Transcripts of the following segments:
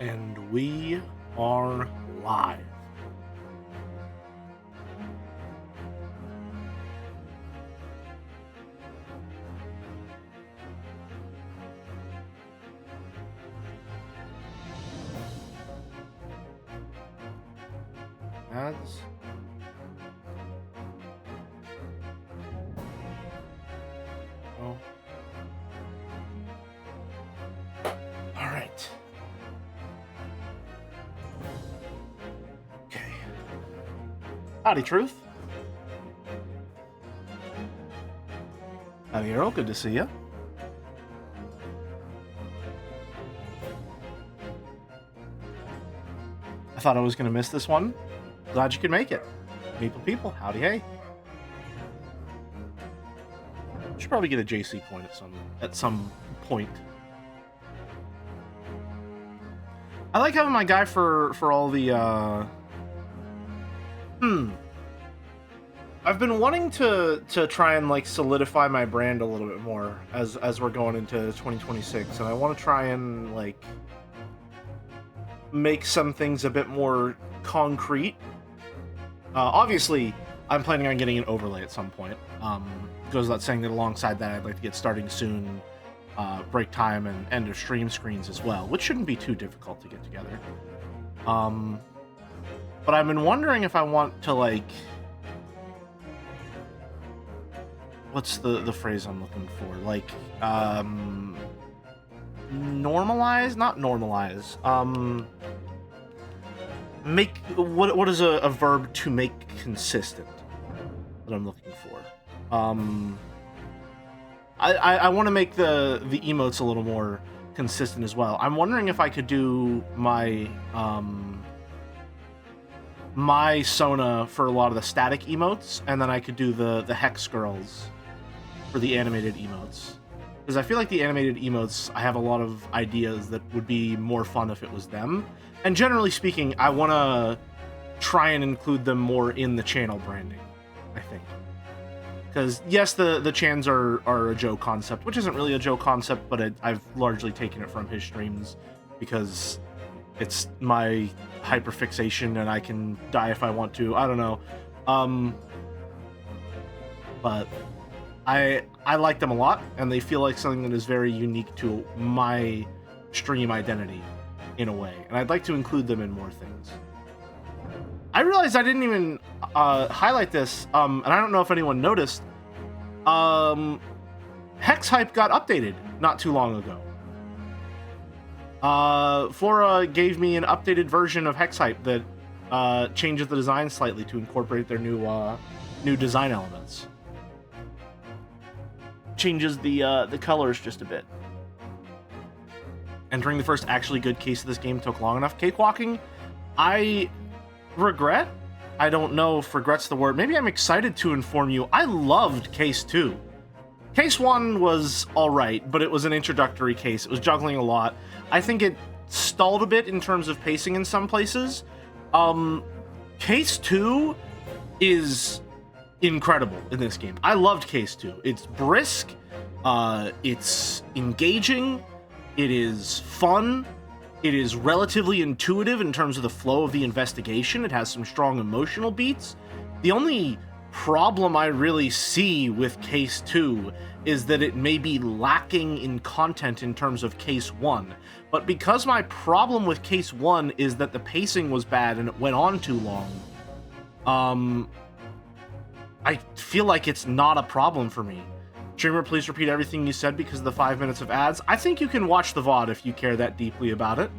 And we are live. Ads. Oh. All right. Okay. Howdy, Truth. Howdy, Earl. Good to see you. I thought I was going to miss this one. Glad you could make it. People, howdy, hey. Should probably get a JC point at some point. I like having my guy for all the I've been wanting to try and like solidify my brand a little bit more as we're going into 2026, and I want to try and like make some things a bit more concrete. Obviously, I'm planning on getting an overlay at some point. Goes without saying that alongside that, I'd like to get starting soon, break time and end of stream screens as well, which shouldn't be too difficult to get together. But I've been wondering if I want to like, what's the phrase I'm looking for? Like, normalize? Not normalize. Make what is a verb to make consistent that I'm looking for? I want to make the emotes a little more consistent as well. I'm wondering if I could do my my Sona for a lot of the static emotes, and then I could do the Hex girls for the animated emotes. Because I feel like the animated emotes, I have a lot of ideas that would be more fun if it was them. And generally speaking, I want to try and include them more in the channel branding, I think. Because, yes, the Chans are a Joe concept, which isn't really a Joe concept, but I've largely taken it from his streams because it's my hyperfixation and I can die if I want to. I don't know. But I like them a lot, and they feel like something that is very unique to my stream identity in a way, and I'd like to include them in more things. I realized I didn't even highlight this, and I don't know if anyone noticed. Hex Hype got updated not too long ago. Flora gave me an updated version of Hex Hype that changes the design slightly to incorporate their new design elements. Changes the colors just a bit. Entering the first actually good case of this game took long enough. Cakewalking, I regret. I don't know if regret's the word. Maybe I'm excited to inform you. I loved Case 2. Case 1 was alright, but it was an introductory case. It was juggling a lot. I think it stalled a bit in terms of pacing in some places. Case 2 is incredible in this game. I loved Case 2. It's brisk, it's engaging, it is fun, it is relatively intuitive in terms of the flow of the investigation, it has some strong emotional beats. The only problem I really see with Case 2 is that it may be lacking in content in terms of Case 1. But because my problem with Case 1 is that the pacing was bad and it went on too long, I feel like it's not a problem for me. Streamer, please repeat everything you said because of the 5 minutes of ads. I think you can watch the VOD if you care that deeply about it.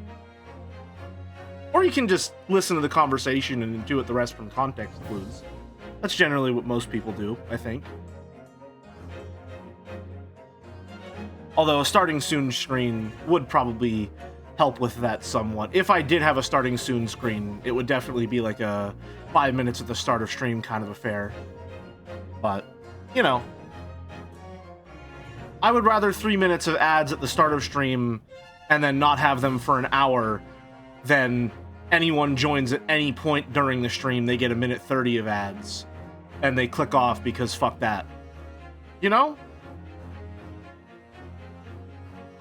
Or you can just listen to the conversation and do it the rest from context clues. That's generally what most people do, I think. Although a starting soon screen would probably help with that somewhat. If I did have a starting soon screen, it would definitely be like a 5 minutes at the start of stream kind of affair. But, you know, I would rather 3 minutes of ads at the start of stream and then not have them for an hour than anyone joins at any point during the stream, they get a minute 30 of ads and they click off because fuck that. You know?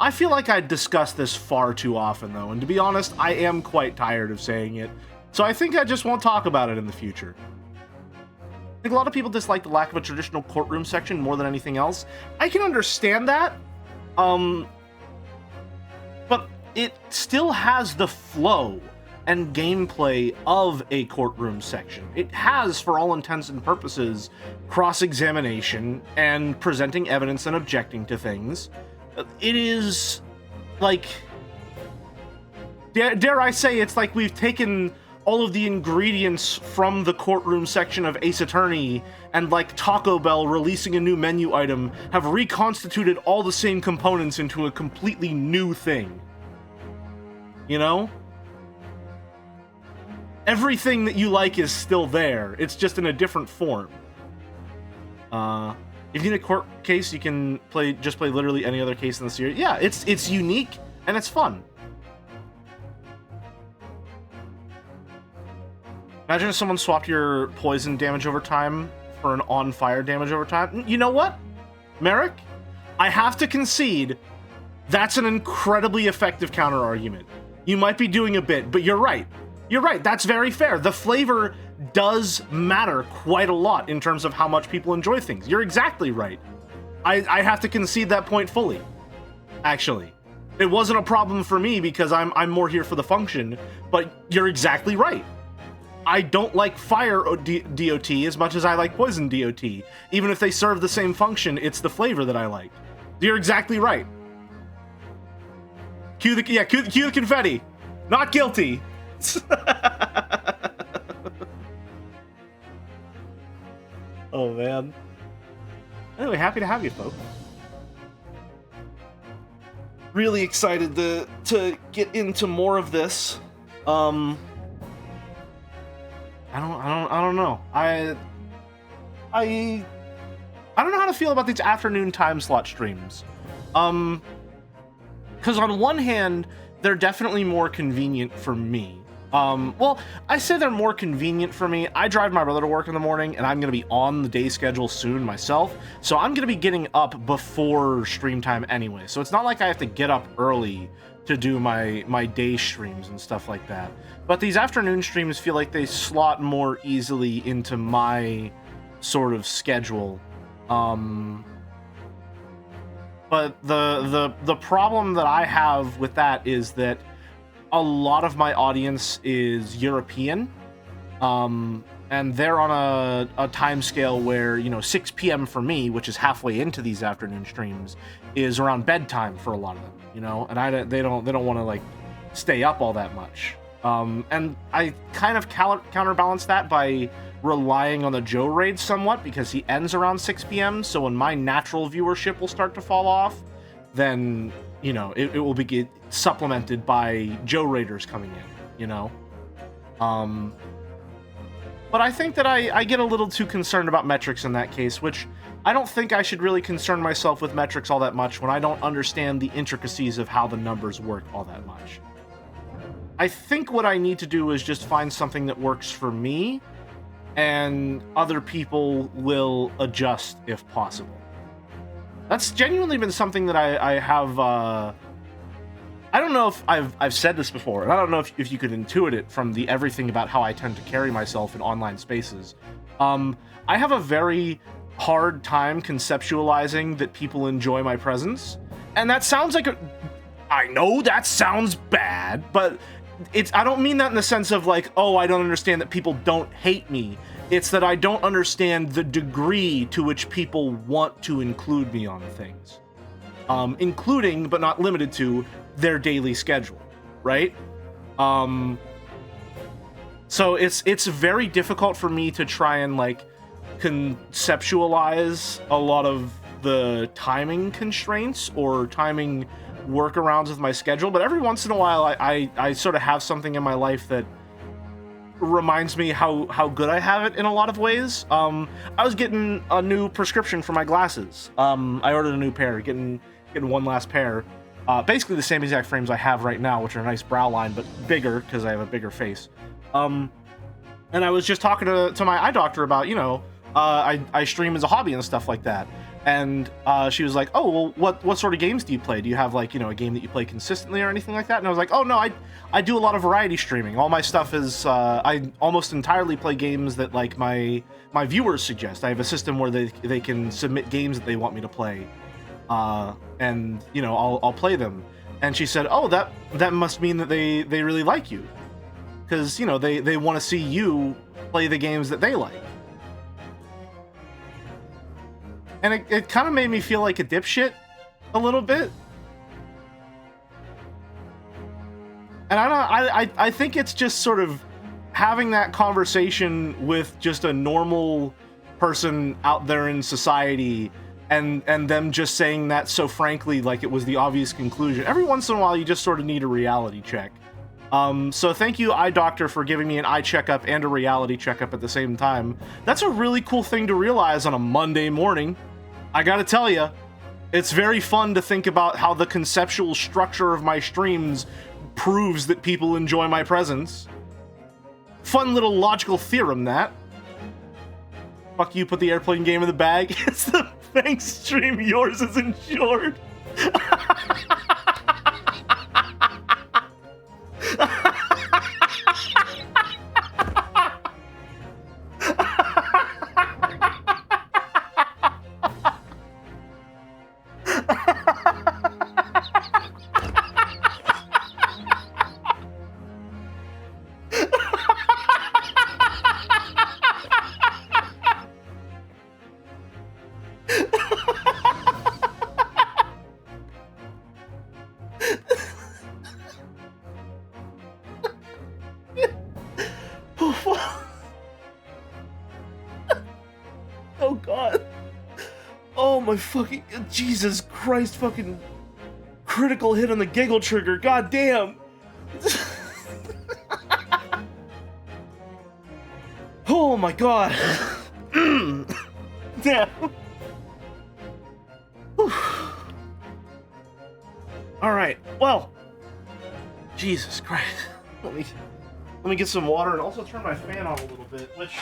I feel like I discuss this far too often, though, and to be honest, I am quite tired of saying it, so I think I just won't talk about it in the future. I think a lot of people dislike the lack of a traditional courtroom section more than anything else. I can understand that, but it still has the flow and gameplay of a courtroom section. It has, for all intents and purposes, cross-examination and presenting evidence and objecting to things. It is, like, dare I say, it's like we've taken all of the ingredients from the courtroom section of Ace Attorney and, like, Taco Bell releasing a new menu item, have reconstituted all the same components into a completely new thing. You know? Everything that you like is still there. It's just in a different form. If you need a court case, you can play literally any other case in the series. Yeah, it's unique and it's fun. Imagine if someone swapped your poison damage over time for an on-fire damage over time. You know what, Merrick? I have to concede that's an incredibly effective counter-argument. You might be doing a bit, but you're right. You're right, that's very fair. The flavor does matter quite a lot in terms of how much people enjoy things. You're exactly right. I have to concede that point fully, actually. It wasn't a problem for me because I'm more here for the function, but you're exactly right. I don't like fire DOT as much as I like poison DOT. Even if they serve the same function, it's the flavor that I like. You're exactly right. Cue the confetti. Not guilty. Oh man. Anyway, happy to have you, folks. Really excited to get into more of this. I don't know. I don't know how to feel about these afternoon time slot streams. Because on one hand, they're definitely more convenient for me. Well, I say they're more convenient for me. I drive my brother to work in the morning, and I'm going to be on the day schedule soon myself, so I'm going to be getting up before stream time anyway. So it's not like I have to get up early to do my day streams and stuff like that. But these afternoon streams feel like they slot more easily into my sort of schedule. But the problem that I have with that is that a lot of my audience is European, and they're on a time scale where, 6 p.m. for me, which is halfway into these afternoon streams, is around bedtime for a lot of them, and they don't want to, like, stay up all that much. And I kind of counterbalance that by relying on the Joe raid somewhat, because he ends around 6 p.m. So when my natural viewership will start to fall off, then it will be supplemented by Joe raiders coming in. But I think that I get a little too concerned about metrics in that case, which I don't think I should really concern myself with metrics all that much when I don't understand the intricacies of how the numbers work all that much. I think what I need to do is just find something that works for me, and other people will adjust if possible. That's genuinely been something that I have, I don't know if I've said this before, and I don't know if you could intuit it from the everything about how I tend to carry myself in online spaces. I have a very hard time conceptualizing that people enjoy my presence, and that sounds like I know that sounds bad, but I don't mean that in the sense of like, oh, I don't understand that people don't hate me. It's that I don't understand the degree to which people want to include me on things. Including, but not limited to, their daily schedule, right? So it's very difficult for me to try and, like, conceptualize a lot of the timing constraints or timing workarounds with my schedule, but every once in a while I sort of have something in my life that reminds me how good I have it in a lot of ways. I was getting a new prescription for my glasses. I ordered a new pair, getting one last pair. Basically the same exact frames I have right now, which are a nice brow line, but bigger because I have a bigger face. And I was just talking to my eye doctor about, I stream as a hobby and stuff like that. And she was like, "Oh, well, what sort of games do you play? Do you have like, a game that you play consistently or anything like that?" And I was like, "Oh no, I do a lot of variety streaming. All my stuff is I almost entirely play games that like my viewers suggest. I have a system where they can submit games that they want me to play, and I'll play them." And she said, "Oh, that must mean that they really like you, because they want to see you play the games that they like." And it kind of made me feel like a dipshit a little bit. And I think it's just sort of having that conversation with just a normal person out there in society, and them just saying that so frankly, like it was the obvious conclusion. Every once in a while, you just sort of need a reality check. So thank you, eye doctor, for giving me an eye checkup and a reality checkup at the same time. That's a really cool thing to realize on a Monday morning. I gotta tell you, it's very fun to think about how the conceptual structure of my streams proves that people enjoy my presence. Fun little logical theorem, that. Fuck you, put the airplane game in the bag. It's the thanks stream, yours is insured. Oh god. Oh my fucking Jesus Christ, fucking critical hit on the giggle trigger. God damn. Oh my god. Damn. Alright, well. Jesus Christ. Let me get some water and also turn my fan on a little bit, which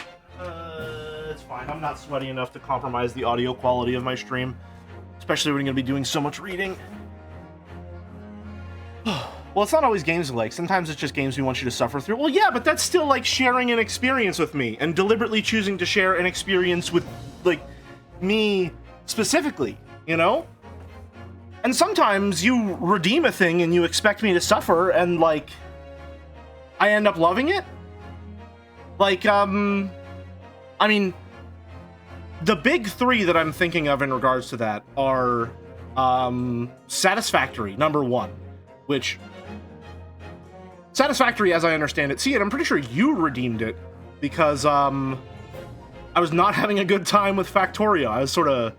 it's fine. I'm not sweaty enough to compromise the audio quality of my stream, especially when I'm going to be doing so much reading. Well, it's not always games we like. Sometimes it's just games we want you to suffer through. Well, yeah, but that's still like sharing an experience with me and deliberately choosing to share an experience with, like, me specifically, you know? And sometimes you redeem a thing and you expect me to suffer, and, like, I end up loving it. Like, I mean, the big three that I'm thinking of in regards to that are, Satisfactory, number one, which... Satisfactory, as I understand it, see, and I'm pretty sure you redeemed it, because, I was not having a good time with Factorio. I was sort of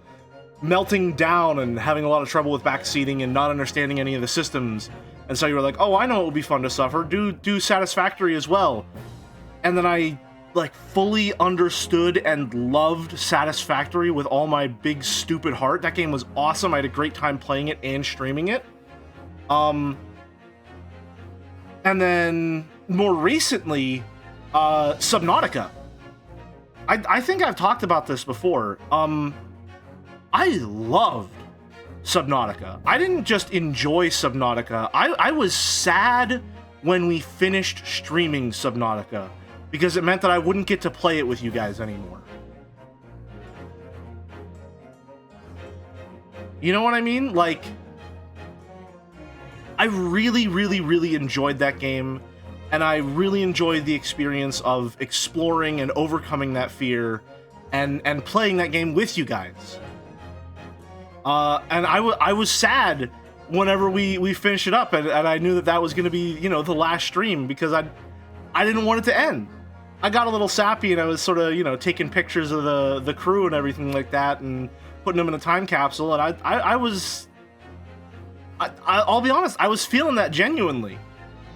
melting down and having a lot of trouble with backseating and not understanding any of the systems. And so you were like, oh, I know it would be fun to suffer. Do Satisfactory as well. And then I, like, fully understood and loved Satisfactory with all my big, stupid heart. That game was awesome. I had a great time playing it and streaming it. And then, more recently, Subnautica. I think I've talked about this before. I loved Subnautica. I didn't just enjoy Subnautica. I was sad when we finished streaming Subnautica, because it meant that I wouldn't get to play it with you guys anymore. You know what I mean? Like, I really, really, really enjoyed that game, and I really enjoyed the experience of exploring and overcoming that fear and playing that game with you guys. And I was sad whenever we finished it up, and I knew that was going to be, you know, the last stream, because I didn't want it to end. I got a little sappy, and I was sort of, you know, taking pictures of the crew and everything like that, and putting them in a time capsule, and I'll be honest, I was feeling that genuinely.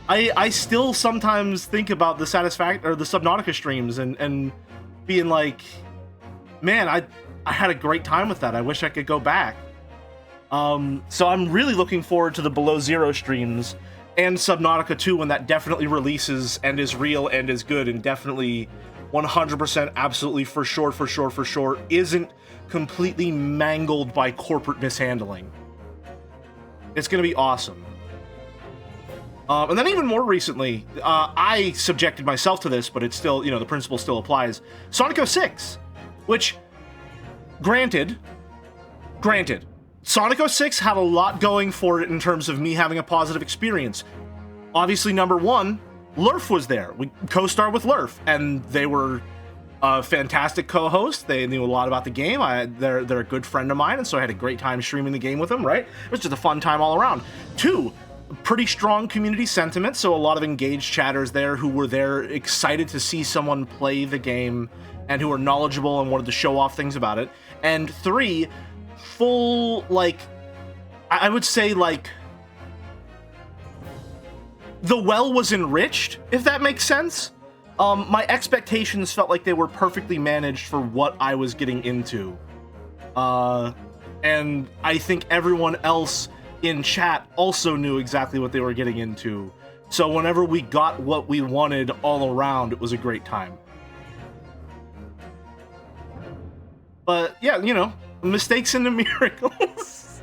I still sometimes think about the Subnautica streams and being like, man, I had a great time with that. I wish I could go back. So I'm really looking forward to the Below Zero streams and Subnautica 2 when that definitely releases and is real and is good, and definitely 100% absolutely for sure isn't completely mangled by corporate mishandling. It's going to be awesome. And then even more recently, I subjected myself to this, but it's still, the principle still applies. Sonic 06, which, granted, Sonic 06 had a lot going for it in terms of me having a positive experience. Obviously, number one, Lurf was there. We co-starred with Lurf, and they were a fantastic co-host. They knew a lot about the game. They're a good friend of mine, and so I had a great time streaming the game with them, right? It was just a fun time all around. Two, pretty strong community sentiment, so a lot of engaged chatters there who were there excited to see someone play the game and who were knowledgeable and wanted to show off things about it. And three, full, I would say, the well was enriched, if that makes sense. My expectations felt like they were perfectly managed for what I was getting into. And I think everyone else in chat also knew exactly what they were getting into. So whenever we got what we wanted all around, it was a great time. But yeah, mistakes into miracles.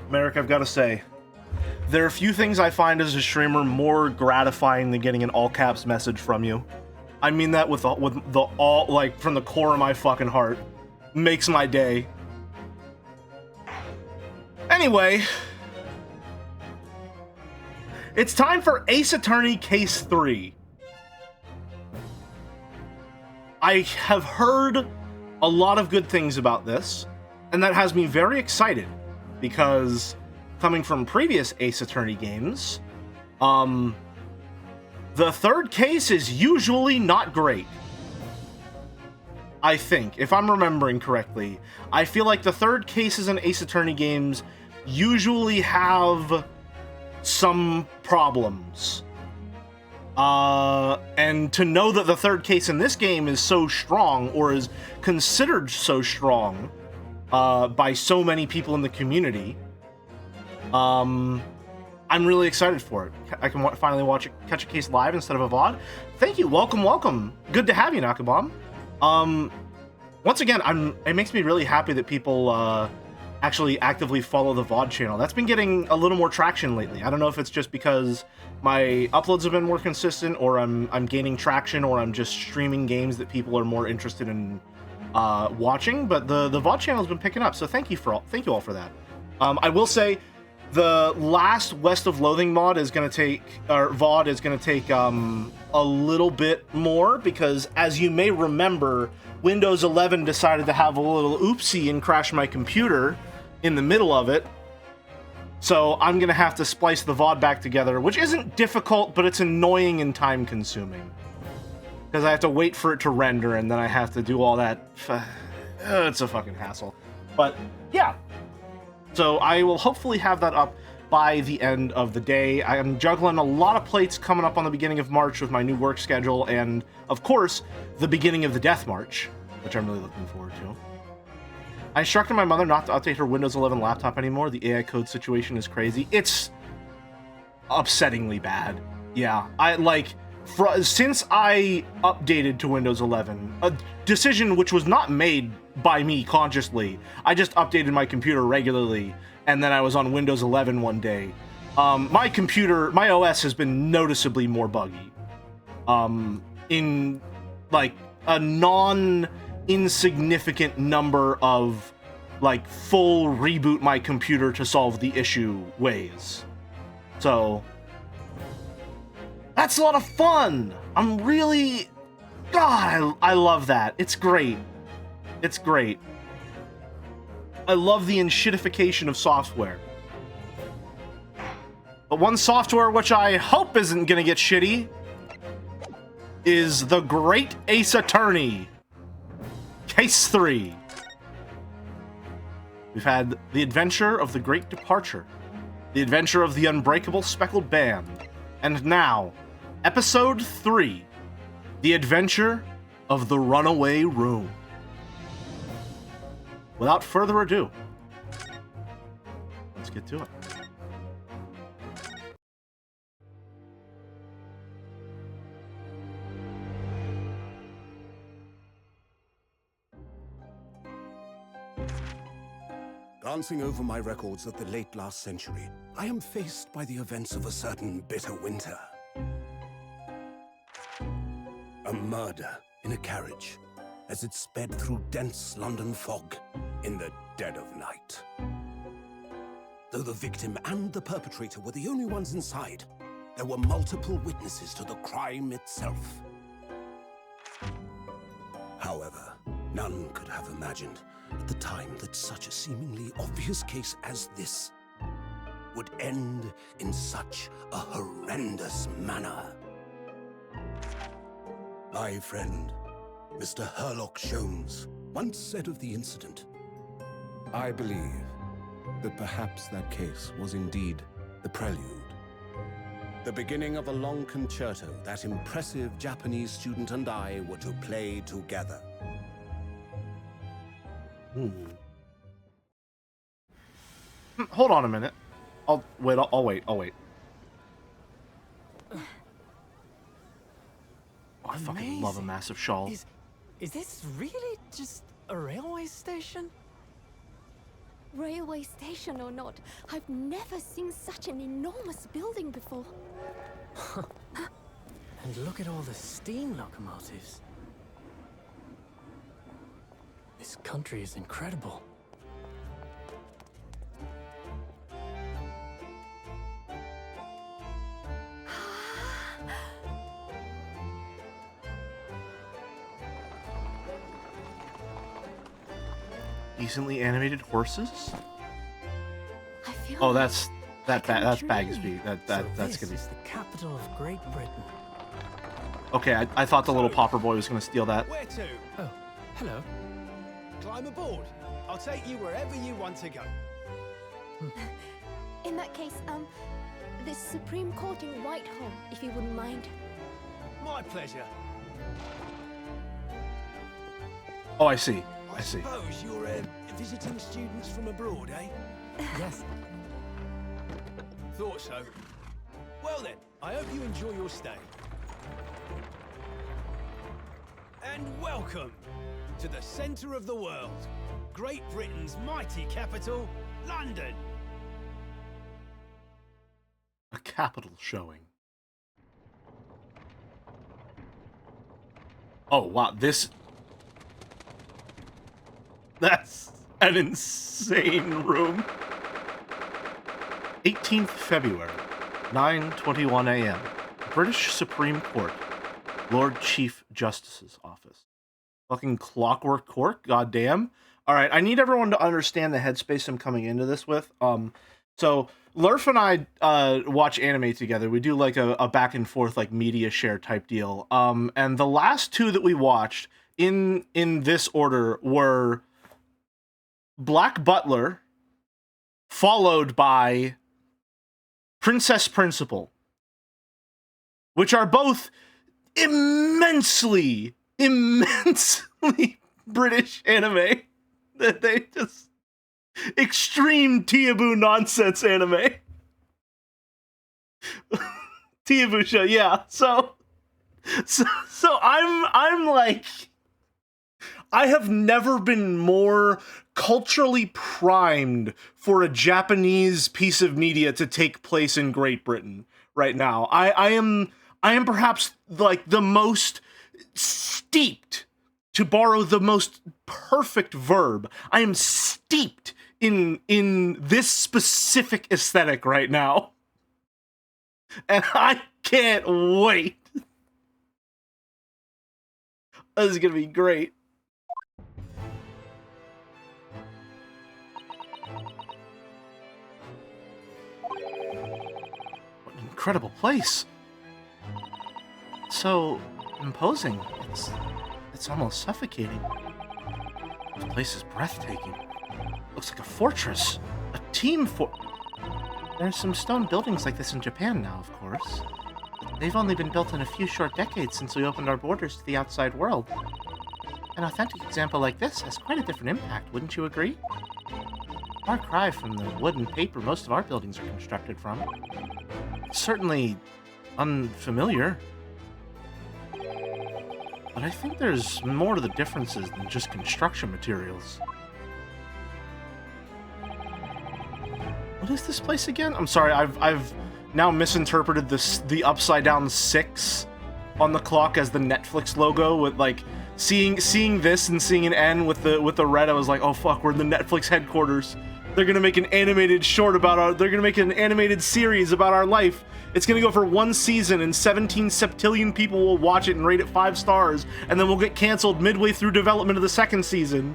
Merrick, I've got to say, there are a few things I find as a streamer more gratifying than getting an all caps message from you. I mean that with the all, from the core of my fucking heart. Makes my day. Anyway, it's time for Ace Attorney Case 3. I have heard a lot of good things about this, and that has me very excited, because coming from previous Ace Attorney games, the third case is usually not great. I think, if I'm remembering correctly. I feel like the third cases in Ace Attorney games usually have some problems. And to know that the third case in this game is so strong, or is considered so strong, by so many people in the community, I'm really excited for it. I can finally catch a case live instead of a VOD. Thank you, welcome. Good to have you, Nakabom. Once again, it makes me really happy that people, actually actively follow the VOD channel. That's been getting a little more traction lately. I don't know if it's just because my uploads have been more consistent, or I'm gaining traction, or I'm just streaming games that people are more interested in watching, but the VOD channel has been picking up, so thank you all for that. I will say the last West of Loathing VOD is going to take a little bit more, because as you may remember, Windows 11 decided to have a little oopsie and crash my computer in the middle of it. So I'm going to have to splice the VOD back together, which isn't difficult, but it's annoying and time consuming, because I have to wait for it to render, and then I have to do all that. It's a fucking hassle. But yeah, so I will hopefully have that up by the end of the day. I am juggling a lot of plates coming up on the beginning of March with my new work schedule, and of course, the beginning of the Death March, which I'm really looking forward to. I instructed my mother not to update her Windows 11 laptop anymore. The AI code situation is crazy. It's upsettingly bad. Yeah, since I updated to Windows 11, a decision which was not made by me consciously, I just updated my computer regularly, and then I was on Windows 11 one day. My OS has been noticeably more buggy. In a non-insignificant number of full reboot my computer to solve the issue ways. So that's a lot of fun. I'm really, God, I love that. It's great. It's great. I love the enshittification of software. But one software which I hope isn't gonna get shitty is the Great Ace Attorney. Case 3. We've had The Adventure of the Great Departure, The Adventure of the Unbreakable Speckled Band, and now, Episode 3, The Adventure of the Runaway Room. Without further ado, let's get to it. Glancing over my records of the late last century, I am faced by the events of a certain bitter winter. A murder in a carriage as it sped through dense London fog in the dead of night. Though the victim and the perpetrator were the only ones inside, there were multiple witnesses to the crime itself. However, none could have imagined at the time that such a seemingly obvious case as this would end in such a horrendous manner. My friend, Mr. Herlock Sholmes, once said of the incident, "I believe that perhaps that case was indeed the prelude, the beginning of a long concerto that impressive Japanese student and I were to play together." Hold on a minute. I'll wait. Oh, I fucking love a massive shawl. Is this really just a railway station? Railway station or not, I've never seen such an enormous building before. And look at all the steam locomotives. This country is incredible. Decently animated horses? I feel Oh, like that's I'm that's dreaming. Baggsby. That's This gonna be. is the capital of Great Britain. Okay, I thought the little popper boy was gonna steal that. Where to? Oh, hello. Climb aboard. I'll take you wherever you want to go. In that case, the Supreme Court in Whitehall, if you wouldn't mind. My pleasure. Oh, I see. I suppose you're visiting students from abroad, eh? Yes. Thought so. Well then, I hope you enjoy your stay. And welcome to the centre of the world, Great Britain's mighty capital, London. A capital showing. Oh, wow, that's an insane room. 18th February, 9:21 a.m. British Supreme Court, Lord Chief Justice's office. Fucking Clockwork Court, goddamn. All right, I need everyone to understand the headspace I'm coming into this with. So Lurf and I watch anime together. We do like a back and forth like media share type deal. And the last two that we watched in this order were Black Butler, followed by Princess Principal, which are both immensely British anime. That they just extreme Teaboo nonsense anime. Teaboo, yeah. So I'm like, I have never been more culturally primed for a Japanese piece of media to take place in Great Britain right now. I am perhaps like the most steeped, to borrow the most perfect verb. I am steeped in this specific aesthetic right now. And I can't wait. This is gonna be great. What an incredible place. So imposing. It's almost suffocating. This place is breathtaking. Looks like a fortress. A team for... There's some stone buildings like this in Japan now, of course. They've only been built in a few short decades since we opened our borders to the outside world. An authentic example like this has quite a different impact, wouldn't you agree? Far cry from the wood and paper most of our buildings are constructed from. It's certainly unfamiliar. But I think there's more to the differences than just construction materials. What is this place again? I'm sorry, I've now misinterpreted the upside down 6 on the clock as the Netflix logo, with like seeing this and seeing an N with the red. I was like, oh fuck, we're in the Netflix headquarters. They're gonna make an animated short about our. They're gonna make an animated series about our life. It's gonna go for 1 season, and 17 septillion people will watch it and rate it 5 stars, and then we'll get canceled midway through development of the 2nd season.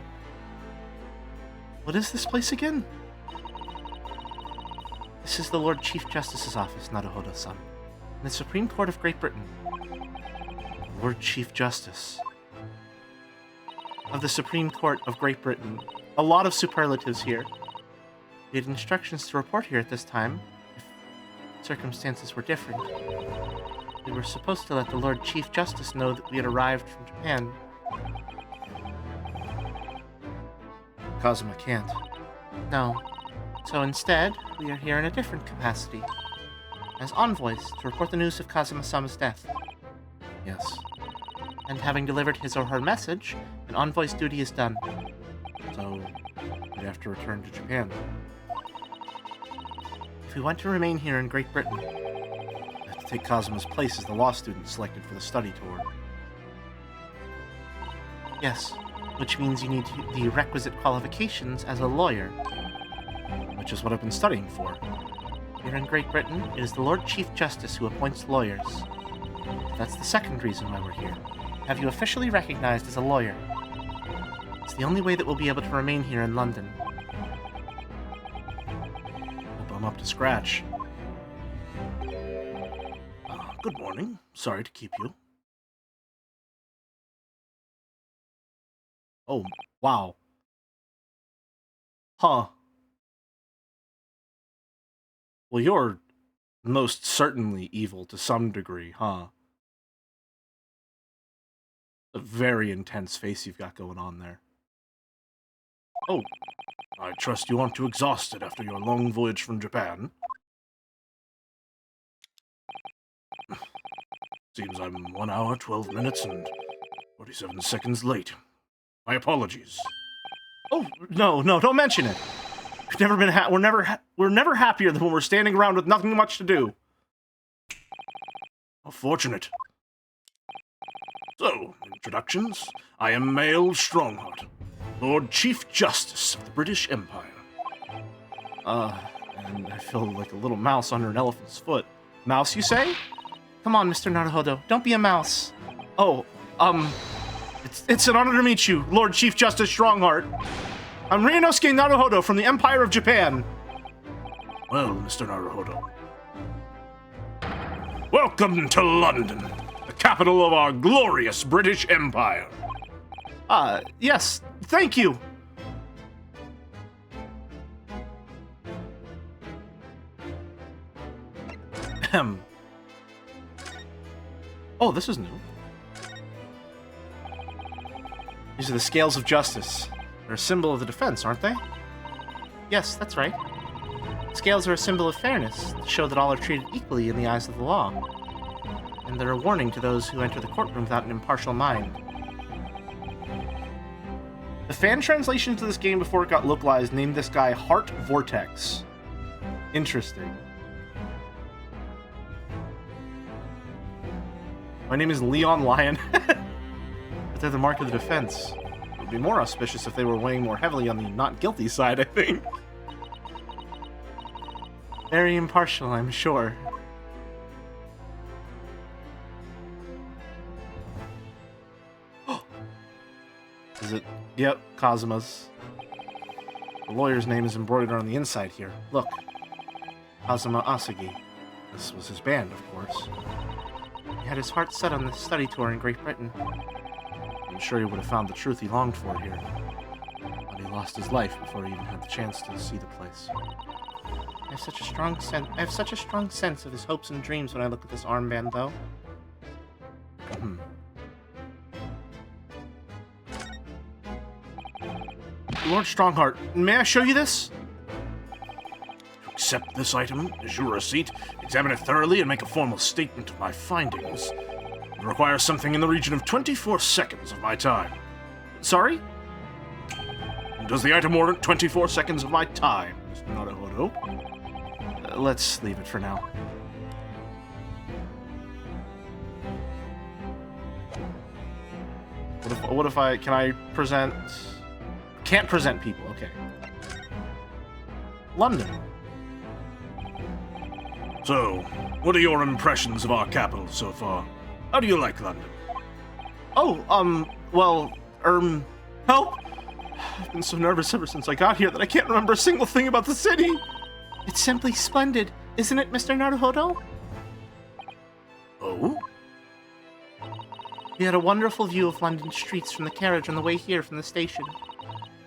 What is this place again? This is the Lord Chief Justice's office, Naruhodo-san, in the Supreme Court of Great Britain. Lord Chief Justice of the Supreme Court of Great Britain. A lot of superlatives here. We had instructions to report here at this time, if circumstances were different. We were supposed to let the Lord Chief Justice know that we had arrived from Japan. Kazuma can't. No. So instead, we are here in a different capacity. As envoys to report the news of Kazuma-sama's death. Yes. And having delivered his or her message, an envoy's duty is done. So, we have to return to Japan. If we want to remain here in Great Britain, we have to take Kazuma's place as the law student selected for the study tour. Yes, which means you need the requisite qualifications as a lawyer. Which is what I've been studying for. Here in Great Britain, it is the Lord Chief Justice who appoints lawyers. That's the second reason why we're here. Have you officially recognized as a lawyer? It's the only way that we'll be able to remain here in London. Hope I'm up to scratch. Good morning. Sorry to keep you. Oh, wow. Huh. Well, you're most certainly evil to some degree, huh? A very intense face you've got going on there. Oh, I trust you aren't too exhausted after your long voyage from Japan. Seems I'm 1 hour, 12 minutes, and 47 seconds late. My apologies. Oh, no, don't mention it. We've never been we're never happier than when we're standing around with nothing much to do. How fortunate. So, introductions. I am Mael Strongheart, Lord Chief Justice of the British Empire. And I feel like a little mouse under an elephant's foot. Mouse, you say? Come on, Mr. Naruhodo, don't be a mouse. Oh, it's an honor to meet you, Lord Chief Justice Strongheart. I'm Ryunosuke Naruhodo from the Empire of Japan. Well, Mr. Naruhodo. Welcome to London, the capital of our glorious British Empire. Yes, thank you. Oh, this is new. These are the scales of justice. They're a symbol of the defense, aren't they? Yes, that's right. Scales are a symbol of fairness, to show that all are treated equally in the eyes of the law. And they're a warning to those who enter the courtroom without an impartial mind. The fan translation to this game before it got localized named this guy Heart Vortex. Interesting. My name is Leon Lion. But they're the mark of the defense. It would be more auspicious if they were weighing more heavily on the not guilty side, I think. Very impartial, I'm sure. Is it? Yep, Kazuma's. The lawyer's name is embroidered on the inside here. Look. Kazuma Asagi. This was his band, of course. He had his heart set on the study tour in Great Britain. I'm sure he would have found the truth he longed for here. But he lost his life before he even had the chance to see the place. I have such a strong sense of his hopes and dreams when I look at this armband, though. Lord Strongheart, may I show you this? Accept this item as your receipt, examine it thoroughly, and make a formal statement of my findings. It requires something in the region of 24 seconds of my time. Sorry? Does the item warrant 24 seconds of my time, Mr. Naruhodo? Let's leave it for now. What if I... Can I present... Can't present people, okay. London. So, what are your impressions of our capital so far? How do you like London? Oh, well, help! I've been so nervous ever since I got here that I can't remember a single thing about the city! It's simply splendid, isn't it, Mr. Naruhodo? Oh? We had a wonderful view of London streets from the carriage on the way here from the station.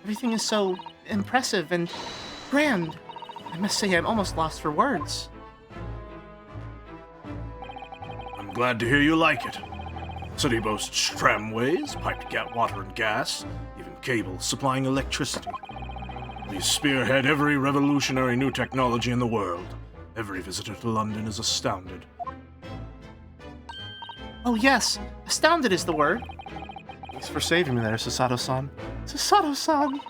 Everything is so impressive and grand. I must say I'm almost lost for words. I'm glad to hear you like it. The city boasts tramways, piped water and gas, even cables supplying electricity. We spearhead every revolutionary new technology in the world. Every visitor to London is astounded. Oh yes, astounded is the word. Thanks for saving me there, Sasato-san. Sasato-san!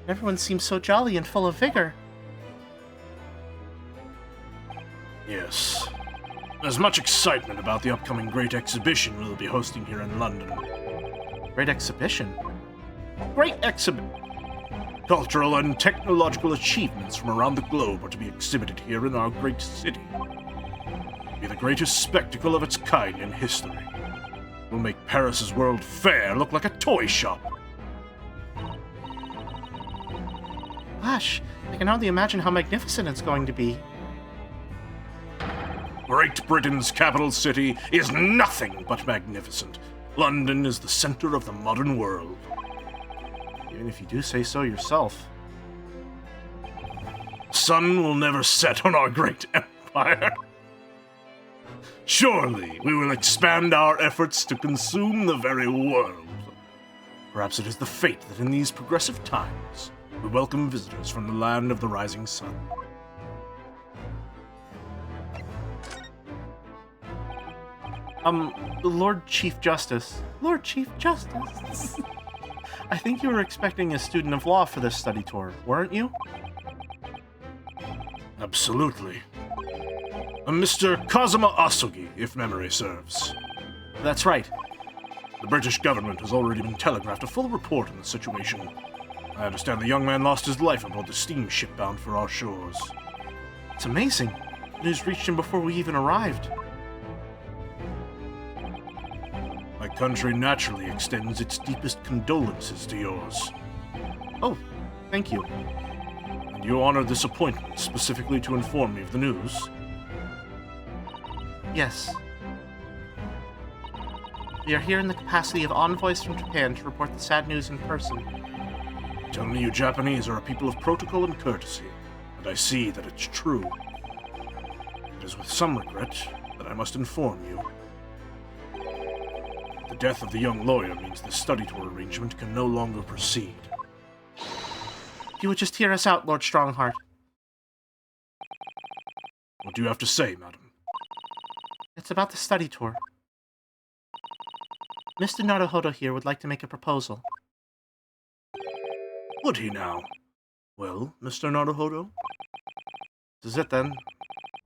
Everyone seems so jolly and full of vigor. Yes. There's much excitement about the upcoming Great Exhibition we'll be hosting here in London. Great exhibition? Great exhibit! Cultural and technological achievements from around the globe are to be exhibited here in our great city. It'll be the greatest spectacle of its kind in history. We'll make Paris's World Fair look like a toy shop. Gosh, I can hardly imagine how magnificent it's going to be. Great Britain's capital city is nothing but magnificent. London is the center of the modern world. Even if you do say so yourself. Sun will never set on our great empire. Surely we will expand our efforts to consume the very world. Perhaps it is the fate that in these progressive times we welcome visitors from the land of the rising sun. Lord Chief Justice. Lord Chief Justice? I think you were expecting a student of law for this study tour, weren't you? Absolutely. A Mr. Kazuma Asugi, if memory serves. That's right. The British government has already been telegraphed a full report on the situation. I understand the young man lost his life aboard the steamship bound for our shores. It's amazing. News reached him before we even arrived. My country naturally extends its deepest condolences to yours. Oh, thank you. And you honored this appointment specifically to inform me of the news? Yes. We are here in the capacity of envoys from Japan to report the sad news in person. Tell me you Japanese are a people of protocol and courtesy, and I see that it's true. It is with some regret that I must inform you. The death of the young lawyer means the study tour arrangement can no longer proceed. If you would just hear us out, Lord Strongheart. What do you have to say, madam? It's about the study tour. Mr. Naruhodo here would like to make a proposal. Would he now? Well, Mr. Naruhodo? This is it then.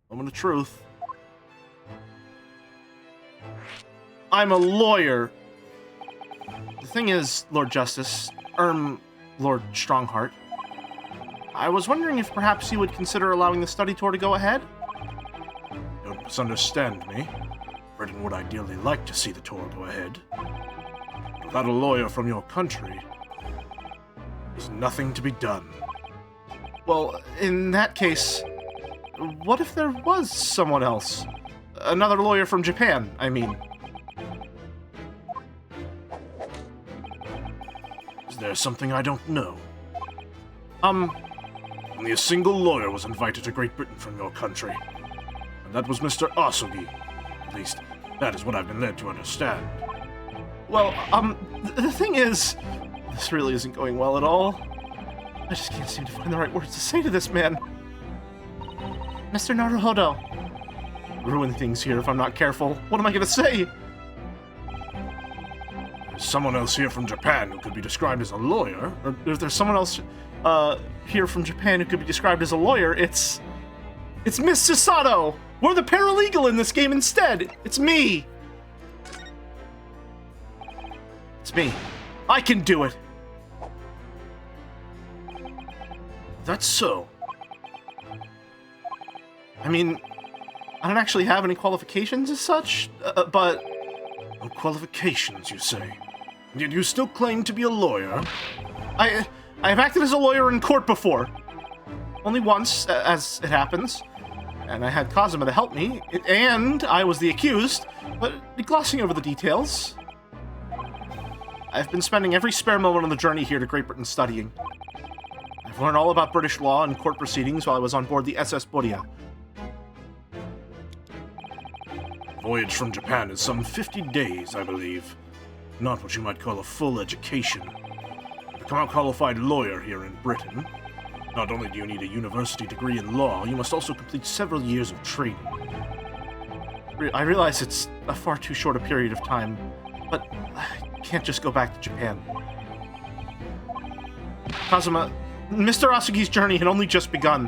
Moment of truth. I'm a lawyer. The thing is, Lord Justice, Lord Strongheart, I was wondering if perhaps you would consider allowing the study tour to go ahead? Don't misunderstand me. Britain would ideally like to see the tour go ahead. Without a lawyer from your country, there's nothing to be done. Well, in that case, what if there was someone else? Another lawyer from Japan, I mean. Is there's something I don't know. Only a single lawyer was invited to Great Britain from your country, and that was Mr. Asugi. At least, that is what I've been led to understand. Well, the thing is, this really isn't going well at all. I just can't seem to find the right words to say to this man. Mr. Naruhodo. Ruin things here if I'm not careful. What am I gonna say? There's someone else here from Japan who could be described as a lawyer. Or if there's someone else here from Japan who could be described as a lawyer, it's Miss Sasato! We're the paralegal in this game instead! It's me! It's me. I can do it! That's so. I mean, I don't actually have any qualifications as such, but... No qualifications, you say? And yet you still claim to be a lawyer? I've acted as a lawyer in court before. Only once, as it happens. And I had Kazuma to help me, and I was the accused, but glossing over the details. I've been spending every spare moment on the journey here to Great Britain studying. I've learned all about British law and court proceedings while I was on board the SS Boria. Voyage from Japan is some 50 days, I believe. Not what you might call a full education. To become a qualified lawyer here in Britain, not only do you need a university degree in law, you must also complete several years of training. I realize it's a far too short a period of time, but I can't just go back to Japan. Kazuma, Mr. Asugi's journey had only just begun.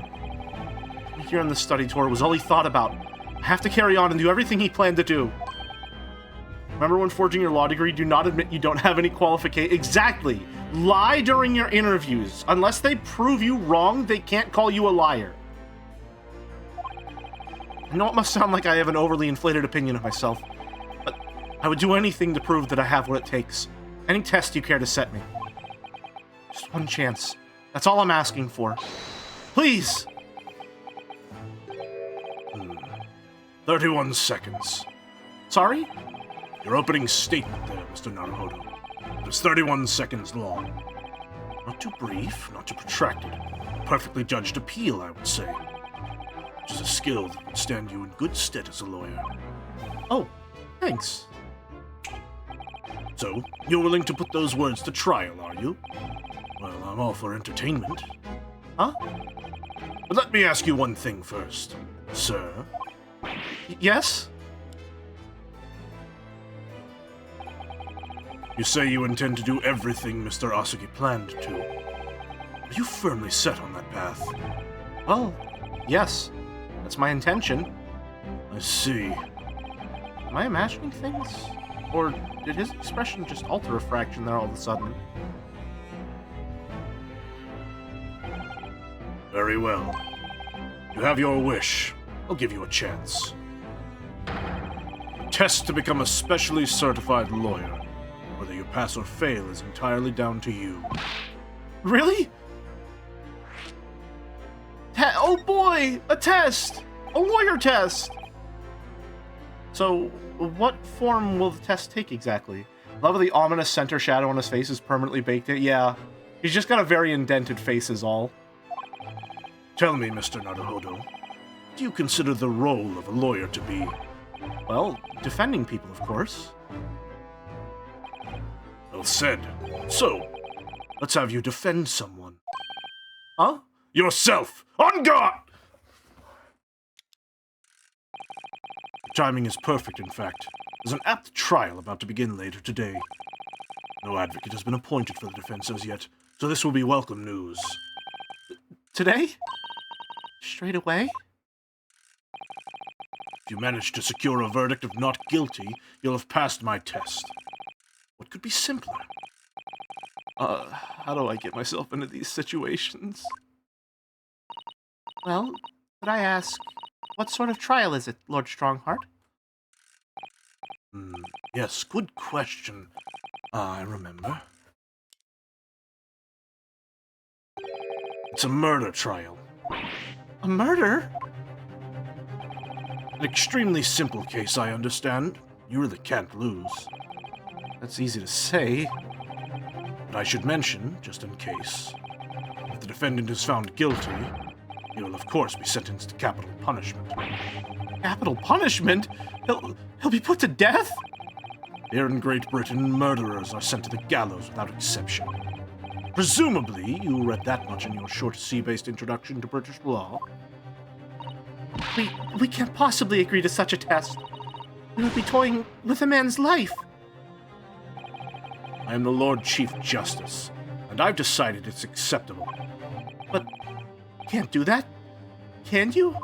Here on the study tour was all he thought about. I have to carry on and do everything he planned to do. Remember when forging your law degree, do not admit you don't have any qualification. Exactly. Lie during your interviews. Unless they prove you wrong, they can't call you a liar. I know it must sound like I have an overly inflated opinion of myself, but I would do anything to prove that I have what it takes. Any test you care to set me. Just one chance. That's all I'm asking for. Please! 31 seconds. Sorry? Your opening statement there, Mr. Naruhodo. It was 31 seconds long. Not too brief, not too protracted. A perfectly judged appeal, I would say. Which is a skill that would stand you in good stead as a lawyer. Oh, thanks. So, you're willing to put those words to trial, are you? Well, I'm all for entertainment. Huh? But let me ask you one thing first, sir. Yes? You say you intend to do everything Mr. Asugi planned to. Are you firmly set on that path? Well, yes. That's my intention. I see. Am I imagining things? Or did his expression just alter a fraction there all of a sudden? Very well. You have your wish. I'll give you a chance. The test to become a specially certified lawyer. Whether you pass or fail is entirely down to you. Really? Oh boy! A test! A lawyer test! So, what form will the test take exactly? Love of the ominous center shadow on his face is permanently baked in. Yeah. He's just got a very indented face is all. Tell me, Mr. Naruhodo, do you consider the role of a lawyer to be? Well, defending people, of course. Well said. So, let's have you defend someone. Huh? Yourself! On guard! Your timing is perfect, in fact. There's an apt trial about to begin later today. No advocate has been appointed for the defense as yet, so this will be welcome news. Today? Straight away? If you manage to secure a verdict of not guilty, you'll have passed my test. What could be simpler? How do I get myself into these situations? Well, could I ask, what sort of trial is it, Lord Strongheart? Yes, good question. I remember. It's a murder trial. A murder? An extremely simple case, I understand. You really can't lose. That's easy to say. But I should mention, just in case, if the defendant is found guilty, he will of course be sentenced to capital punishment. Capital punishment? He'll be put to death? Here in Great Britain, murderers are sent to the gallows without exception. Presumably, you read that much in your short sea-based introduction to British law. We can't possibly agree to such a test. We would be toying with a man's life. I am the Lord Chief Justice, and I've decided it's acceptable. But you can't do that, can you?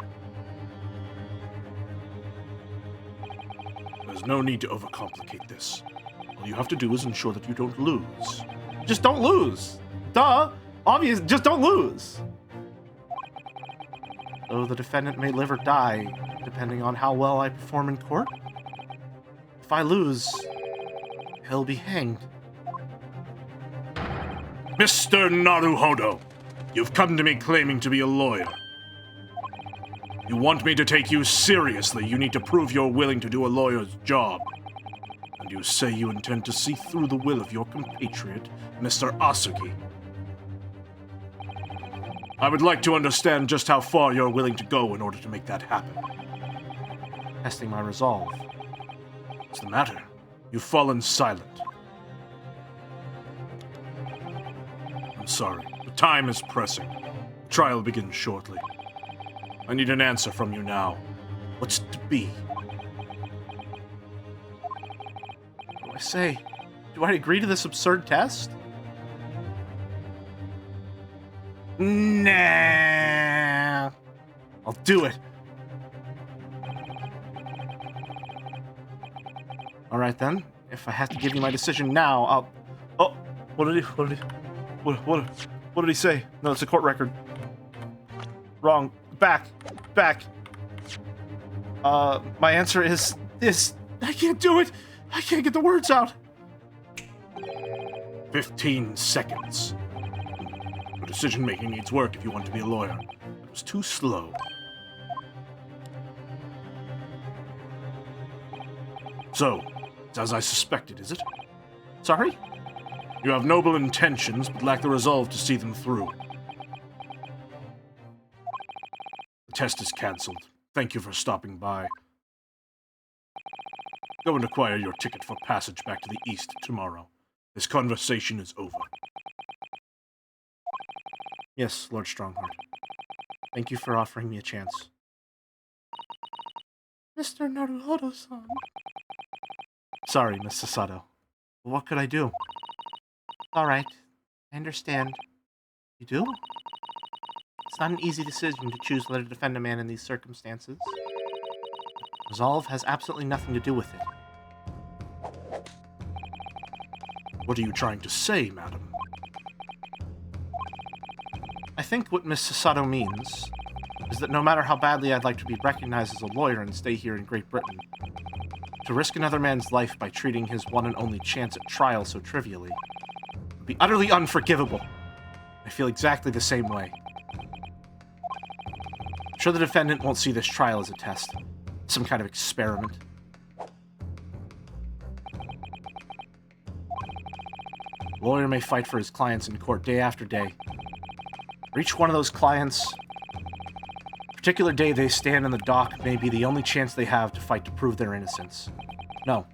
There's no need to overcomplicate this. All you have to do is ensure that you don't lose. Just don't lose. Duh. Obvious, just don't lose. So the defendant may live or die, depending on how well I perform in court. If I lose, he'll be hanged. Mr. Naruhodo, you've come to me claiming to be a lawyer. You want me to take you seriously, you need to prove you're willing to do a lawyer's job. And you say you intend to see through the will of your compatriot, Mr. Asuki. I would like to understand just how far you're willing to go in order to make that happen. Testing my resolve. What's the matter? You've fallen silent. I'm sorry. The time is pressing. The trial begins shortly. I need an answer from you now. What's it to be? What do I say? Do I agree to this absurd test? Nah. I'll do it. All right then. If I have to give you my decision now, I'll. Oh, what did he say? No, it's a court record. Wrong. Back. My answer is this. I can't do it. I can't get the words out. 15 seconds. Your decision-making needs work if you want to be a lawyer. It was too slow. So, it's as I suspected, is it? Sorry? You have noble intentions, but lack the resolve to see them through. The test is cancelled. Thank you for stopping by. Go and acquire your ticket for passage back to the east tomorrow. This conversation is over. Yes, Lord Strongheart. Thank you for offering me a chance. Mr. Naruhodo-san. Sorry, Miss Sasato. What could I do? All right. I understand. You do? It's not an easy decision to choose whether to defend a man in these circumstances. Resolve has absolutely nothing to do with it. What are you trying to say, madam? I think what Miss Sasato means is that no matter how badly I'd like to be recognized as a lawyer and stay here in Great Britain, to risk another man's life by treating his one and only chance at trial so trivially would be utterly unforgivable. I feel exactly the same way. I'm sure the defendant won't see this trial as a test, some kind of experiment. A lawyer may fight for his clients in court day after day. For each one of those clients, a particular day they stand in the dock may be the only chance they have to fight to prove their innocence. No,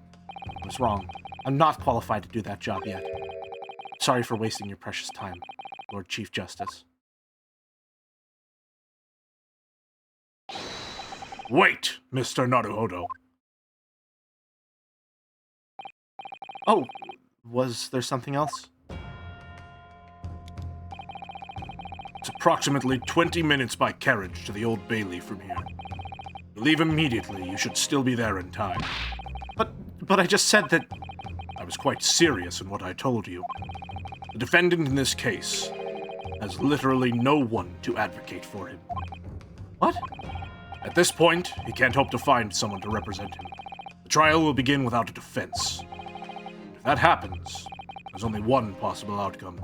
I was wrong. I'm not qualified to do that job yet. Sorry for wasting your precious time, Lord Chief Justice. Wait, Mr. Naruhodo. Oh, was there something else? It's approximately 20 minutes by carriage to the Old Bailey from here. You leave immediately, you should still be there in time. But I just said that... I was quite serious in what I told you. The defendant in this case has literally no one to advocate for him. What? At this point, he can't hope to find someone to represent him. The trial will begin without a defense. If that happens, there's only one possible outcome.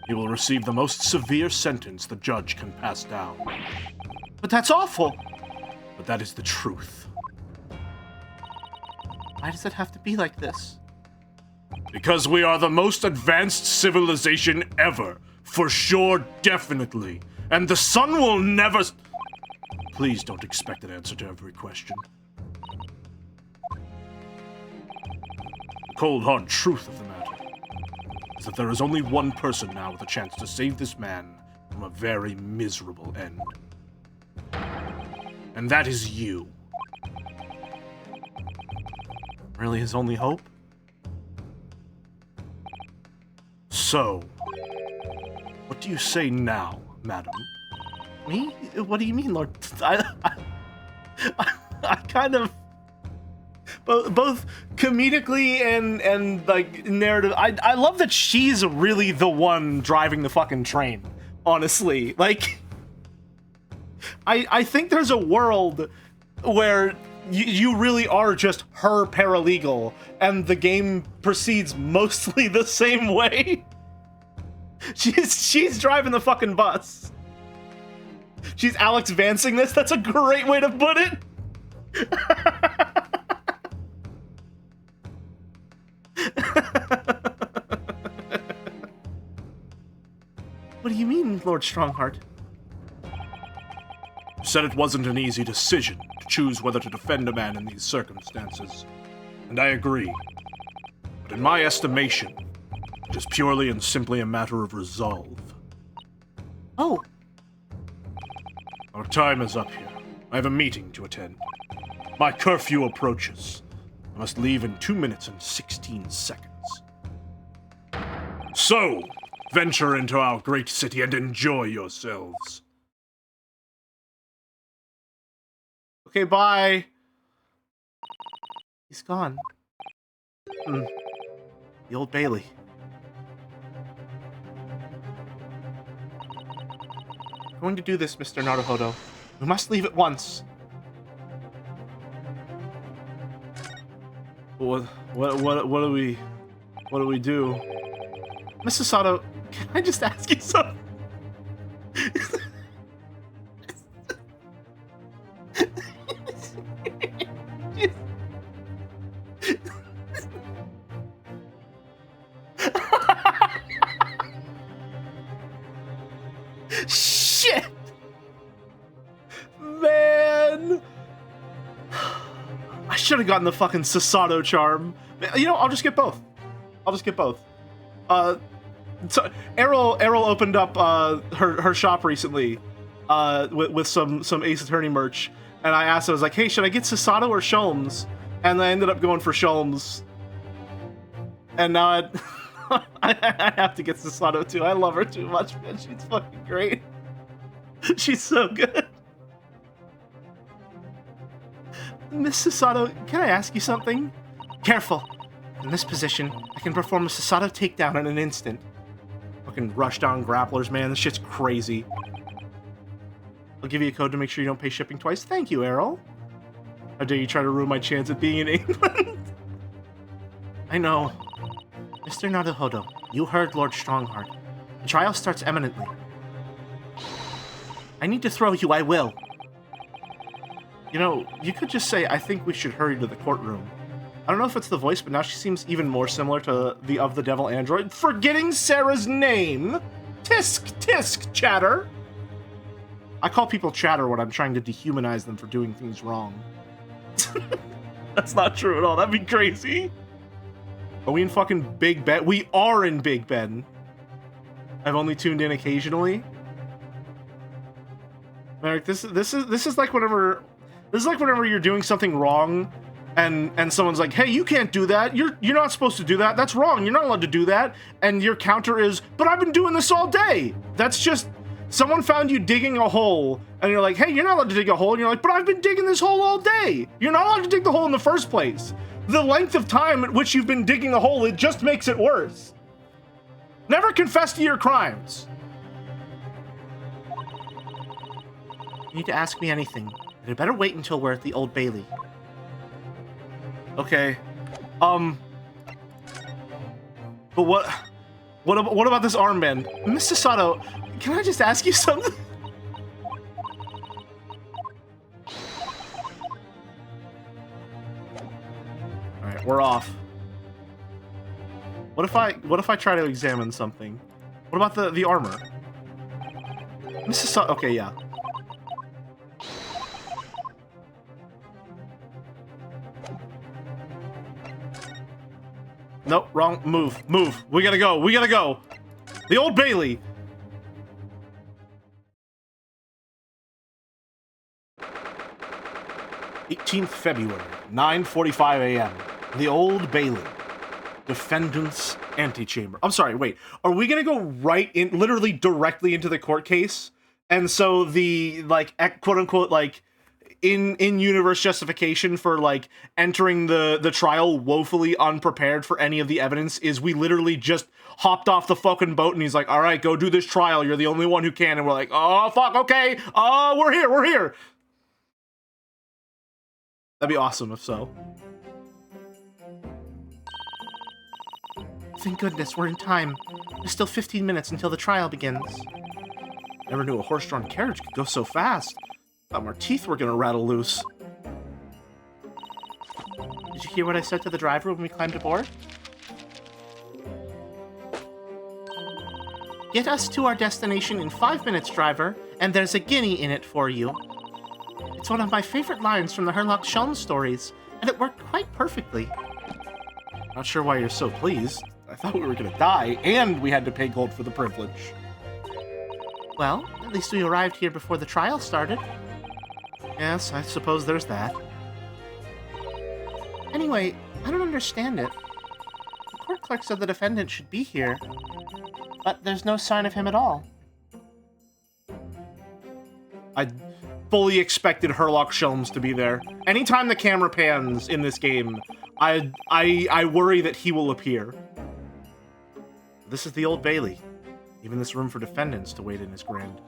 He will receive the most severe sentence the judge can pass down. But that's awful! But that is the truth. Why does it have to be like this? Because we are the most advanced civilization ever. For sure, definitely. And the sun will never... Please don't expect an answer to every question. The cold, hard truth of the matter is that there is only one person now with a chance to save this man from a very miserable end. And that is you. Really his only hope? So, what do you say now, madam? Me? What do you mean, Lord? I kind of... Both comedically and like narrative. I love that she's really the one driving the fucking train. Honestly, like, I think there's a world where you really are just her paralegal, and the game proceeds mostly the same way. She's driving the fucking bus. She's Alex Vancing this. That's a great way to put it. What do you mean, Lord Strongheart? You said it wasn't an easy decision to choose whether to defend a man in these circumstances, and I agree. But in my estimation, it is purely and simply a matter of resolve. Oh. Our time is up here. I have a meeting to attend. My curfew approaches. I must leave in 2 minutes and 16 seconds. So, venture into our great city and enjoy yourselves. Okay, bye. He's gone. The Old Bailey. We're going to do this, Mr. Naruhodo. We must leave at once. What do we do? Mrs. Sato, can I just ask you something? Shit! Man! I should have gotten the fucking Sasato charm. You know, I'll just get both. So Errol opened up her shop recently with some Ace Attorney merch, and I asked her, I was like, hey, should I get Sasato or Sholmes? And I ended up going for Sholmes. And now I have to get Sasato too. I love her too much, man. She's fucking great. She's so good. Miss Sasato, can I ask you something? Careful. In this position, I can perform a Sasato takedown in an instant. Fucking rush down grapplers, man. This shit's crazy. I'll give you a code to make sure you don't pay shipping twice. Thank you, Errol. How dare you try to ruin my chance at being in England? I know. Mr. Naruhodo, you heard Lord Strongheart. The trial starts imminently. I need to throw you, I will. You know, you could just say, I think we should hurry to the courtroom. I don't know if it's the voice, but now she seems even more similar to the Of the Devil android. Forgetting Sarah's name! Tisk, chatter! I call people chatter when I'm trying to dehumanize them for doing things wrong. That's not true at all. That'd be crazy. Are we in fucking Big Ben? We are in Big Ben. I've only tuned in occasionally. Merrick, this is like whenever you're doing something wrong, and someone's like, hey, you can't do that. You're not supposed to do that. That's wrong. You're not allowed to do that. And your counter is, but I've been doing this all day. That's just someone found you digging a hole, and you're like, hey, you're not allowed to dig a hole. And you're like, but I've been digging this hole all day. You're not allowed to dig the hole in the first place. The length of time at which you've been digging a hole, it just makes it worse. Never confess to your crimes. You need to ask me anything. But I better wait until we're at the Old Bailey. Okay. But what about this armband? Mr. Sato, can I just ask you something? Alright. we're off. What if I try to examine something? What about the armor? Okay, yeah. Nope, wrong. Move. We gotta go. The Old Bailey. February 9:45 a.m. The Old Bailey. Defendant's antechamber. I'm sorry, wait. Are we gonna go right in, literally directly into the court case? And so the, like, quote-unquote, like, in-universe justification for, like, entering the trial woefully unprepared for any of the evidence is we literally just hopped off the fucking boat and he's like, all right, go do this trial. You're the only one who can. And we're like, oh, fuck, okay. We're here. That'd be awesome if so. Thank goodness, we're in time. There's still 15 minutes until the trial begins. Never knew a horse-drawn carriage could go so fast. Thought our teeth were gonna rattle loose. Did you hear what I said to the driver when we climbed aboard? Get us to our destination in 5 minutes, driver, and there's a guinea in it for you. It's one of my favorite lines from the Herlock Sholmes stories, and it worked quite perfectly. Not sure why you're so pleased. I thought we were gonna die, and we had to pay gold for the privilege. Well, at least we arrived here before the trial started. Yes, I suppose there's that. Anyway, I don't understand it. The court clerk said the defendant should be here, but there's no sign of him at all. I fully expected Herlock Sholmes to be there. Anytime the camera pans in this game, I worry that he will appear. This is the Old Bailey. Even this room for defendants to wait in is grand.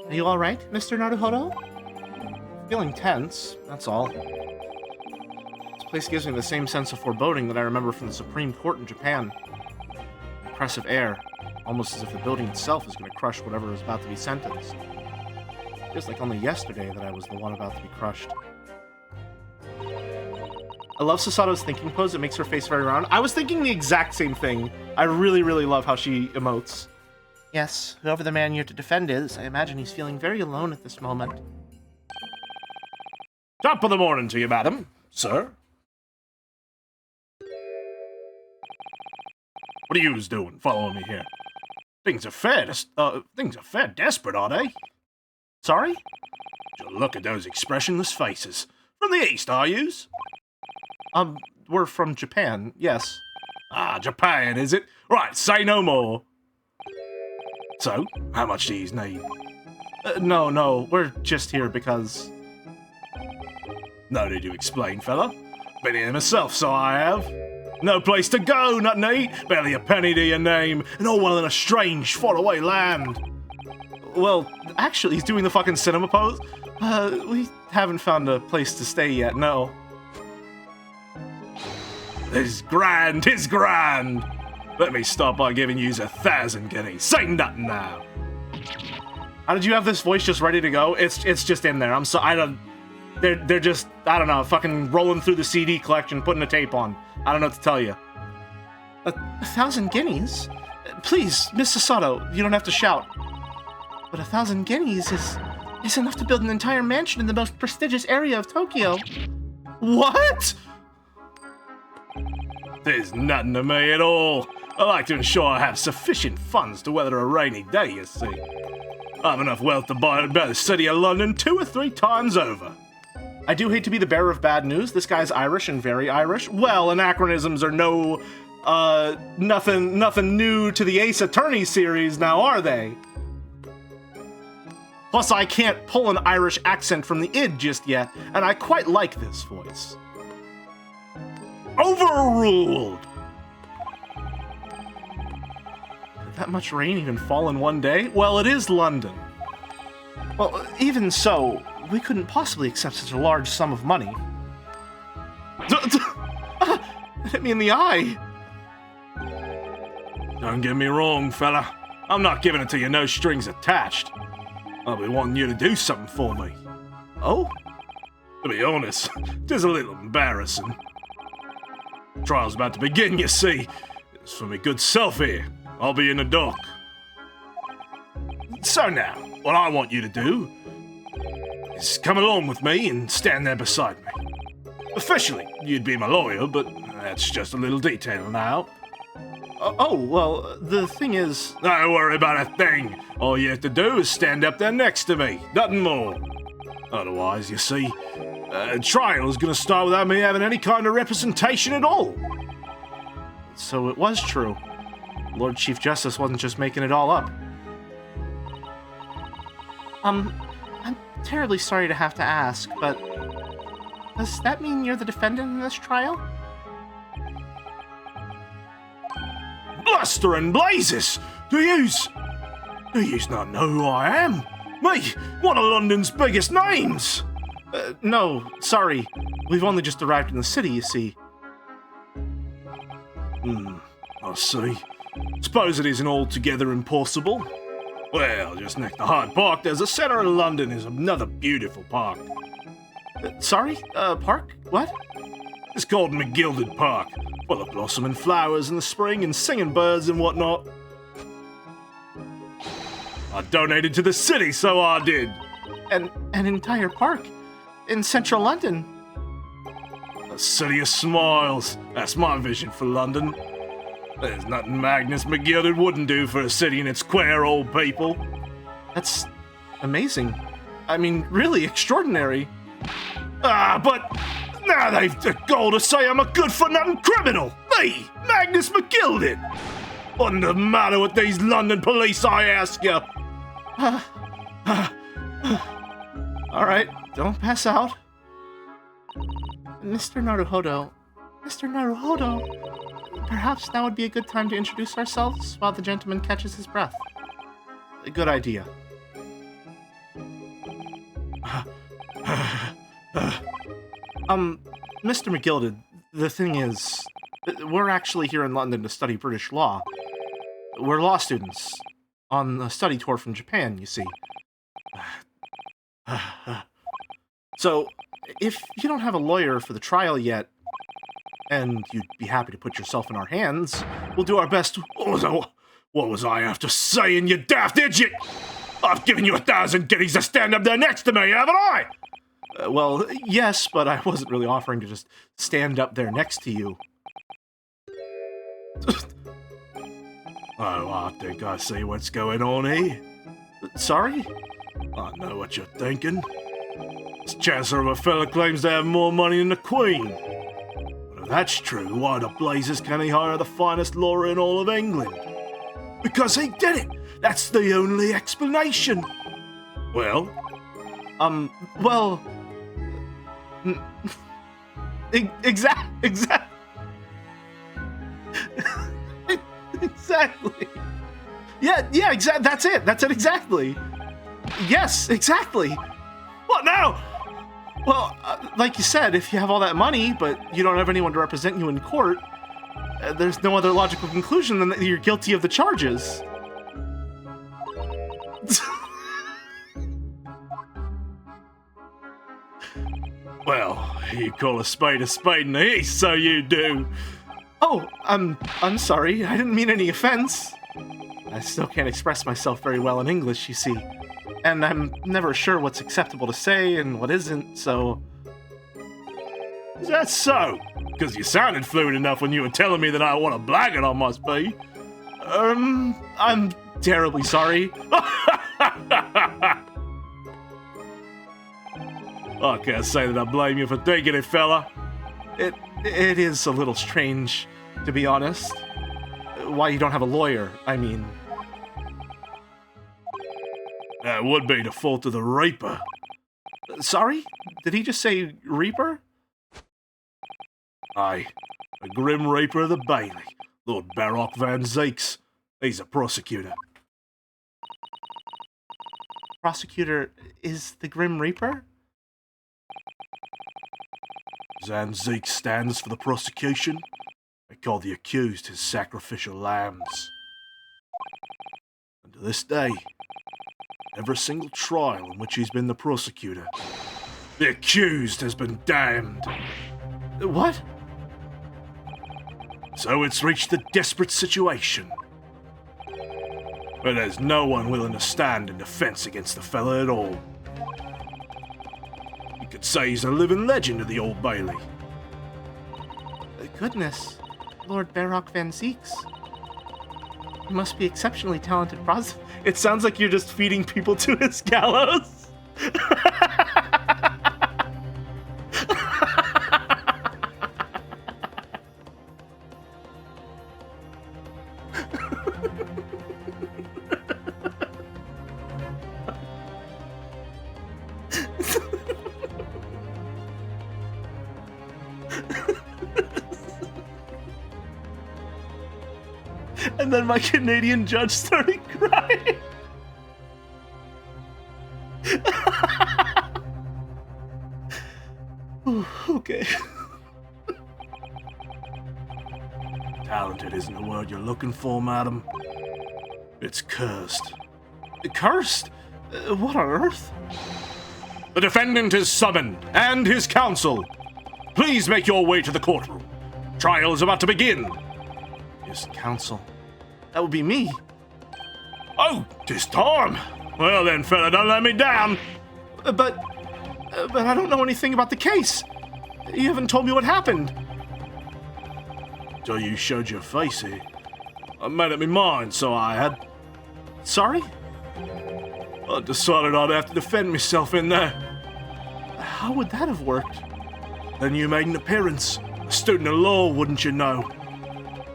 Are you alright, Mr. Naruhodo? Feeling tense, that's all. This place gives me the same sense of foreboding that I remember from the Supreme Court in Japan. Oppressive air, almost as if the building itself is going to crush whatever is about to be sentenced. Feels like only yesterday that I was the one about to be crushed. I love Sasato's thinking pose. It makes her face very round. I was thinking the exact same thing. I really, really love how she emotes. Yes, whoever the man you're to defend is, I imagine he's feeling very alone at this moment. Top of the morning to you, madam. Sir? What are yous doing following me here? Things are fair desperate, are they? Sorry? Just look at those expressionless faces. From the east, are yous? We're from Japan, yes. Ah, Japan, is it? Right, say no more. So, how much do yous need? No, we're just here because... No need to explain, fella. Been here myself, so I have. No place to go, nothing to eat, barely a penny to your name, and all while in a strange, faraway land. Well, actually, he's doing the fucking cinema pose. We haven't found a place to stay yet, no. Tis grand, tis grand! Let me start by giving yous 1,000 guineas. Say nothing now! How did you have this voice just ready to go? It's just in there. They're just, I don't know, fucking rolling through the CD collection, putting a tape on. I don't know what to tell you. 1,000 guineas? Please, Miss Sasato, you don't have to shout. But 1,000 guineas is enough to build an entire mansion in the most prestigious area of Tokyo. What? There's nothing to me at all. I like to ensure I have sufficient funds to weather a rainy day, you see. I have enough wealth to buy the city of London 2 or 3 times over. I do hate to be the bearer of bad news. This guy's Irish and very Irish. Well, anachronisms are nothing new to the Ace Attorney series now, are they? Plus, I can't pull an Irish accent from the id just yet, and I quite like this voice. Overruled! Did that much rain even fall in one day? Well, it is London. Well, even so, we couldn't possibly accept such a large sum of money. It hit me in the eye. Don't get me wrong, fella. I'm not giving it to you no strings attached. I'll be wanting you to do something for me. Oh? To be honest, it is a little embarrassing. The trial's about to begin, you see. It's for me good self here. I'll be in the dock. So now, what I want you to do is come along with me and stand there beside me. Officially, you'd be my lawyer, but that's just a little detail now. Well, the thing is... Don't worry about a thing. All you have to do is stand up there next to me. Nothing more. Otherwise, you see, a trial is going to start without me having any kind of representation at all. So it was true. Lord Chief Justice wasn't just making it all up. I'm terribly sorry to have to ask, but does that mean you're the defendant in this trial? Bluster and blazes! Do yous not know who I am? Me, one of London's biggest names! No, sorry. We've only just arrived in the city, you see. I see. Suppose it isn't altogether impossible. Well, just next to Hyde Park, there's the centre of London is another beautiful park. Sorry? Park? What? It's called McGilded Park, full of blossoming flowers in the spring and singing birds and whatnot. I donated to the city, so I did. An entire park? In central London? A city of smiles. That's my vision for London. There's nothing Magnus McGilded wouldn't do for a city and its queer old people. That's amazing. I mean, really extraordinary. But now they've the gall to say I'm a good-for-nothing criminal. Me, Magnus McGilded. What's the matter with these London police, I ask you? All right, don't pass out. Mr. Naruhodo, perhaps now would be a good time to introduce ourselves while the gentleman catches his breath. A good idea. Mr. McGilded, the thing is, we're actually here in London to study British law. We're law students on a study tour from Japan, you see. So, if you don't have a lawyer for the trial yet, and you'd be happy to put yourself in our hands, we'll do our best. What was I after saying, you daft idiot? I've given you 1,000 guineas to stand up there next to me, haven't I? Well, yes, but I wasn't really offering to just stand up there next to you. Oh, I think I see what's going on here. Sorry? I know what you're thinking. This Chancellor of a fella claims to have more money than the Queen. But if that's true, why the blazes can he hire the finest lawyer in all of England? Because he did it! That's the only explanation! Well? Well... Exactly. Yeah, exactly. That's it, exactly. Yes, exactly. What now? Well, like you said, if you have all that money, but you don't have anyone to represent you in court, there's no other logical conclusion than that you're guilty of the charges. Well, you call a spade in the East, so you do. Oh, I'm sorry. I didn't mean any offense. I still can't express myself very well in English, you see. And I'm never sure what's acceptable to say and what isn't, so... Is that so? Because you sounded fluent enough when you were telling me that I want a blackguard I must be. I'm terribly sorry. I can't say that I blame you for thinking it, fella. It is a little strange, to be honest. Why you don't have a lawyer, I mean. That would be the fault of the Reaper. Sorry? Did he just say Reaper? Aye, the Grim Reaper of the Bailey, Lord Baroque Van Zeeks. He's a prosecutor. Prosecutor is the Grim Reaper? Van Zeeks stands for the prosecution. They call the accused his sacrificial lambs. And to this day, every single trial in which he's been the prosecutor, The accused has been damned. What? So it's reached a desperate situation. But there's no one willing to stand in defense against the fella at all. You could say he's a living legend of the Old Bailey. Goodness, Lord Barock Van Zeeks. You must be exceptionally talented It sounds like you're just feeding people to his gallows. And then my Canadian judge started crying. Ooh, okay. Talented isn't the word you're looking for, madam. It's cursed. Cursed? What on earth? The defendant is summoned, and his counsel. Please make your way to the courtroom. Trial is about to begin. His counsel. That would be me. Oh, 'tis Tom. Well then, fella, don't let me down. But I don't know anything about the case. You haven't told me what happened. Till you showed your face here. I made up my mind, so I had. Sorry? I decided I'd have to defend myself in there. How would that have worked? Then you made an appearance. A student of law, wouldn't you know?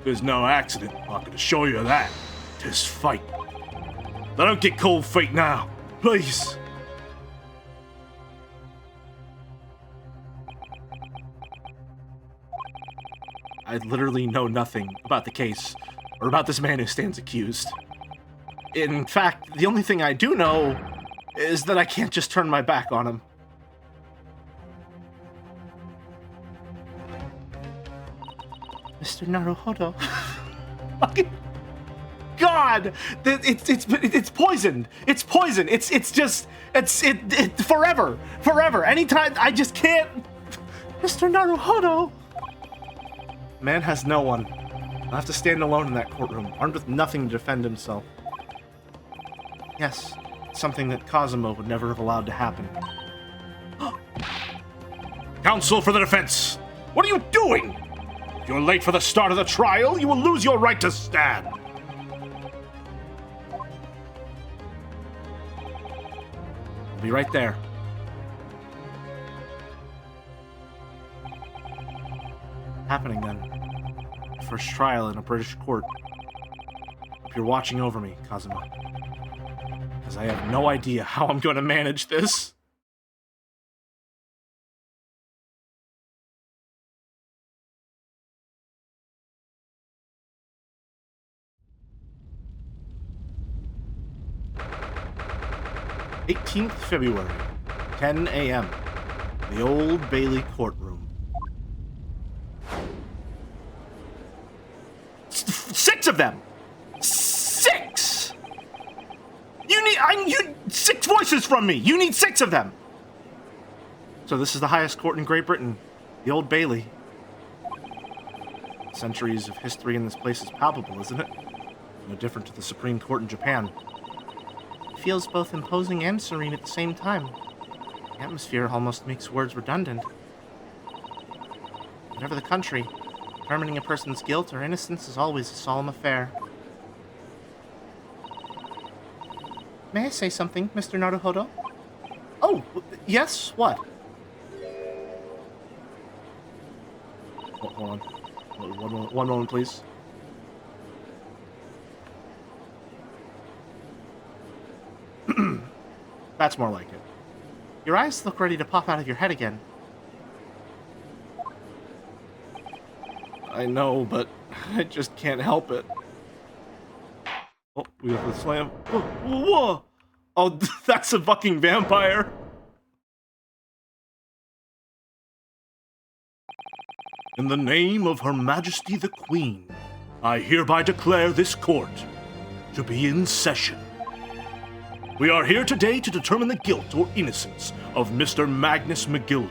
There's no accident, I can assure you of that. 'Tis fate. Now don't get cold feet now, please. I literally know nothing about the case, or about this man who stands accused. In fact, the only thing I do know is that I can't just turn my back on him. Mr. Naruhodo. Fucking God! It's poisoned! It's poison! It's just... It's forever! Forever! Anytime... I just can't... Mr. Naruhodo! Man has no one. I'll have to stand alone in that courtroom, armed with nothing to defend himself. Yes, something that Cosimo would never have allowed to happen. Counsel for the defense! What are you doing? If you're late for the start of the trial, you will lose your right to stand. I'll be right there. Happening then. First trial in a British court. Hope you're watching over me, Cosimo. Because I have no idea how I'm going to manage this. February 18th, 10 a.m. The Old Bailey courtroom. 6 of them! 6! You need 6 voices from me! You need 6 of them! So this is the highest court in Great Britain. The Old Bailey. Centuries of history in this place is palpable, isn't it? No different to the Supreme Court in Japan. It feels both imposing and serene at the same time. The atmosphere almost makes words redundant. Whatever the country, determining a person's guilt or innocence is always a solemn affair. May I say something, Mr. Naruhodo? Oh, yes, what? Hold on. One moment, please. That's more like it. Your eyes look ready to pop out of your head again. I know, but I just can't help it. Oh, we got the slam. Whoa, whoa! Oh, that's a fucking vampire. In the name of Her Majesty the Queen, I hereby declare this court to be in session. We are here today to determine the guilt or innocence of Mr. Magnus McGilded.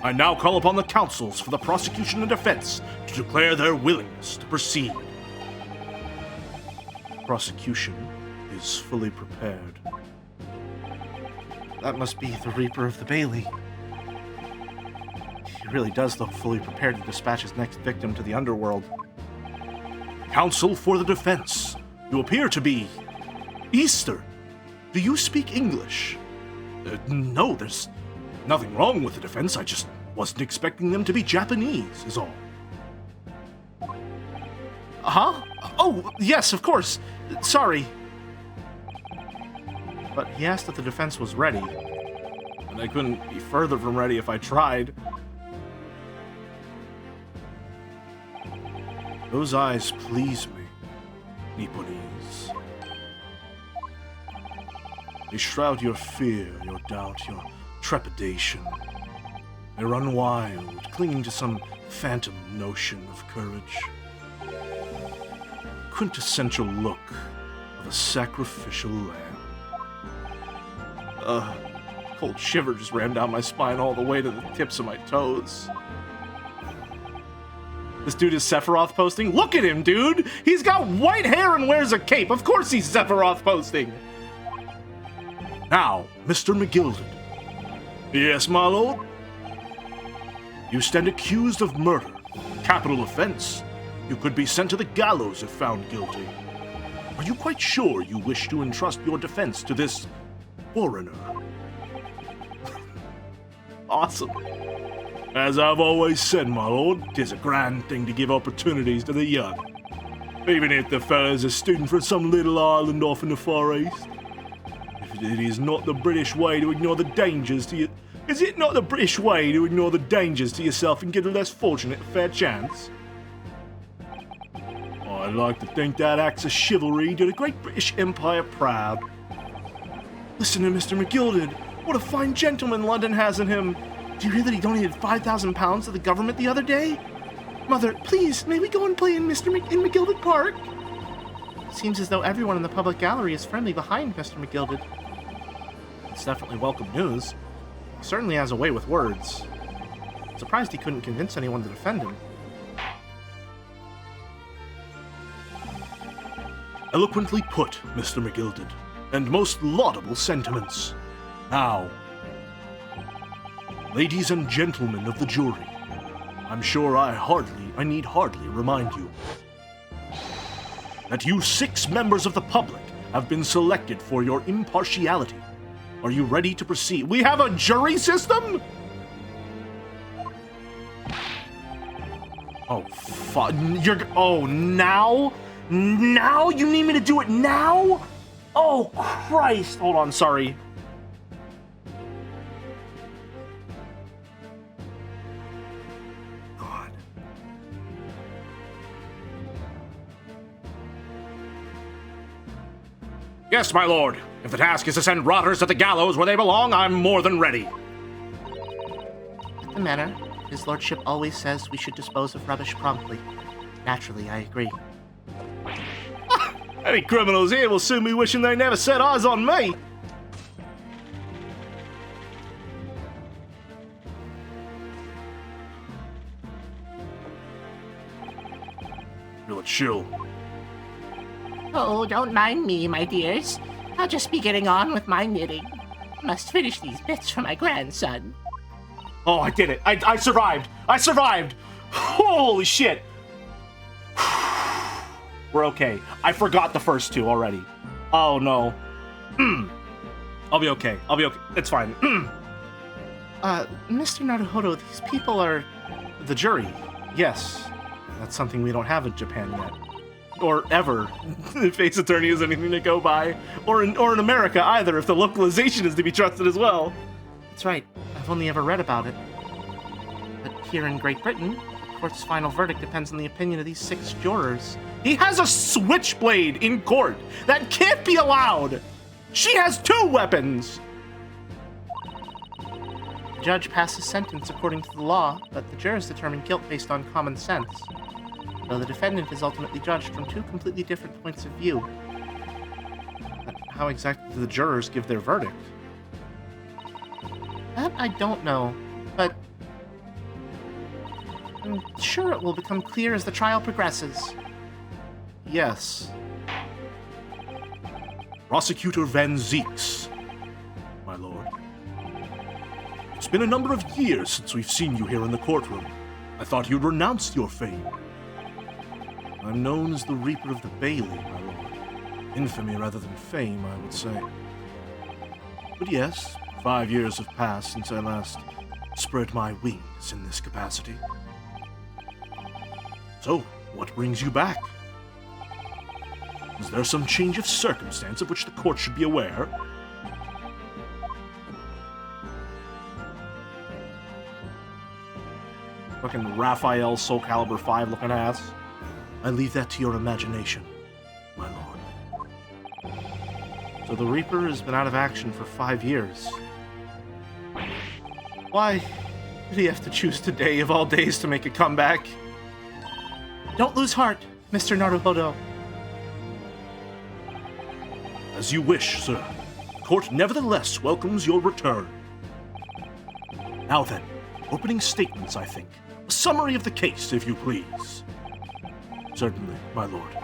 I now call upon the counsels for the prosecution and defense to declare their willingness to proceed. Prosecution is fully prepared. That must be the Reaper of the Bailey. He really does look fully prepared to dispatch his next victim to the underworld. Counsel for the defense. You appear to be Easter. Do you speak English? No, there's nothing wrong with the defense. I just wasn't expecting them to be Japanese, is all. Huh? Oh, yes, of course. Sorry. But he asked if the defense was ready, and I couldn't be further from ready if I tried. Those eyes please me, Nipponese. They shroud your fear, your doubt, your trepidation. They run wild, clinging to some phantom notion of courage. Quintessential look of a sacrificial lamb. Cold shiver just ran down my spine all the way to the tips of my toes. This dude is Sephiroth posting? Look at him, dude! He's got white hair and wears a cape. Of course he's Sephiroth posting. Now, Mr. McGilded. Yes, my lord? You stand accused of murder. Capital offense. You could be sent to the gallows if found guilty. Are you quite sure you wish to entrust your defense to this foreigner? Awesome. As I've always said, my lord, 'tis a grand thing to give opportunities to the young. Even if the fellow's a student from some little island off in the Far East. If it is not the British way to ignore the dangers to you, is it not the British way to ignore the dangers to yourself and give the less fortunate a fair chance? I'd like to think that acts of chivalry did a great British Empire proud. Listen to Mr. McGilded. What a fine gentleman London has in him. Do you hear that he donated 5,000 pounds to the government the other day? Mother, please, may we go and play in McGilded Park? Seems as though everyone in the public gallery is firmly behind Mr. McGilded. It's definitely welcome news. He certainly has a way with words. Surprised he couldn't convince anyone to defend him. Eloquently put, Mr. McGilded, and most laudable sentiments. Now, ladies and gentlemen of the jury, I'm sure I need hardly remind you that you 6 members of the public have been selected for your impartiality. Are you ready to proceed? We have a jury system? Oh, fuck. Now? Now? You need me to do it now? Oh, Christ. Hold on, sorry. God. Yes, my lord. If the task is to send rotters to the gallows where they belong, I'm more than ready. The manner. His lordship always says we should dispose of rubbish promptly. Naturally, I agree. Any criminals here will soon be wishing they never set eyes on me. Feel it chill. Oh, don't mind me, my dears. I'll just be getting on with my knitting. Must finish these bits for my grandson. Oh, I did it. I survived. I survived. Holy shit. We're okay. I forgot the first 2 already. Oh, no. I'll be okay. I'll be okay. It's fine. Mr. Naruhodo, these people are the jury. Yes. That's something we don't have in Japan yet. Or ever. If Ace Attorney is anything to go by. Or in America either, if the localization is to be trusted as well. That's right. I've only ever read about it. But here in Great Britain, the court's final verdict depends on the opinion of these 6 jurors. He has a switchblade in court! That can't be allowed! She has 2 weapons! The judge passes sentence according to the law, but the jurors determine guilt based on common sense. Though the defendant is ultimately judged from 2 completely different points of view. But how exactly did the jurors give their verdict? That I don't know, but I'm sure it will become clear as the trial progresses. Yes. Prosecutor Van Zeeks, my lord. It's been a number of years since we've seen you here in the courtroom. I thought you'd renounced your fame. I'm known as the Reaper of the Bailey, my lord. Infamy rather than fame, I would say. But yes, 5 years have passed since I last spread my wings in this capacity. So, what brings you back? Is there some change of circumstance of which the court should be aware? Fucking Raphael Soul Calibur 5 looking ass. I leave that to your imagination, my lord. So the Reaper has been out of action for 5 years. Why did he have to choose today of all days to make a comeback? Don't lose heart, Mr. Naruhodo. As you wish, sir. The court nevertheless welcomes your return. Now then, opening statements, I think. A summary of the case, if you please. Certainly, my lord.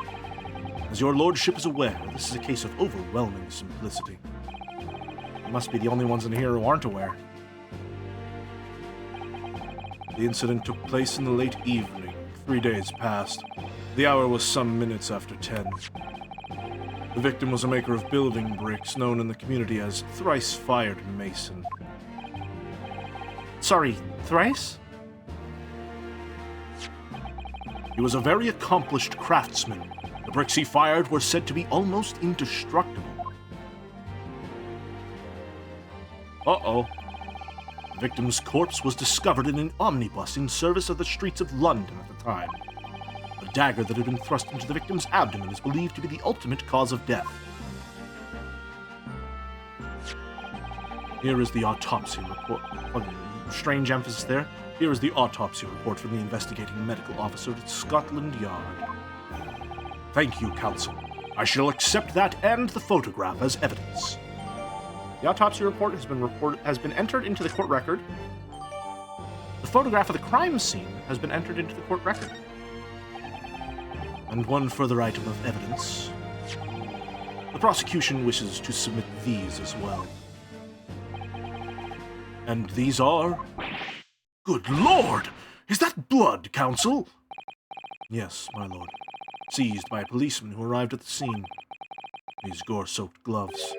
As your lordship is aware, this is a case of overwhelming simplicity. We must be the only ones in here who aren't aware. The incident took place in the late evening. 3 days passed. The hour was some minutes after 10. The victim was a maker of building bricks, known in the community as Thrice-Fired Mason. Sorry, Thrice? He was a very accomplished craftsman. The bricks he fired were said to be almost indestructible. Uh-oh. The victim's corpse was discovered in an omnibus in service of the streets of London at the time. A dagger that had been thrust into the victim's abdomen is believed to be the ultimate cause of death. Here is the autopsy report. Strange emphasis there. Here is the autopsy report from the investigating medical officer at Scotland Yard. Thank you, counsel. I shall accept that and the photograph as evidence. The autopsy report has been entered into the court record. The photograph of the crime scene has been entered into the court record. And one further item of evidence. The prosecution wishes to submit these as well. And these are... Good lord! Is that blood, counsel? Yes, my lord. Seized by a policeman who arrived at the scene. These gore-soaked gloves.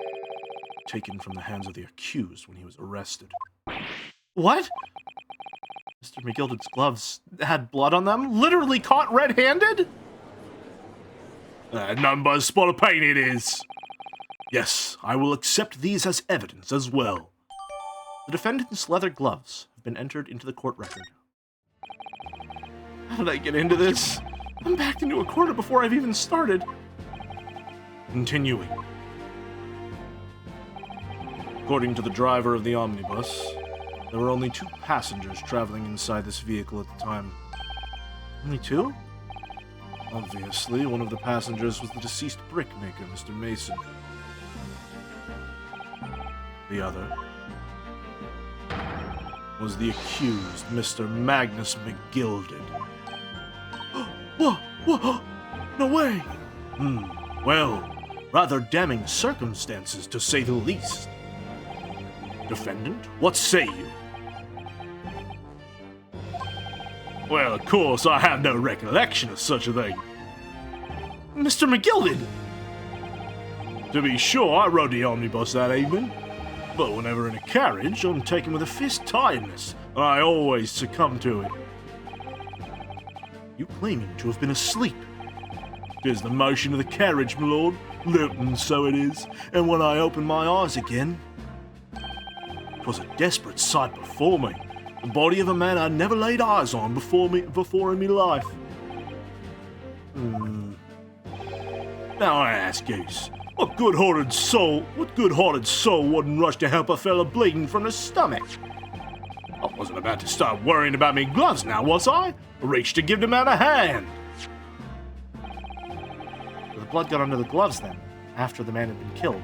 Taken from the hands of the accused when he was arrested. What? Mr. McGilded's gloves had blood on them? Literally caught red-handed? None but a spot of paint it is. Yes, I will accept these as evidence as well. The defendant's leather gloves have been entered into the court record. How did I get into this? I'm backed into a corner before I've even started. Continuing. According to the driver of the omnibus, there were only 2 passengers traveling inside this vehicle at the time. Only 2? Obviously, one of the passengers was the deceased brickmaker, Mr. Mason. The other was the accused, Mr. Magnus McGilded. Whoa! No way! Well, rather damning circumstances, to say the least. Defendant, what say you? Well, of course, I have no recollection of such a thing. Mr. McGilded! To be sure, I rode the omnibus that evening. But whenever in a carriage, I'm taken with a fist tightness, and I always succumb to it. You claiming to have been asleep? 'Tis the motion of the carriage, my lord. Lilting, so it is. And when I opened my eyes again, 'twas a desperate sight before me. The body of a man I'd never laid eyes on before in me life. Now I ask you, what good-hearted soul wouldn't rush to help a fellow bleeding from the stomach? I wasn't about to start worrying about me gloves now, was I? Reached to give them out a hand. The blood got under the gloves then, after the man had been killed.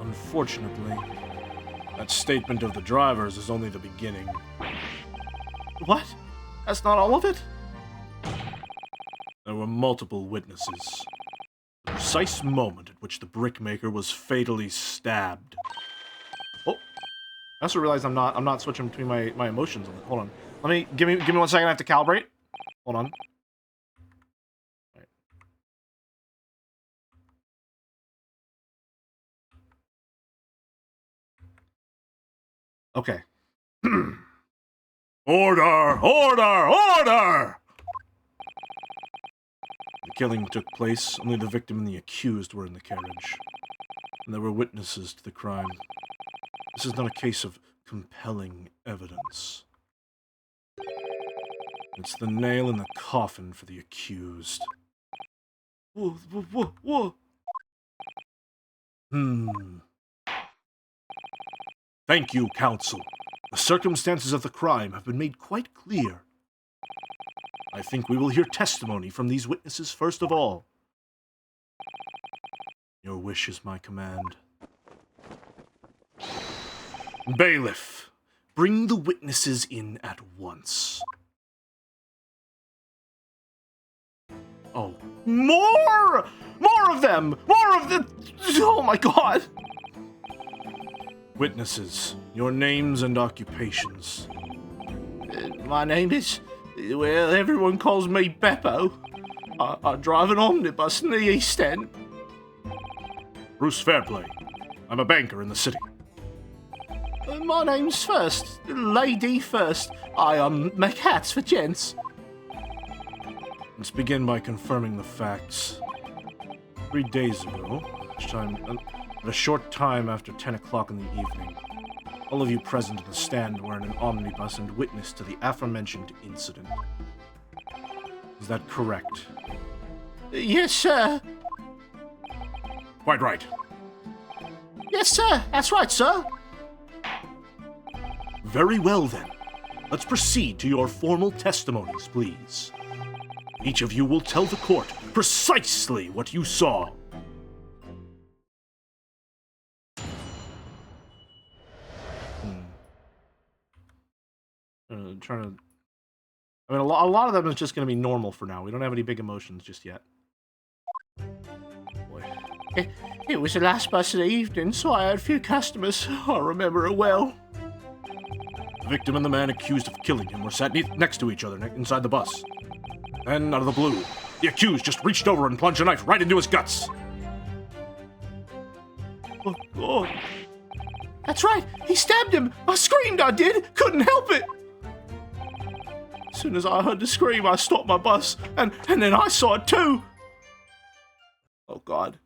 Unfortunately, that statement of the driver's is only the beginning. What? That's not all of it? There were multiple witnesses. The precise moment at which the brickmaker was fatally stabbed. Oh, I also realized I'm not switching between my emotions. Hold on. Give me 1 second. I have to calibrate. Hold on. Right. Okay. Order! Order! Order! The killing took place. Only the victim and the accused were in the carriage. And there were witnesses to the crime. This is not a case of compelling evidence. It's the nail in the coffin for the accused. Whoa. Thank you, counsel. The circumstances of the crime have been made quite clear. I think we will hear testimony from these witnesses first of all. Your wish is my command. Bailiff, bring the witnesses in at once. Oh, more of them! More of the... Oh my god! Witnesses, your names and occupations. My name is... Well, everyone calls me Beppo. I drive an omnibus in the East End. Bruce Fairplay. I'm a banker in the city. My name's First. Lady First. I make hats for gents. Let's begin by confirming the facts. 3 days ago, at a short time after 10 o'clock in the evening, all of you present in the stand were in an omnibus and witness to the aforementioned incident. Is that correct? Yes, sir. Quite right. Yes, sir. That's right, sir. Very well, then. Let's proceed to your formal testimonies, please. Each of you will tell the court precisely what you saw. I mean, a lot of them is just going to be normal for now. We don't have any big emotions just yet. Boy. It was the last bus of the evening, so I had a few customers. I remember it well. The victim and the man accused of killing him were sat next to each other inside the bus. Then, out of the blue, the accused just reached over and plunged a knife right into his guts. Oh, God. That's right. He stabbed him. I screamed, I did. Couldn't help it. As soon as I heard the scream, I stopped my bus, and then I saw it too. Oh, God.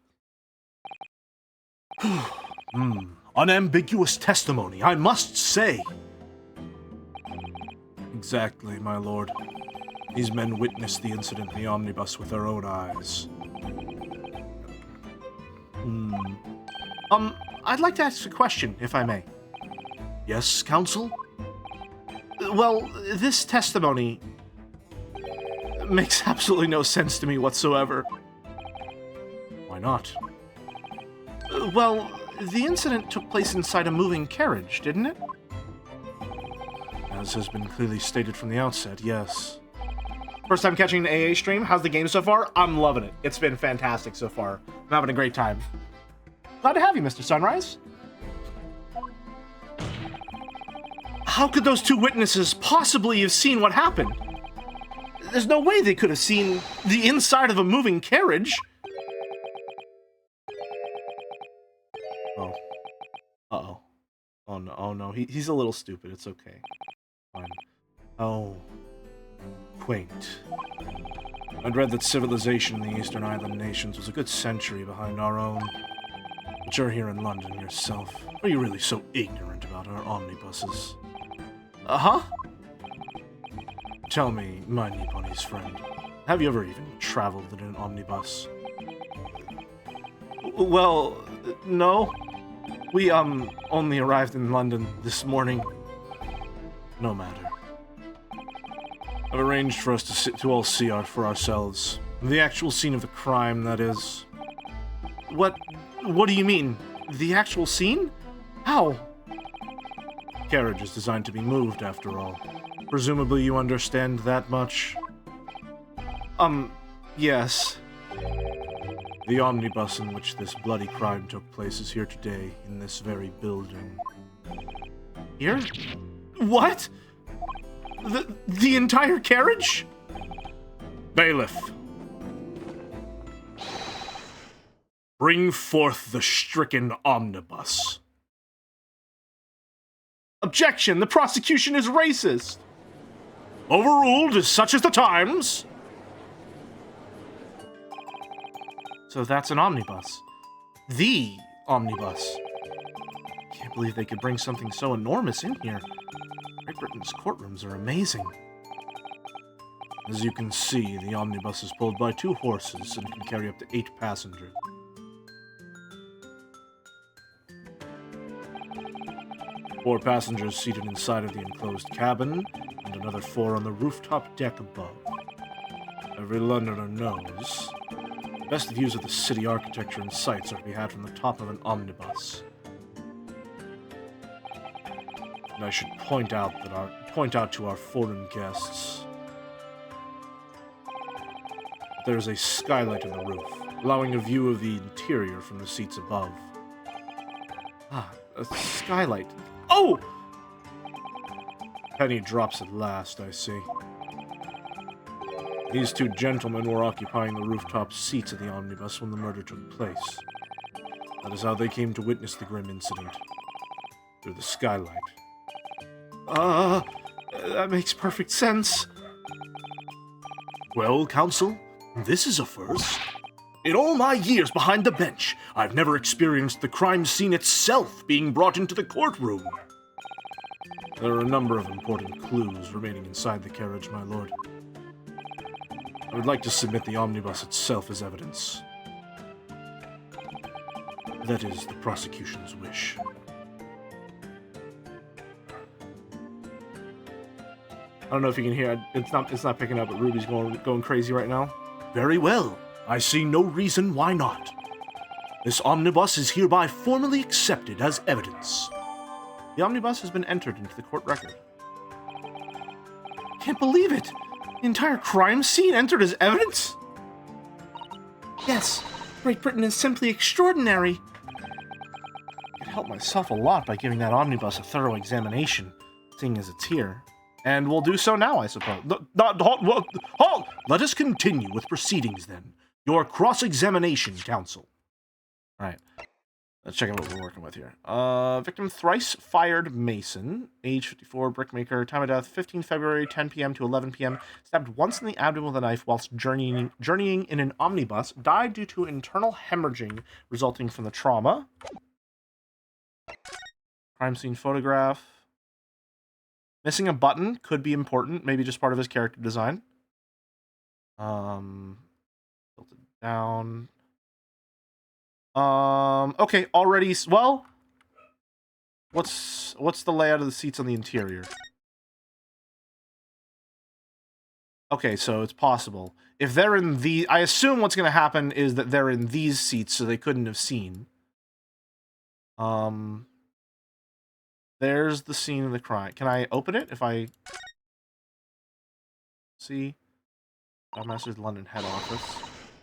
Unambiguous testimony, I must say. Exactly, my lord. These men witnessed the incident in the omnibus with their own eyes. I'd like to ask a question, if I may. Yes, counsel? Well, this testimony makes absolutely no sense to me whatsoever. Why not? Well, the incident took place inside a moving carriage, didn't it? As has been clearly stated from the outset, yes. First time catching an AA stream. How's the game so far? I'm loving it. It's been fantastic so far. I'm having a great time. Glad to have you, Mr. Sunrise. How could those two witnesses possibly have seen what happened? There's no way they could have seen the inside of a moving carriage. Oh. Uh-oh. Oh, no. Oh, no. He's a little stupid. It's okay. Fine. Oh. Quaint. I'd read that civilization in the Eastern Island nations was a good century behind our own. But you're here in London yourself. Are you really so ignorant about our omnibuses? Uh-huh. Tell me, my Nipponi's friend, have you ever even traveled in an omnibus? Well, no. We, only arrived in London this morning. No matter. I've arranged for us to all see for ourselves. The actual scene of the crime, that is. What do you mean? The actual scene? How? Carriage is designed to be moved, after all. Presumably you understand that much? Yes. The omnibus in which this bloody crime took place is here today, in this very building. Here? What? The entire carriage? Bailiff! Bring forth the stricken omnibus. Objection! The prosecution is racist! Overruled, such is the times! So that's an omnibus. The omnibus. Can't believe they could bring something so enormous in here. Great Britain's courtrooms are amazing. As you can see, the omnibus is pulled by 2 horses and can carry up to 8 passengers. Four passengers seated inside of the enclosed cabin, and another 4 on the rooftop deck above. Every Londoner knows the best views of the city architecture and sights are to be had from the top of an omnibus. And I should point out to our foreign guests that there is a skylight in the roof, allowing a view of the interior from the seats above. Ah, a skylight. Oh! Penny drops at last, I see. These 2 gentlemen were occupying the rooftop seats of the omnibus when the murder took place. That is how they came to witness the grim incident. Through the skylight. That makes perfect sense. Well, counsel, this is a first. In all my years behind the bench, I've never experienced the crime scene itself being brought into the courtroom. There are a number of important clues remaining inside the carriage, my lord. I would like to submit the omnibus itself as evidence. That is the prosecution's wish. I don't know if you can hear. It's not picking up, but Ruby's going crazy right now. Very well. I see no reason why not. This omnibus is hereby formally accepted as evidence. The omnibus has been entered into the court record. Can't believe it! The entire crime scene entered as evidence? Yes, Great Britain is simply extraordinary. I could help myself a lot by giving that omnibus a thorough examination, seeing as it's here. And we'll do so now, I suppose. Halt! Let us continue with proceedings, then. Your cross-examination, counsel. Alright. Let's check out what we're working with here. Victim thrice fired Mason, age 54, brickmaker, time of death 15 February, 10 p.m. to 11 p.m. Stabbed once in the abdomen with a knife whilst journeying in an omnibus. Died due to internal hemorrhaging resulting from the trauma. Crime scene photograph. Missing a button could be important, maybe just part of his character design. Tilted down. Okay, already, well, what's the layout of the seats on the interior? Okay, so it's possible. If they're in the, I assume what's going to happen is that they're in these seats, so they couldn't have seen. There's the scene of the crime. Can I open it if I see? Master's London head office.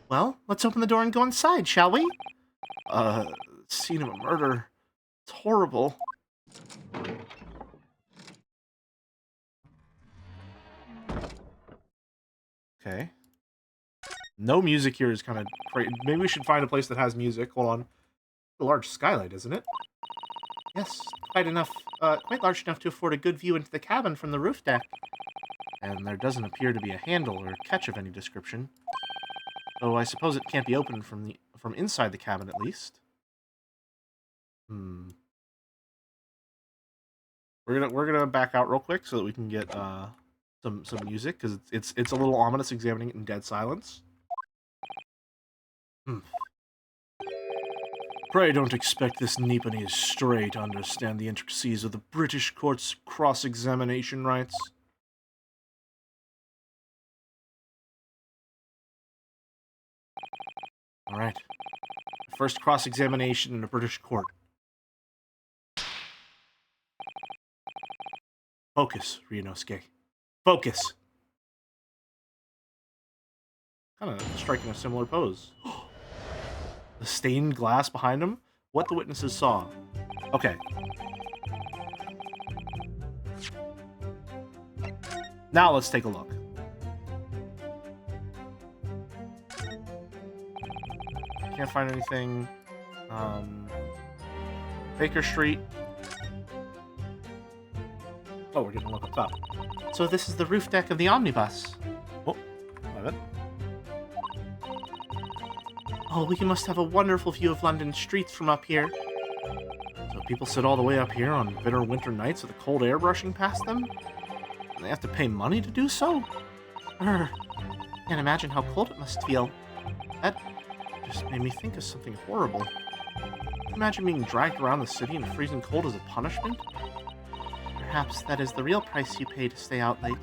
Well, let's open the door and go inside, shall we? Scene of a murder. It's horrible. Okay. No music here is kind of crazy. Maybe we should find a place that has music. Hold on. A large skylight, isn't it? Yes, quite large enough to afford a good view into the cabin from the roof deck. And there doesn't appear to be a handle or catch of any description. So I suppose it can't be opened from inside the cabin at least. We're gonna back out real quick so that we can get some music, because it's a little ominous examining it in dead silence. Pray don't expect this Nepalese stray to understand the intricacies of the British court's cross-examination rights. All right. First cross-examination in a British court. Focus, Ryunosuke. Focus. Kind of striking a similar pose. The stained glass behind him? What the witnesses saw. Okay. Now let's take a look. Can't find anything. Baker Street. Oh, we're getting a look up top. So this is the roof deck of the omnibus. Oh, my bad. Oh, we must have a wonderful view of London streets from up here. So people sit all the way up here on bitter winter nights with the cold air brushing past them? And they have to pay money to do so? Can't imagine how cold it must feel. That just made me think of something horrible. Imagine being dragged around the city in the freezing cold as a punishment? Perhaps that is the real price you pay to stay out late.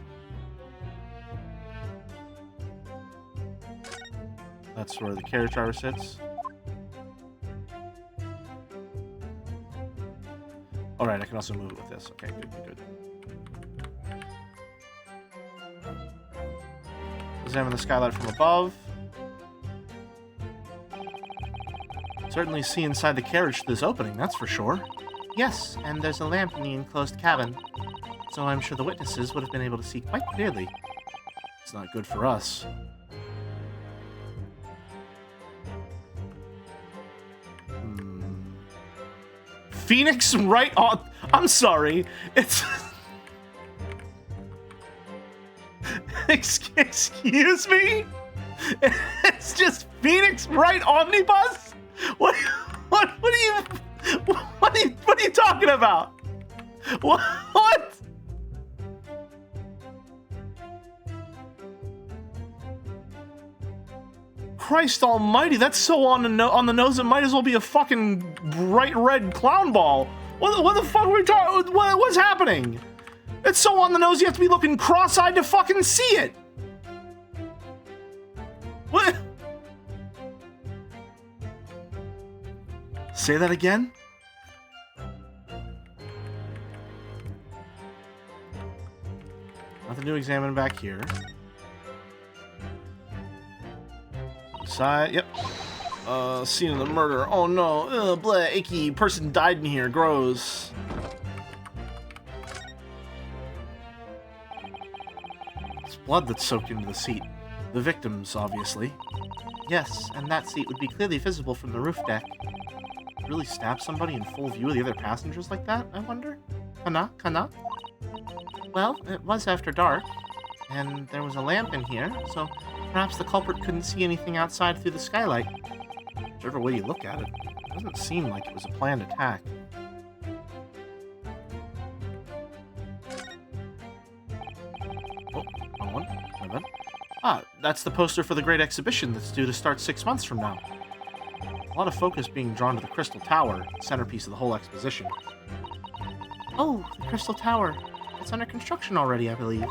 That's where the carriage driver sits. Alright, I can also move it with this. Okay, good. Examine the skylight from above. Certainly see inside the carriage through this opening, that's for sure. Yes, and there's a lamp in the enclosed cabin, so I'm sure the witnesses would have been able to see quite clearly. It's not good for us. Phoenix right on... I'm sorry. It's... Excuse me? It's just Phoenix right omnibus? What are you talking about? What? Christ almighty, that's so on the nose it might as well be a fucking bright red clown ball. What the fuck are we talking? What's happening? It's so on the nose you have to be looking cross-eyed to fucking see it. What? Say that again? Nothing to examine back here. Side, yep. Scene of the murder. Oh no, bleh, icky. Person died in here. Gross. It's blood that's soaked into the seat. The victims, obviously. Yes, and that seat would be clearly visible from the roof deck. Really stab somebody in full view of the other passengers like that, I wonder? Kana? Well, it was after dark, and there was a lamp in here, so perhaps the culprit couldn't see anything outside through the skylight. Whichever way you look at it, it doesn't seem like it was a planned attack. Oh, wrong one. My bad. Ah, that's the poster for the Great Exhibition that's due to start 6 months from now. A lot of focus being drawn to the Crystal Tower, the centerpiece of the whole exposition. Oh, the Crystal Tower. It's under construction already, I believe.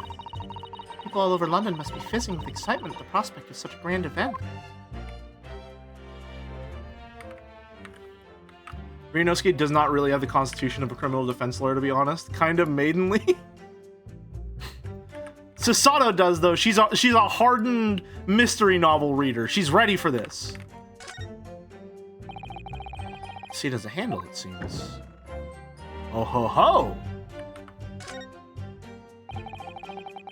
People all over London must be fizzing with excitement at the prospect of such a grand event. Ryunosuke does not really have the constitution of a criminal defense lawyer, to be honest. Kind of maidenly. Susato does, though. She's a hardened mystery novel reader. She's ready for this. See it as a handle, it seems. Oh ho ho!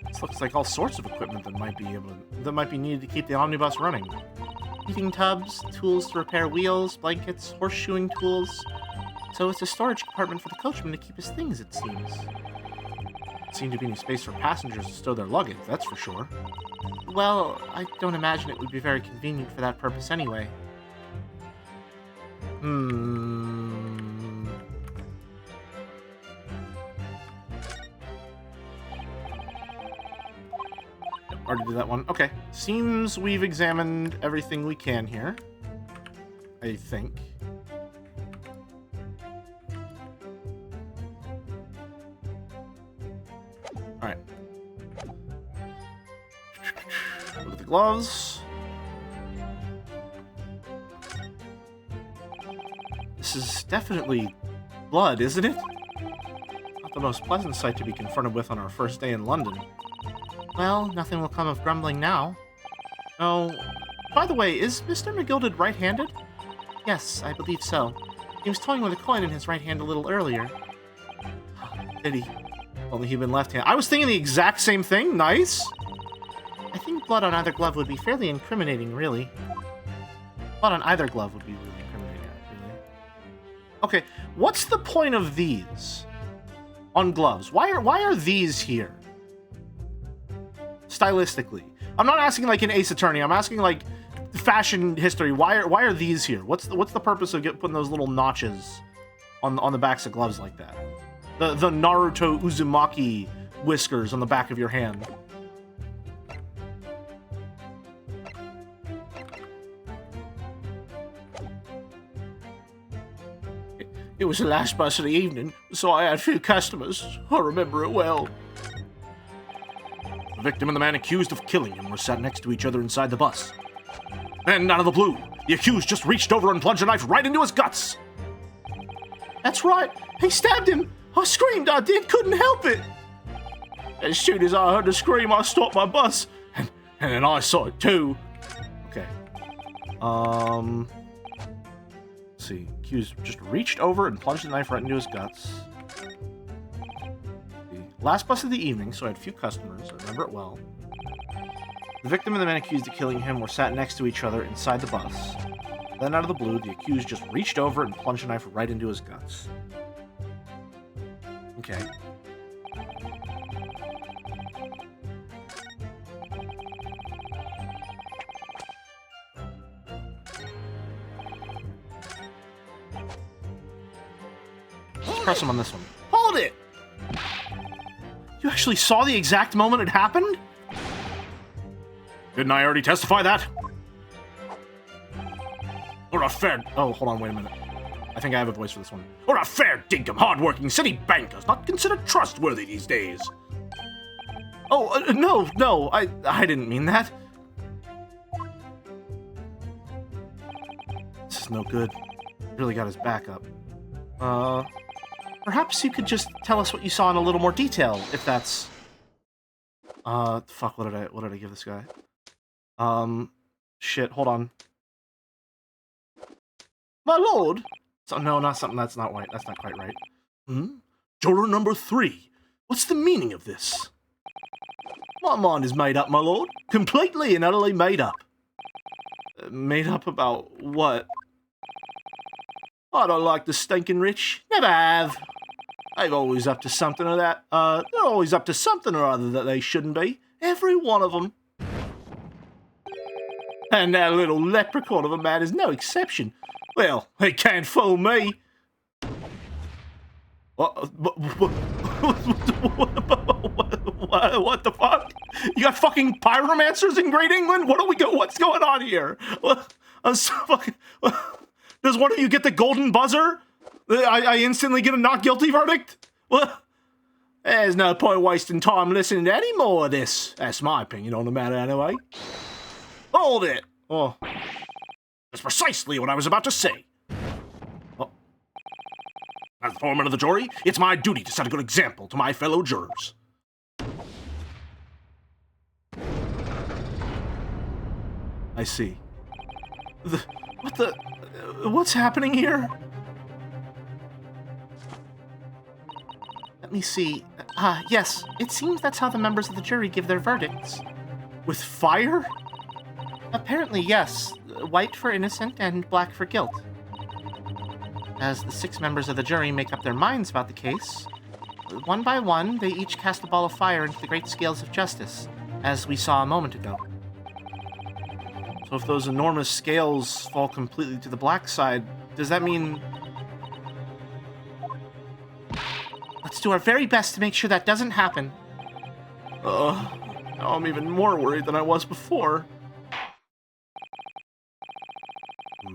This looks like all sorts of equipment that might be needed to keep the omnibus running. Heating tubs, tools to repair wheels, blankets, horseshoeing tools. So it's a storage compartment for the coachman to keep his things, it seems. Doesn't seem to be any space for passengers to stow their luggage, that's for sure. Well, I don't imagine it would be very convenient for that purpose anyway. Already did that one. Okay. Seems we've examined everything we can here. I think. Alright. Look at the gloves. This is definitely blood, isn't it? Not the most pleasant sight to be confronted with on our first day in London. Well, nothing will come of grumbling now. Oh, by the way, is Mr. McGilded right-handed? Yes, I believe so. He was toying with a coin in his right hand a little earlier. Pity. Only he'd been left-handed. I was thinking the exact same thing. Nice. I think blood on either glove would be fairly incriminating, really. Blood on either glove would be really incriminating, really. Okay, what's the point of these on gloves? Why are these here? Stylistically, I'm not asking like an Ace Attorney. I'm asking like fashion history. Why are these here? What's the purpose of putting those little notches on the backs of gloves like that? The Naruto Uzumaki whiskers on the back of your hand. It was the last bus of the evening, so I had few customers. I remember it well. The victim and the man accused of killing him were sat next to each other inside the bus. Then, out of the blue, the accused just reached over and plunged a knife right into his guts. That's right, he stabbed him. I screamed, I did, couldn't help it. As soon as I heard the scream, I stopped my bus, and then I saw it too. Okay. Let's see. Accused just reached over and plunged the knife right into his guts. Last bus of the evening, so I had few customers. I remember it well. The victim and the man accused of killing him were sat next to each other inside the bus. Then, out of the blue, the accused just reached over and plunged a knife right into his guts. Okay. Let's press him on this one. Hold it! You actually saw the exact moment it happened? Didn't I already testify that? Or a fair... Oh, hold on, wait a minute. I think I have a voice for this one. Or a fair dinkum, hard-working city bankers not considered trustworthy these days. Oh, no, I didn't mean that. This is no good. Really got his back up. Perhaps you could just tell us what you saw in a little more detail, if that's... Fuck, what did I give this guy? Shit, hold on. My lord! So, no, not something that's not right. That's not quite right. Juror number 3. What's the meaning of this? My mind is made up, my lord. Completely and utterly made up. Made up about what? I don't like the stinking rich. Never have. They're always up to something or that. They're always up to something or other that they shouldn't be. Every one of them. And that little leprechaun of a man is no exception. Well, he can't fool me. What the fuck? You got fucking pyromancers in Great England? What's going on here? I'm so fucking... Does one of you get the golden buzzer? I instantly get a not guilty verdict? Well, there's no point wasting time listening to any more of this. That's my opinion on the matter anyway. Hold it! Oh. That's precisely what I was about to say. Oh. As the foreman of the jury, it's my duty to set a good example to my fellow jurors. I see. What's happening here? Let me see. Yes, it seems that's how the members of the jury give their verdicts. With fire? Apparently, yes. White for innocent and black for guilt. As the 6 members of the jury make up their minds about the case, one by one, they each cast a ball of fire into the great scales of justice, as we saw a moment ago. So if those enormous scales fall completely to the black side, does that mean... Let's do our very best to make sure that doesn't happen. Now I'm even more worried than I was before.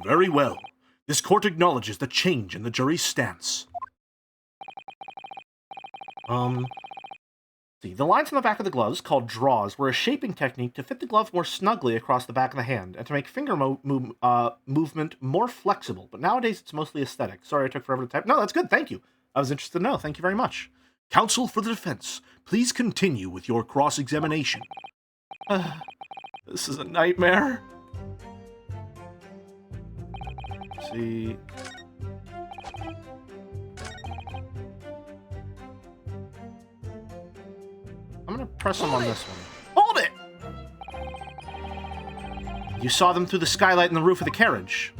Very well. This court acknowledges the change in the jury's stance. See, the lines on the back of the gloves, called draws, were a shaping technique to fit the glove more snugly across the back of the hand, and to make finger movement more flexible, but nowadays it's mostly aesthetic. Sorry I took forever to type. No, that's good, thank you. I was interested to know, thank you very much. Counsel for the defense, please continue with your cross-examination. This is a nightmare. Let's see. I'm gonna press him on this one. Hold it! You saw them through the skylight in the roof of the carriage.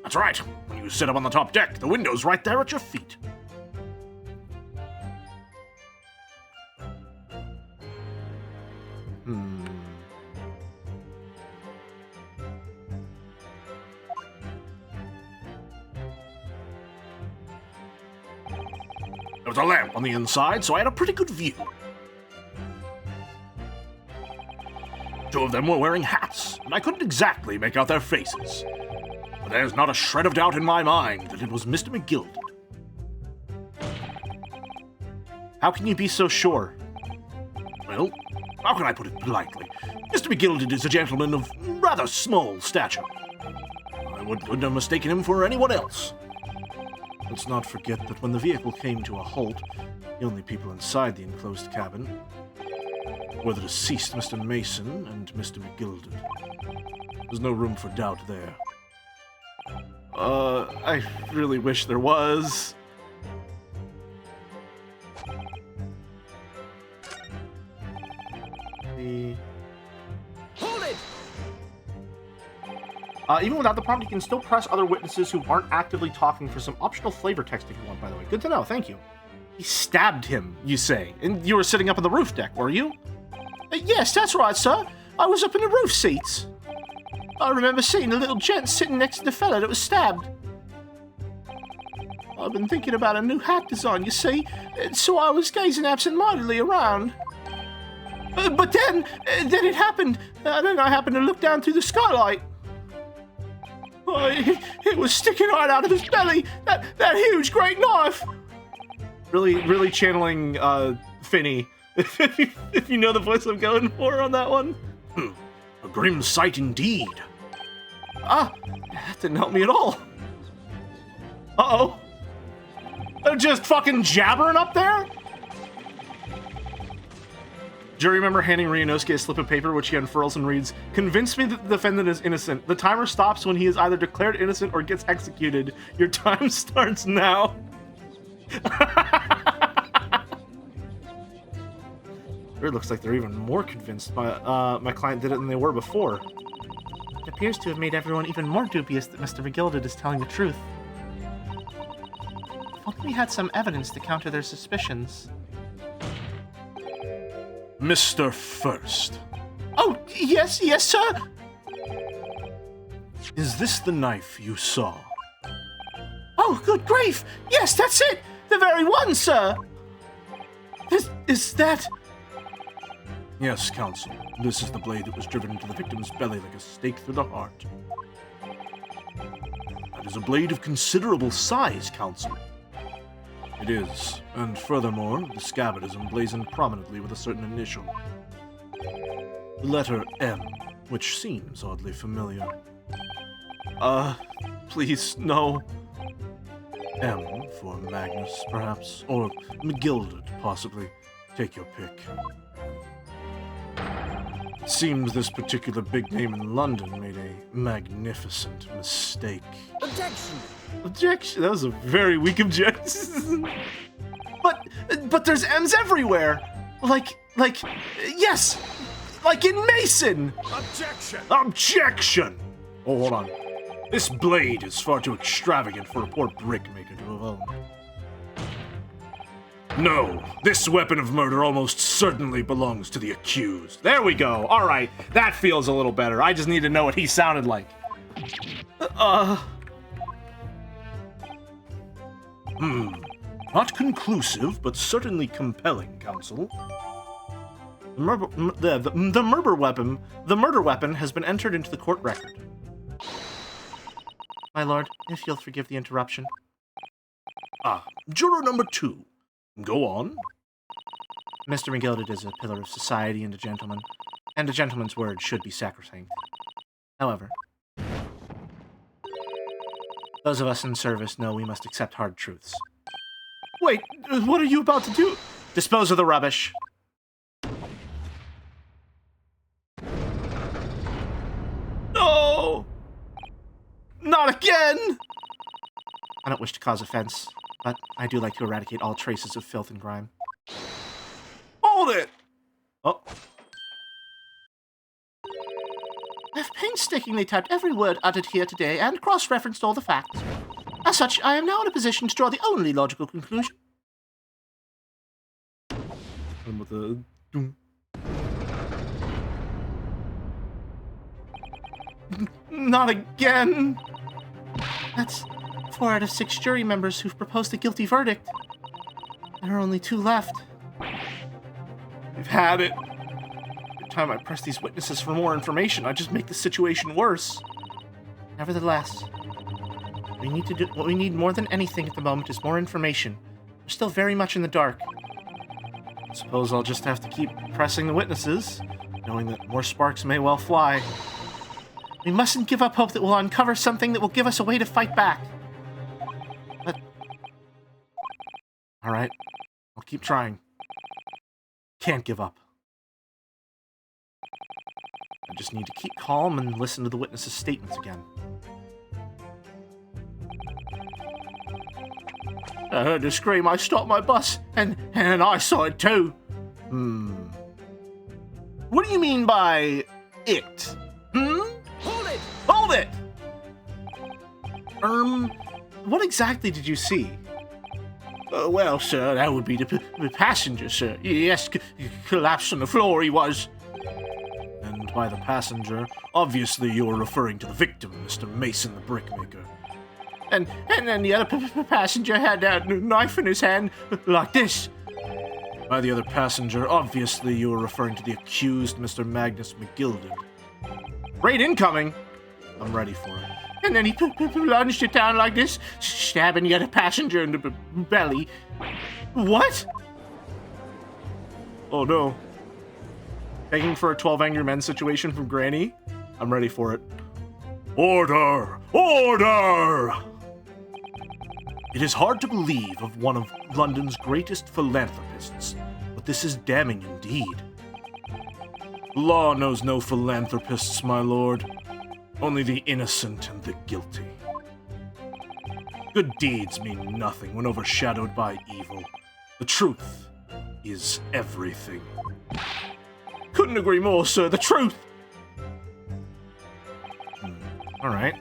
That's right. When you sit up on the top deck, the window's right there at your feet. There was a lamp on the inside, so I had a pretty good view. Two of them were wearing hats, and I couldn't exactly make out their faces. But there's not a shred of doubt in my mind that it was Mr. McGilded. How can you be so sure? Well, how can I put it politely? Mr. McGilded is a gentleman of rather small stature. I wouldn't have mistaken him for anyone else. Let's not forget that when the vehicle came to a halt, the only people inside the enclosed cabin were the deceased Mr. Mason and Mr. McGilded. There's no room for doubt there. I really wish there was. Hold it! Even without the prompt, you can still press other witnesses who aren't actively talking for some optional flavor text if you want, by the way. Good to know, thank you. He stabbed him, you say. And you were sitting up on the roof deck, were you? Yes, that's right, sir. I was up in the roof seats. I remember seeing the little gent sitting next to the fella that was stabbed. I've been thinking about a new hat design, you see, so I was gazing absent-mindedly around. But then it happened, and then I happened to look down through the skylight. Oh, it was sticking right out of his belly, that huge, great knife. Really channeling Finney, if you know the voice I'm going for on that one. A grim sight indeed. That didn't help me at all. Uh-oh. They're just fucking jabbering up there? Jury remember handing Ryunosuke a slip of paper which he unfurls and reads, "Convince me that the defendant is innocent. The timer stops when he is either declared innocent or gets executed. Your time starts now." It looks like they're even more convinced my client did it than they were before. It appears to have made everyone even more dubious that Mr. McGilded is telling the truth. If only we had some evidence to counter their suspicions. Mr. First. Oh, yes, sir. Is this the knife you saw? Oh, good grief! Yes, that's it! The very one, sir! Is that... Yes, counsel. This is the blade that was driven into the victim's belly like a stake through the heart. That is a blade of considerable size, counsel. It is, and furthermore, the scabbard is emblazoned prominently with a certain initial. The letter M, which seems oddly familiar. Please, no. M for Magnus, perhaps, or McGilded, possibly. Take your pick. It seems this particular big name in London made a magnificent mistake. Objection! Objection? That was a very weak objection. But there's M's everywhere! Yes! Like in Mason! Objection! Objection! Oh, hold on. This blade is far too extravagant for a poor brickmaker to have owned. No, this weapon of murder almost certainly belongs to the accused. There we go. All right, that feels a little better. I just need to know what he sounded like. Not conclusive, but certainly compelling, counsel. The murder weapon has been entered into the court record. My lord, if you'll forgive the interruption. Juror number 2. Go on. Mr. McGilded is a pillar of society and a gentleman, and a gentleman's word should be sacrosanct. However, Those of us in service know we must accept hard truths. Wait, what are you about to do? Dispose of the rubbish. No! Not again! I don't wish to cause offense, but I do like to eradicate all traces of filth and grime. Hold it! Oh. I've painstakingly typed every word uttered here today and cross-referenced all the facts. As such, I am now in a position to draw the only logical conclusion. And with the Not again! That's 4 out of 6 jury members who've proposed a guilty verdict. There are only 2 left. We've had it. Every time I press these witnesses for more information, I just make the situation worse. Nevertheless, what we need more than anything at the moment is more information. We're still very much in the dark. I suppose I'll just have to keep pressing the witnesses, knowing that more sparks may well fly. We mustn't give up hope that we'll uncover something that will give us a way to fight back. But... Alright, I'll keep trying. Can't give up. I just need to keep calm and listen to the witnesses' statements again. I heard the scream, I stopped my bus, and I saw it too. What do you mean by it? Hold it! Hold it! What exactly did you see? Well, sir, that would be the passenger, sir. Yes, collapsed on the floor he was. And by the passenger, obviously you were referring to the victim, Mr. Mason the brickmaker. And then the other passenger had that knife in his hand, like this. By the other passenger, obviously you were referring to the accused, Mr. Magnus McGilded. Raid incoming! I'm ready for it. And then he lunged it down like this, stabbing the other passenger in the belly. What? Oh no. Begging for a 12 Angry Men situation from Granny? I'm ready for it. Order! Order! It is hard to believe of one of London's greatest philanthropists, but this is damning indeed. Law knows no philanthropists, my lord. Only the innocent and the guilty. Good deeds mean nothing when overshadowed by evil. The truth is everything. Couldn't agree more, sir. The truth! Alright.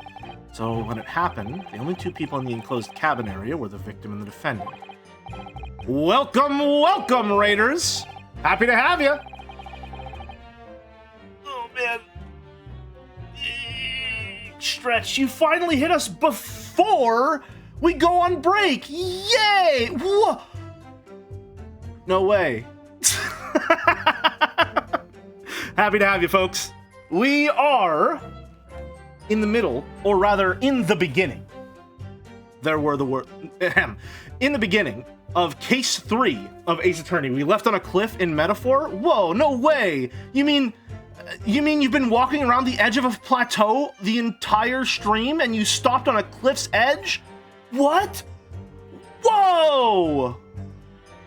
So, when it happened, the only 2 people in the enclosed cabin area were the victim and the defendant. Welcome, welcome, Raiders! Happy to have you! Oh, man. Stretch, you finally hit us before we go on break! Yay! Whoa! No way. Happy to have you, folks. We are in the middle, or rather, in the beginning. There were the words. In the beginning of Case 3 of Ace Attorney. We left on a cliff in Metaphor? Whoa, no way! You mean you've been walking around the edge of a plateau the entire stream and you stopped on a cliff's edge? What? Whoa!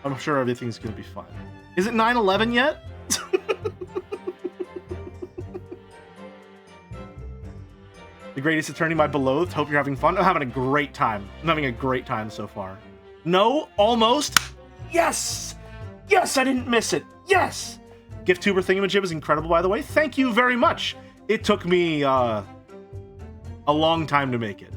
I'm sure everything's gonna be fine. Is it 9/11 yet? The Greatest Attorney, my beloved. Hope you're having fun. I'm having a great time. I'm having a great time so far. No, almost. Yes! Yes, I didn't miss it. Yes! GiftTuber thingamajig is incredible, by the way. Thank you very much. It took me a long time to make it.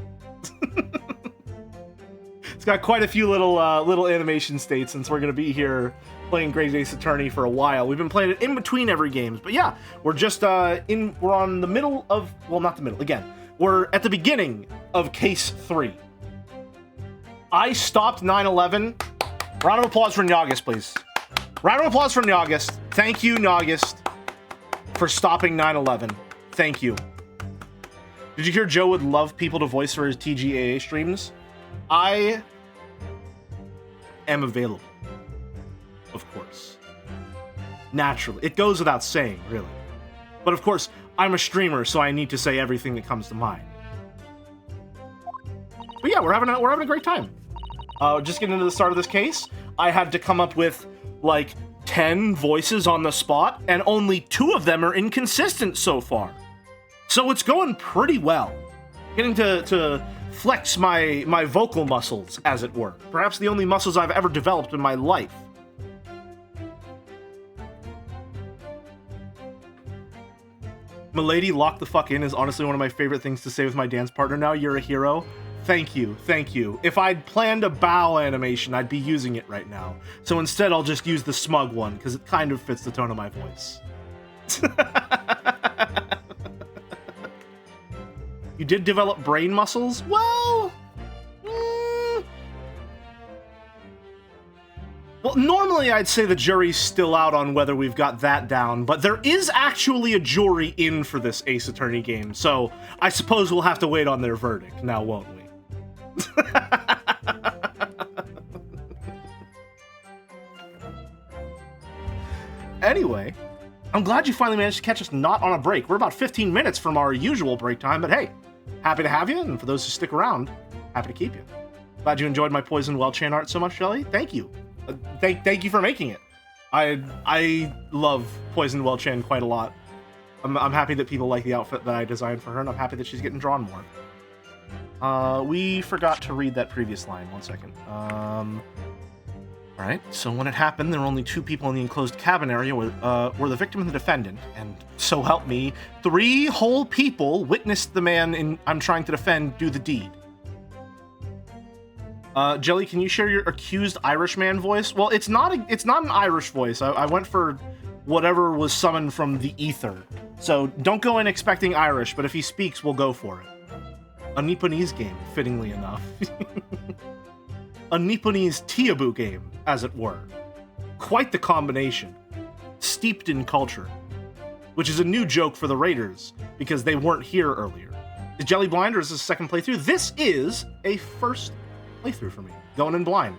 It's got quite a few little animation states since we're gonna be here playing Great Ace Attorney for a while. We've been playing it in between every games, but yeah, we're just we're on the middle of, well, not the middle again. We're at the beginning of Case 3. I stopped 9/11. Round of applause for Nyagist, please. Round of applause for Nyagist. Thank you, Nyagist, for stopping 9/11. Thank you. Did you hear Joe would love people to voice for his TGAA streams? I am available. Of course. Naturally. It goes without saying, really. But of course, I'm a streamer, so I need to say everything that comes to mind. yeah, we're having a great time. Just getting into the start of this case, I had to come up with like 10 voices on the spot, and only 2 of them are inconsistent so far. So it's going pretty well. Getting to flex my vocal muscles, as it were. Perhaps the only muscles I've ever developed in my life. Milady, lock the fuck in is honestly one of my favorite things to say with my dance partner now. You're a hero. Thank you, thank you. If I'd planned a bow animation, I'd be using it right now. So instead, I'll just use the smug one, because it kind of fits the tone of my voice. You did develop brain muscles? Well... Well, normally I'd say the jury's still out on whether we've got that down, but there is actually a jury in for this Ace Attorney game, so I suppose we'll have to wait on their verdict, now won't we? Anyway, I'm glad you finally managed to catch us not on a break. We're about 15 minutes from our usual break time, but hey, happy to have you, and for those who stick around, happy to keep you. Glad you enjoyed my Poison Well chain art so much, Shelly. Thank you. Thank you for making it. I love Poison Well Chen quite a lot. I'm happy that people like the outfit that I designed for her, and I'm happy that she's getting drawn more. We forgot to read that previous line. 1 second. Alright, so when it happened, there were only 2 people in the enclosed cabin area were the victim and the defendant, and so help me, 3 whole people witnessed the man I'm trying to defend do the deed. Jelly, can you share your accused Irishman voice? Well, it's not an Irish voice. I went for whatever was summoned from the ether. So don't go in expecting Irish, but if he speaks, we'll go for it. A Nipponese game, fittingly enough. A Nipponese Teabu game, as it were. Quite the combination. Steeped in culture. Which is a new joke for the Raiders, because they weren't here earlier. Is Jelly blind, or is this a second playthrough? This is a first playthrough for me, going in blind.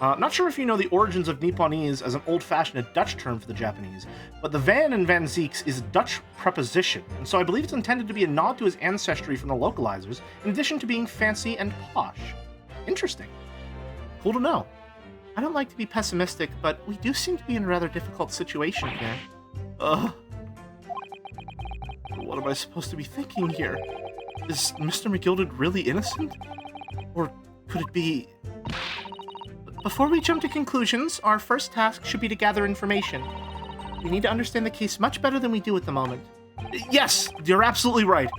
Not sure if you know the origins of Nipponese as an old-fashioned Dutch term for the Japanese, but the van in Van Zieks is a Dutch preposition, and so I believe it's intended to be a nod to his ancestry from the localizers, in addition to being fancy and posh. Interesting. Cool to know. I don't like to be pessimistic, but we do seem to be in a rather difficult situation here. What am I supposed to be thinking here? Is Mr. McGilded really innocent? Or could it be... Before we jump to conclusions, our first task should be to gather information. We need to understand the case much better than we do at the moment. Yes, you're absolutely right.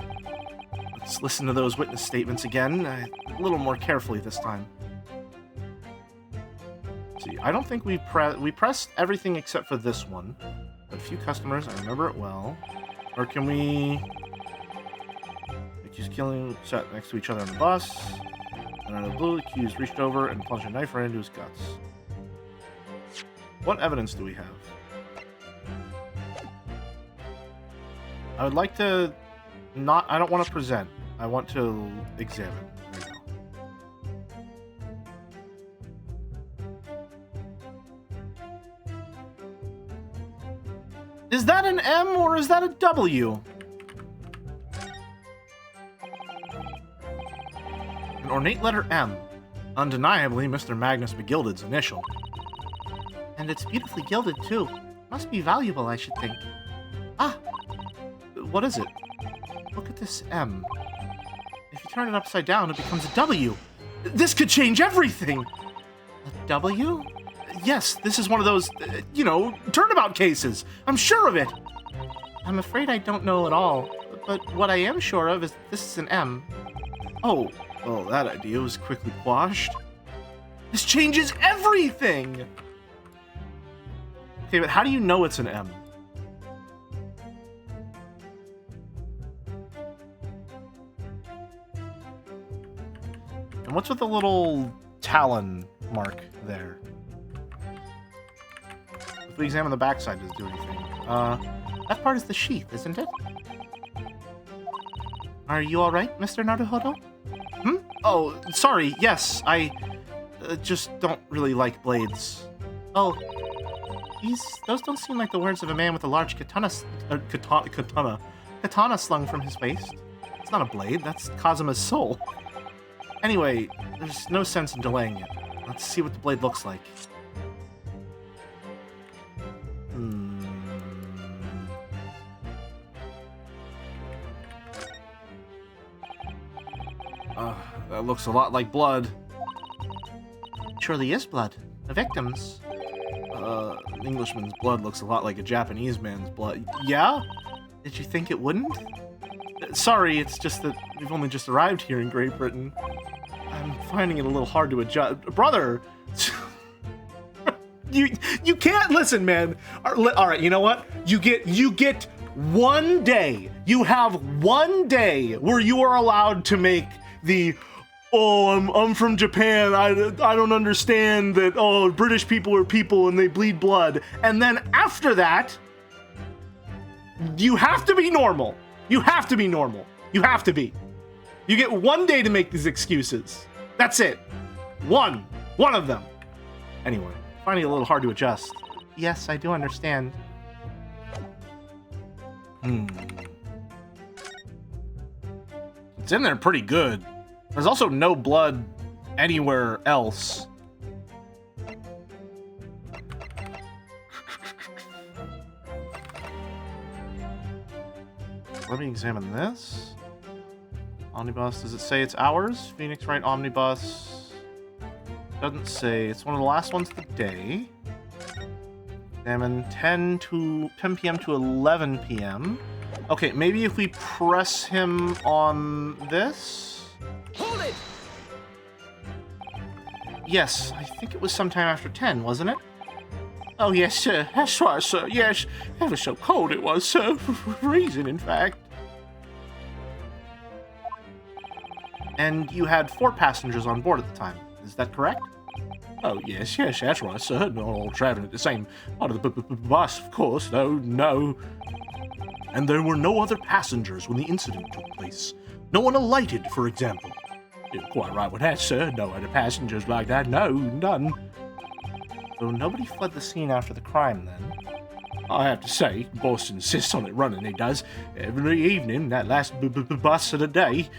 Let's listen to those witness statements again, a little more carefully this time. See, I don't think we pressed everything except for this one. A few customers, I remember it well. Or can we... Accused killing, sat next to each other on the bus. And out of the blue, the accused reached over and plunged a knife right into his guts. What evidence do we have? I would like to not... I don't want to present. I want to examine. There we go. Is that an M or is that a W? An ornate letter M. Undeniably Mr. Magnus McGilded's initial. And it's beautifully gilded, too. Must be valuable, I should think. Ah! What is it? Look at this M. If you turn it upside down, it becomes a W. This could change everything! A W? Yes, this is one of those, turnabout cases. I'm sure of it. I'm afraid I don't know at all. But what I am sure of is this is an M. Oh, well, that idea was quickly quashed. This changes everything! Okay, but how do you know it's an M? And what's with the little talon mark there? If we examine the backside, does it do anything? That part is the sheath, isn't it? Are you alright, Mr. Naruhodo? Hmm? Oh, sorry, yes, I just don't really like blades. Oh, those don't seem like the words of a man with a large katana slung from his waist. It's not a blade, that's Kazuma's soul. Anyway, there's no sense in delaying it. Let's see what the blade looks like. That looks a lot like blood. It surely is blood. The victims. An Englishman's blood looks a lot like a Japanese man's blood. Yeah? Did you think it wouldn't? Sorry, it's just that we've only just arrived here in Great Britain. I'm finding it a little hard to adjust. Brother! you can't listen, man. All right, you know what? You get 1 day. You have 1 day where you are allowed to make the I'm from Japan. I don't understand that. Oh, British people are people and they bleed blood. And then after that, you have to be normal. You have to be normal. You have to be. You get 1 day to make these excuses. That's it. One of them. Anyway, finding it a little hard to adjust. Yes, I do understand. It's in there pretty good. There's also no blood anywhere else. Let me examine this. Omnibus, does it say it's ours? Phoenix Wright Omnibus. Doesn't say. It's one of the last ones of the day. Examine 10 p.m. to 11 p.m. Okay, maybe if we press him on this? Hold it! Yes, I think it was sometime after 10, wasn't it? Oh, yes, sir. That's right, sir. Yes, ever so cold it was, sir. Freezing, in fact. And you had 4 passengers on board at the time. Is that correct? Oh, yes, that's right, sir. Not all traveling at the same part of the bus, of course. No. And there were no other passengers when the incident took place. No one alighted, for example. You're quite right with that, sir. No other passengers like that. No, none. So nobody fled the scene after the crime, then? I have to say, boss insists on it running, he does. Every evening, that last bus of the day.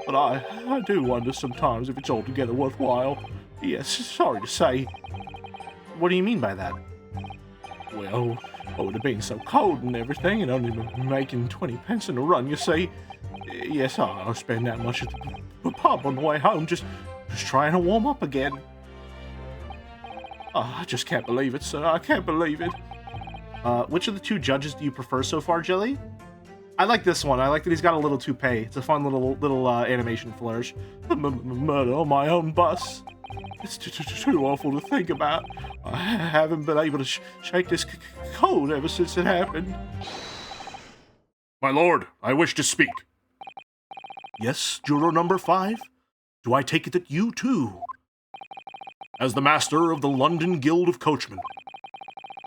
But I do wonder sometimes if it's altogether worthwhile. Yes, sorry to say. What do you mean by that? Well, with it being so cold and everything, and only making 20 pence in a run, you see. Yes, I'll spend that much at the pub on the way home, just trying to warm up again. Oh, I just can't believe it, sir. I can't believe it. Which of the 2 judges do you prefer so far, Jilly? I like this one. I like that he's got a little toupee. It's a fun little animation flourish. Murder on my own bus. It's too awful to think about. I haven't been able to shake this cold ever since it happened. My lord, I wish to speak. Yes, juror number 5? Do I take it that you, too? As the master of the London Guild of Coachmen,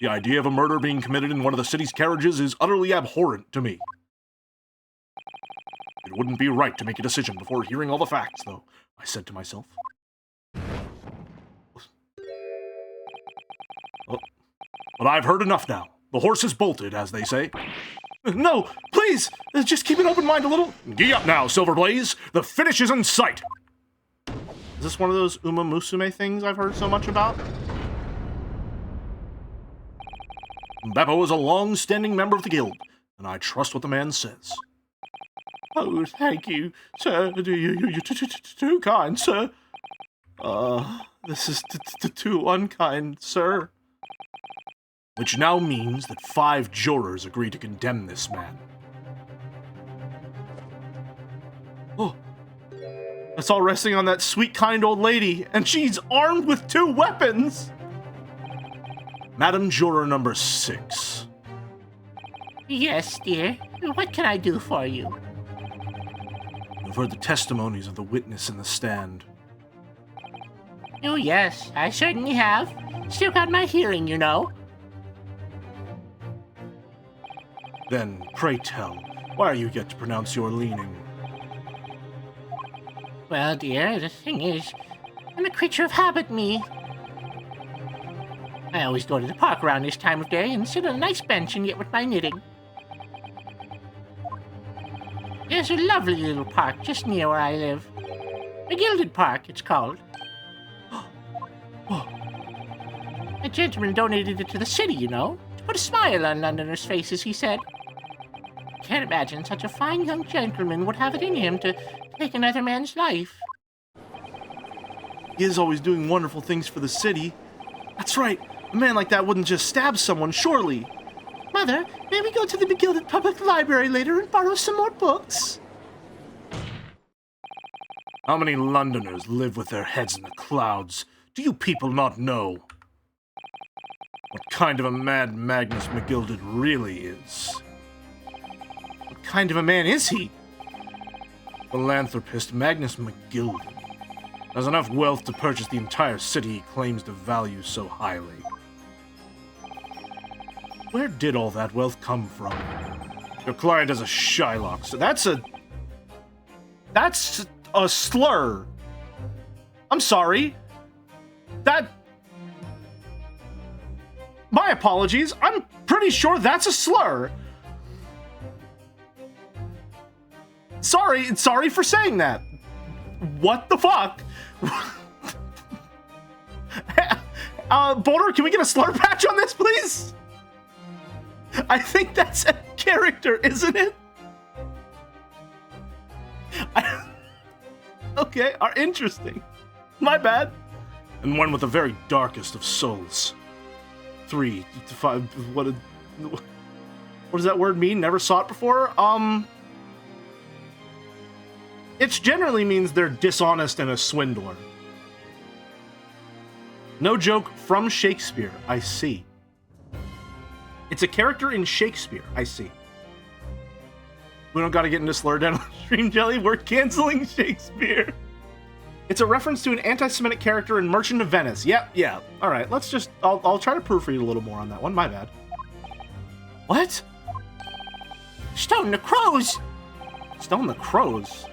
the idea of a murder being committed in one of the city's carriages is utterly abhorrent to me. It wouldn't be right to make a decision before hearing all the facts, though, I said to myself. Oh, but I've heard enough now. The horse is bolted, as they say. No, please! Just keep an open mind a little. Gee up now, Silverblaze! The finish is in sight! Is this one of those Uma Musume things I've heard so much about? Beppo is a long-standing member of the guild, and I trust what the man says. Oh, thank you, sir. You're too kind, sir. This is too unkind, sir. Which now means that 5 jurors agree to condemn this man. Oh, it's all resting on that sweet, kind old lady, and she's armed with 2 weapons! Madam Juror number 6. Yes, dear. What can I do for you? You've heard the testimonies of the witness in the stand. Oh, yes, I certainly have. Still got my hearing, you know. Then, pray tell, why are you yet to pronounce your leaning? Well, dear, the thing is, I'm a creature of habit, me. I always go to the park around this time of day and sit on a nice bench and get with my knitting. There's a lovely little park just near where I live. A Gilded Park, it's called. A gentleman donated it to the city, you know, to put a smile on Londoners' faces, he said. Can't imagine such a fine young gentleman would have it in him to take another man's life. He is always doing wonderful things for the city. That's right. A man like that wouldn't just stab someone, surely. Mother, may we go to the Begilded Public Library later and borrow some more books? How many Londoners live with their heads in the clouds? Do you people not know what kind of a man Magnus McGilded really is? What kind of a man is he? Philanthropist Magnus McGilded has enough wealth to purchase the entire city he claims to value so highly. Where did all that wealth come from? Your client is a Shylock, so That's a slur. I'm sorry. My apologies. I'm pretty sure that's a slur. Sorry for saying that. What the fuck? Boulder, can we get a slur patch on this, please? I think that's a character, isn't it? Okay, interesting. My bad. And one with the very darkest of souls. 3 to 5. What does that word mean? Never saw it before. It generally means they're dishonest and a swindler. No joke, from Shakespeare. I see. It's a character in Shakespeare. I see. We don't got to get into slur down on Stream Jelly. We're canceling Shakespeare. It's a reference to an anti-Semitic character in Merchant of Venice. Yep, yeah. All right, let's just... I'll try to proofread a little more on that one. My bad. What? Stone the Crows! Stone the Crows?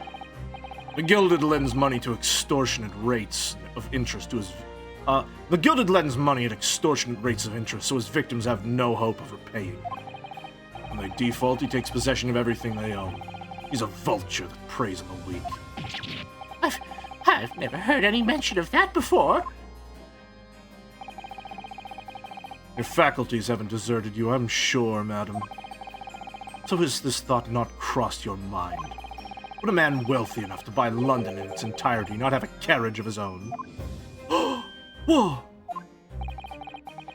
The Gilded lends money to extortionate rates of interest to his... The Gilded lends money at extortionate rates of interest, so his victims have no hope of repaying. When they default, he takes possession of everything they own. He's a vulture that preys on the weak. I've never heard any mention of that before. Your faculties haven't deserted you, I'm sure, madam. So has this thought not crossed your mind? Would a man wealthy enough to buy London in its entirety not have a carriage of his own? Whoa!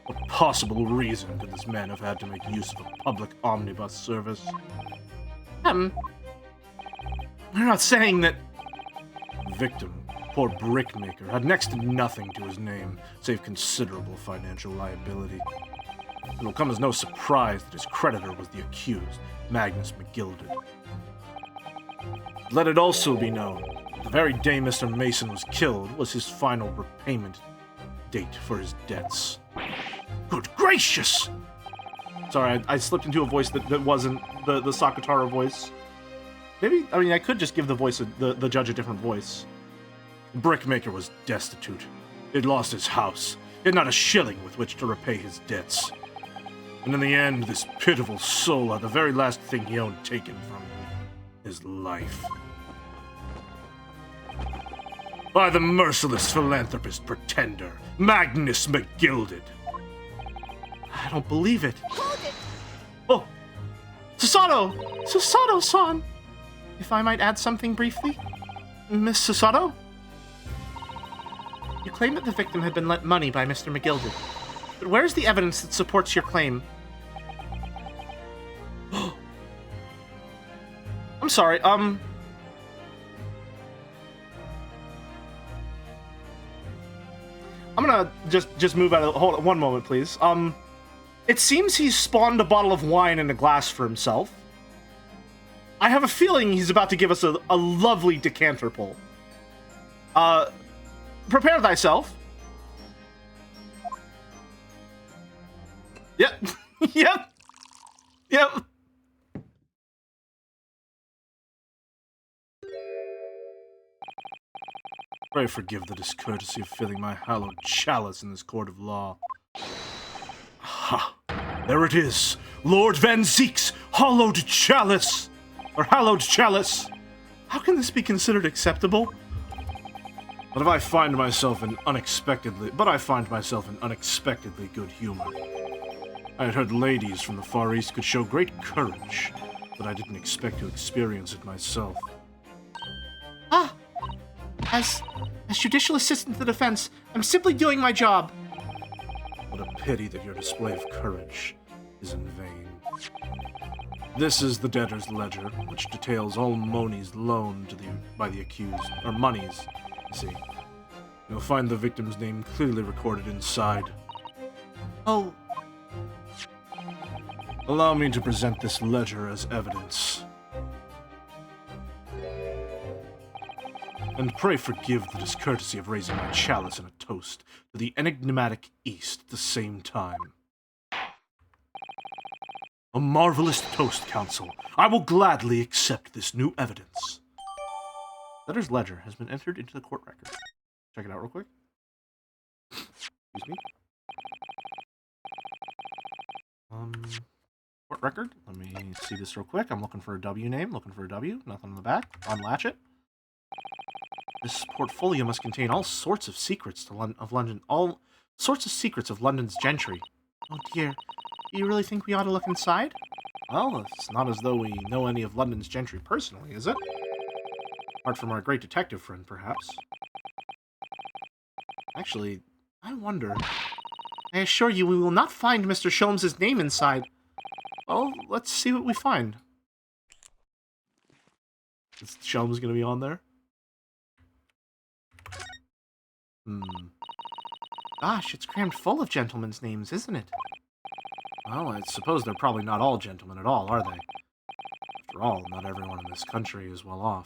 What possible reason could this man have had to make use of a public omnibus service? We're not saying that... Victim, poor brickmaker, had next to nothing to his name, save considerable financial liability. It will come as no surprise that his creditor was the accused, Magnus McGilded. Let it also be known that the very day Mr. Mason was killed was his final repayment date for his debts. Good gracious! Sorry, I slipped into a voice that wasn't the Sakatara voice. Maybe, I mean, I could just give the judge a different voice. The brickmaker was destitute. He'd lost his house. He had not a shilling with which to repay his debts. And in the end, this pitiful soul had the very last thing he owned taken from him. His life. By the merciless philanthropist pretender, Magnus McGilded. I don't believe it. Hold it! Oh! Susato! Susato-san! If I might add something briefly? Miss Susato? You claim that the victim had been lent money by Mr. McGilded. But where's the evidence that supports your claim? I'm sorry, I'm gonna just move out of... Hold on, one moment, please. It seems he's spawned a bottle of wine in a glass for himself. I have a feeling he's about to give us a lovely decanter pull. Prepare thyself. Yep. Yep. Yep. Pray forgive the discourtesy of filling my hallowed chalice in this court of law. Ha! There it is! Lord Van Zeek's hallowed chalice! or hallowed chalice. How can this be considered acceptable? But I find myself in unexpectedly good humor. I had heard ladies from the Far East could show great courage, but I didn't expect to experience it myself. Ah! As judicial assistant to the defense, I'm simply doing my job. What a pity that your display of courage is in vain. This is the debtor's ledger, which details all monies loaned by the accused, or monies, you see. You'll find the victim's name clearly recorded inside. Oh, Allow me to present this ledger as evidence. And pray forgive the discourtesy of raising my chalice in a toast to the enigmatic East at the same time. A marvelous toast, Council. I will gladly accept this new evidence. Debtor's ledger has been entered into the court record. Check it out real quick. Excuse me. Court record. Let me see this real quick. I'm looking for a W name. Looking for a W. Nothing on the back. Unlatch it. This portfolio must contain all sorts of secrets of London. All sorts of secrets of London's gentry. Oh dear. Do you really think we ought to look inside? Well, it's not as though we know any of London's gentry personally, is it? Apart from our great detective friend, perhaps. Actually, I wonder. I assure you we will not find Mr. Sholmes' name inside. Well, let's see what we find. Is Sholmes going to be on there? Gosh, it's crammed full of gentlemen's names, isn't it? Well, I suppose they're probably not all gentlemen at all, are they? After all, not everyone in this country is well off.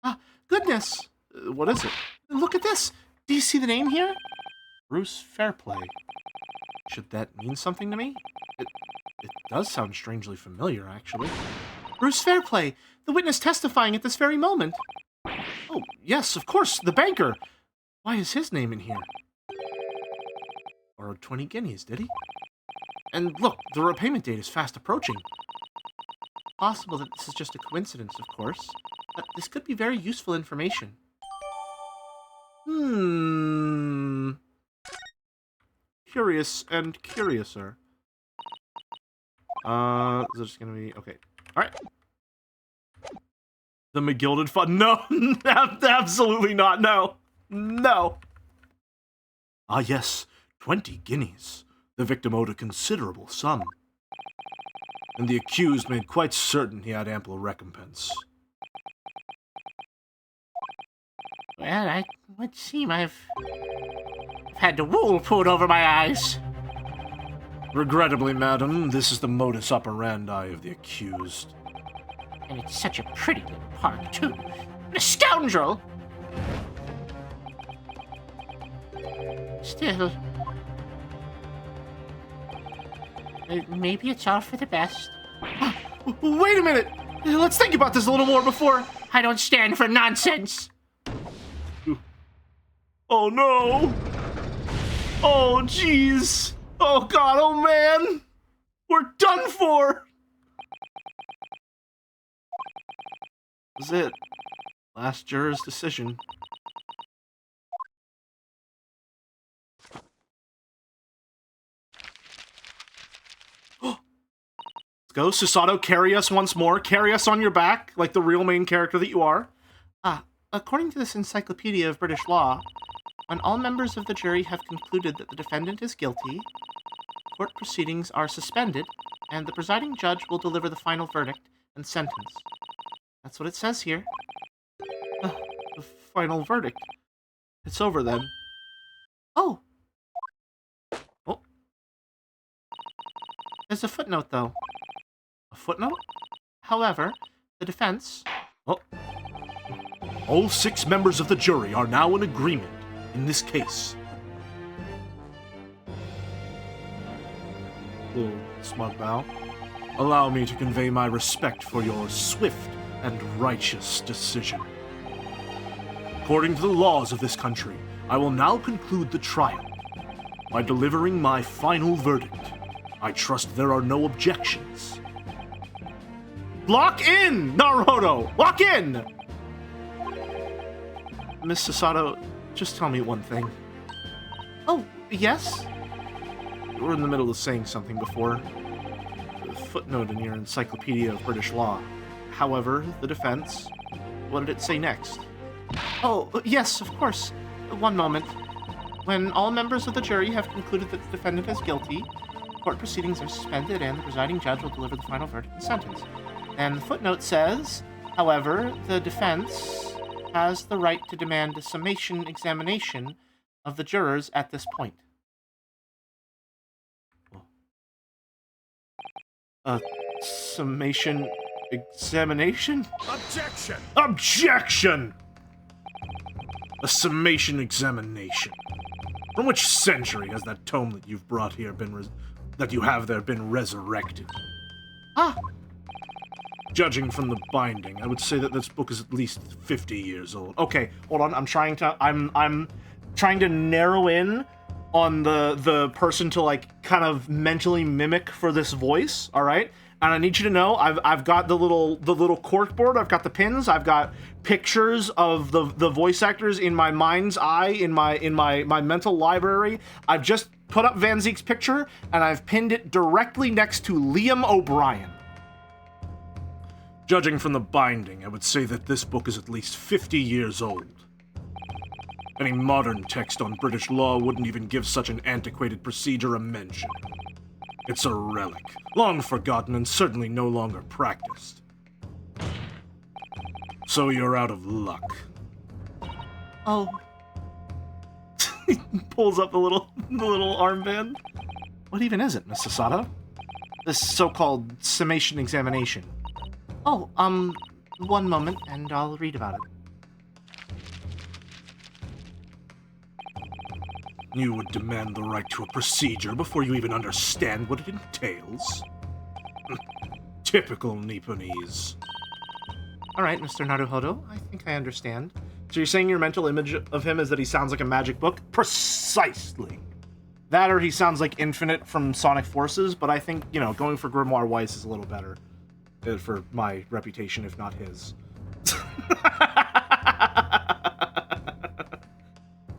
Ah, goodness! What is it? Look at this! Do you see the name here? Bruce Fairplay. Should that mean something to me? It does sound strangely familiar, actually. Bruce Fairplay, the witness testifying at this very moment. Oh, yes, of course, the banker. Why is his name in here? Borrowed 20 guineas, did he? And look, the repayment date is fast approaching. Possible that this is just a coincidence, of course, but this could be very useful information. Curious and curiouser. Is it just gonna be... Okay. Alright. The McGilded Fund. No! Absolutely not. No. No. Ah, yes. 20 guineas. The victim owed a considerable sum. And the accused made quite certain he had ample recompense. Well, I would seem I've had the wool pulled over my eyes. Regrettably, madam, this is the modus operandi of the accused. And it's such a pretty little park, too. What a scoundrel! Still... maybe it's all for the best. Wait a minute! Let's think about this a little more before... I don't stand for nonsense! Oh no! Oh jeez! Oh god, oh man! We're done for! This is it. Last juror's decision. Let's go, Susato, carry us once more. Carry us on your back, like the real main character that you are. According to this encyclopedia of British law, when all members of the jury have concluded that the defendant is guilty, court proceedings are suspended, and the presiding judge will deliver the final verdict and sentence. That's what it says here. The final verdict. It's over then. Oh! Oh. There's a footnote, though. A footnote? However, the defense... Oh. All 6 members of the jury are now in agreement in this case. Little smug bow. Allow me to convey my respect for your swift and righteous decision. According to the laws of this country, I will now conclude the trial by delivering my final verdict. I trust there are no objections. Lock in, Naruhodo! Lock in! Miss Sasato, just tell me one thing. Oh, yes? You were in the middle of saying something before. A footnote in your Encyclopedia of British Law. However, the defense, what did it say next? Oh, yes, of course. One moment. When all members of the jury have concluded that the defendant is guilty, court proceedings are suspended and the presiding judge will deliver the final verdict and sentence. And the footnote says, however, the defense has the right to demand a summation examination of the jurors at this point. A summation examination? Objection! Objection! A summation examination. From which century has that tome that you've brought here been been resurrected? Ah, Judging from the binding, I would say that this book is at least 50 years old. Okay, hold on. I'm trying to narrow in on the person to like kind of mentally mimic for this voice, all right? And I need you to know I've got the little cork board, I've got the pins, I've got pictures of the voice actors in my mind's eye, in my mental library. I've just put up Van Zeek's picture and I've pinned it directly next to Liam O'Brien. Judging from the binding, I would say that this book is at least 50 years old. Any modern text on British law wouldn't even give such an antiquated procedure a mention. It's a relic, long forgotten and certainly no longer practiced. So you're out of luck. oh, He pulls up the little armband. What even is it, Miss Sasato? This so-called summation examination. oh, one moment and I'll read about it. You would demand the right to a procedure before you even understand what it entails? Typical Nipponese. All right, Mr. Naruhodo, I think I understand. So you're saying your mental image of him is that he sounds like a magic book? Precisely. That or he sounds like Infinite from Sonic Forces, but I think, going for Grimoire Weiss is a little better. For my reputation, if not his.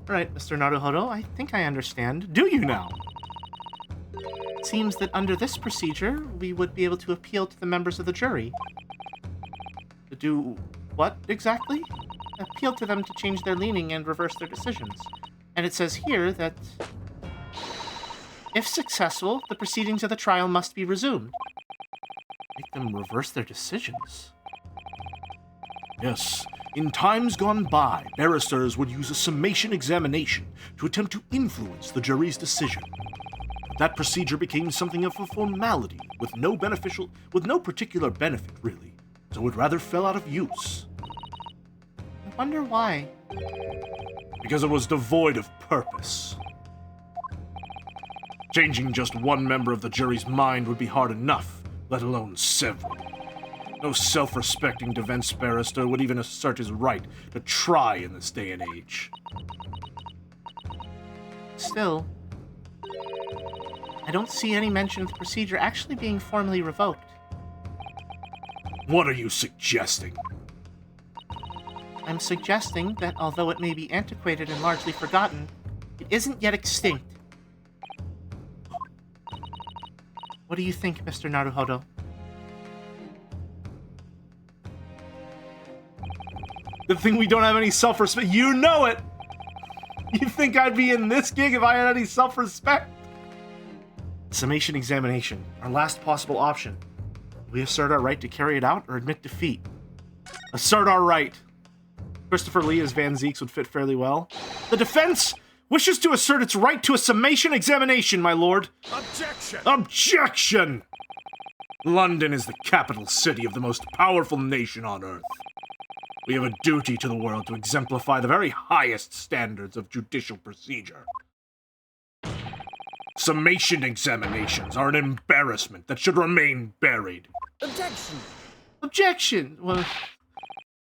All right, Mr. Naruhodo, I think I understand. Do you now? It seems that under this procedure, we would be able to appeal to the members of the jury. To do what exactly? Appeal to them to change their leaning and reverse their decisions. And it says here that, if successful, the proceedings of the trial must be resumed. Make them reverse their decisions. Yes, in times gone by, barristers would use a summation examination to attempt to influence the jury's decision. But that procedure became something of a formality, with no particular benefit, really, so it rather fell out of use. I wonder why. Because it was devoid of purpose. Changing just one member of the jury's mind would be hard enough, let alone several. No self-respecting defense barrister would even assert his right to try in this day and age. Still, I don't see any mention of the procedure actually being formally revoked. What are you suggesting? I'm suggesting that although it may be antiquated and largely forgotten, it isn't yet extinct. What do you think, Mr. Naruhodo? Good thing we don't have any self-respect. You know it! You think I'd be in this gig if I had any self-respect? Summation examination, our last possible option. We assert our right to carry it out or admit defeat. Assert our right. Christopher Lee as Van Zeeks would fit fairly well. The defense wishes to assert its right to a summation examination, my lord. Objection! Objection! London is the capital city of the most powerful nation on earth. We have a duty to the world to exemplify the very highest standards of judicial procedure. Summation examinations are an embarrassment that should remain buried. Objection! Objection! Well,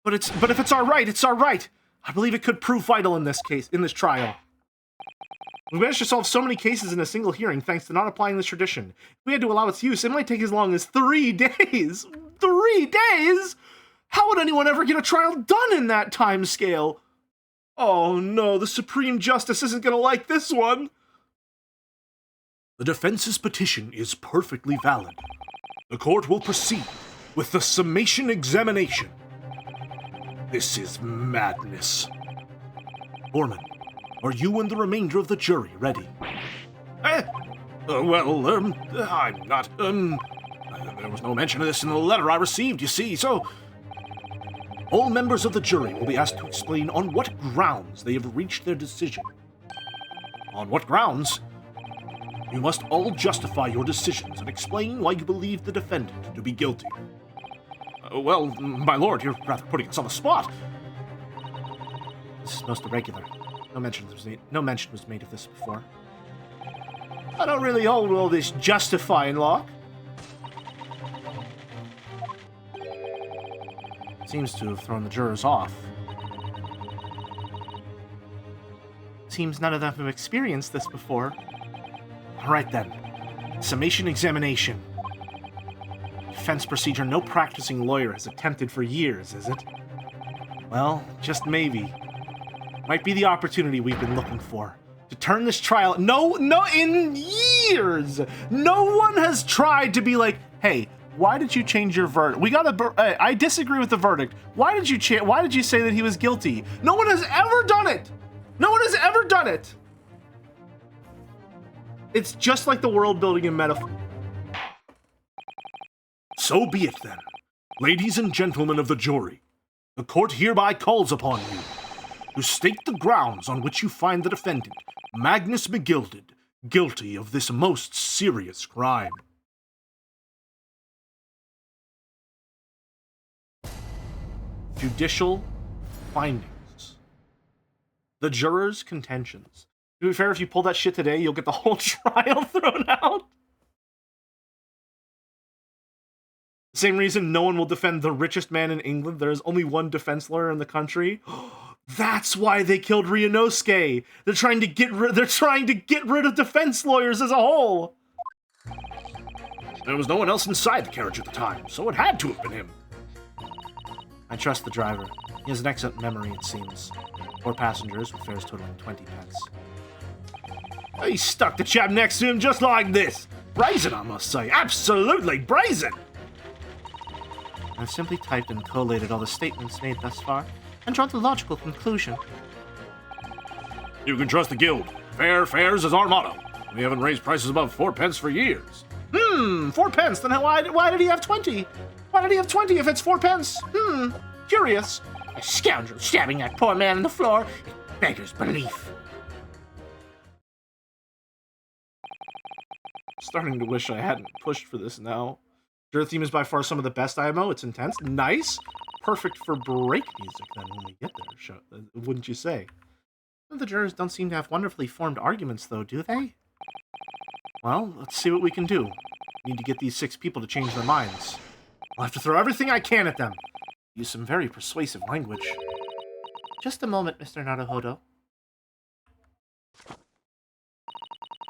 But if it's our right, it's our right. I believe it could prove vital in this case, in this trial. We managed to solve so many cases in a single hearing thanks to not applying this tradition. If we had to allow its use, it might take as long as 3 days. 3 days? How would anyone ever get a trial done in that time scale? Oh no, the Supreme Justice isn't gonna like this one. The defense's petition is perfectly valid. The court will proceed with the summation examination. This is madness. Foreman, are you and the remainder of the jury ready? I'm not. There was no mention of this in the letter I received, you see, so... All members of the jury will be asked to explain on what grounds they have reached their decision. On what grounds? You must all justify your decisions and explain why you believe the defendant to be guilty. Well, my lord, you're rather putting us on the spot. This is most irregular. No mention was made of this before. I don't really hold all this justifying, Locke. Seems to have thrown the jurors off. Seems none of them have experienced this before. All right then. Summation examination. Defense procedure no practicing lawyer has attempted for years, is it? Well, just maybe. Might be the opportunity we've been looking for. To turn this trial... No, in years! No one has tried to be like, hey, why did you change your verdict? I disagree with the verdict. Why did you say that he was guilty? No one has ever done it! No one has ever done it! It's just like the world building in metaphor. So be it then. Ladies and gentlemen of the jury, the court hereby calls upon you to state the grounds on which you find the defendant, Magnus McGilded, guilty of this most serious crime. Judicial findings. The jurors' contentions. To be fair, if you pull that shit today, you'll get the whole trial thrown out. Same reason no one will defend the richest man in England. There is only one defense lawyer in the country. That's why they killed Ryunosuke. They're trying to get rid of defense lawyers as a whole. There was no one else inside the carriage at the time, so it had to have been him. I trust the driver. He has an excellent memory, it seems. 4 passengers with fares totaling 20 pence. He stuck the chap next to him just like this. Brazen, I must say. Absolutely brazen. I've simply typed and collated all the statements made thus far, and drawn the logical conclusion. You can trust the guild. Fares is our motto. We haven't raised prices above 4 pence for years. 4 pence? Then why did he have 20? Why did he have 20 if it's 4 pence? Curious. A scoundrel stabbing that poor man on the floor. It beggars belief. Starting to wish I hadn't pushed for this now. Your theme is by far some of the best IMO. It's intense. Nice. Perfect for break music then when we get there, wouldn't you say? The jurors don't seem to have wonderfully formed arguments, though, do they? Well, let's see what we can do. We need to get these 6 people to change their minds. I'll have to throw everything I can at them. Use some very persuasive language. Just a moment, Mr. Naruhodo.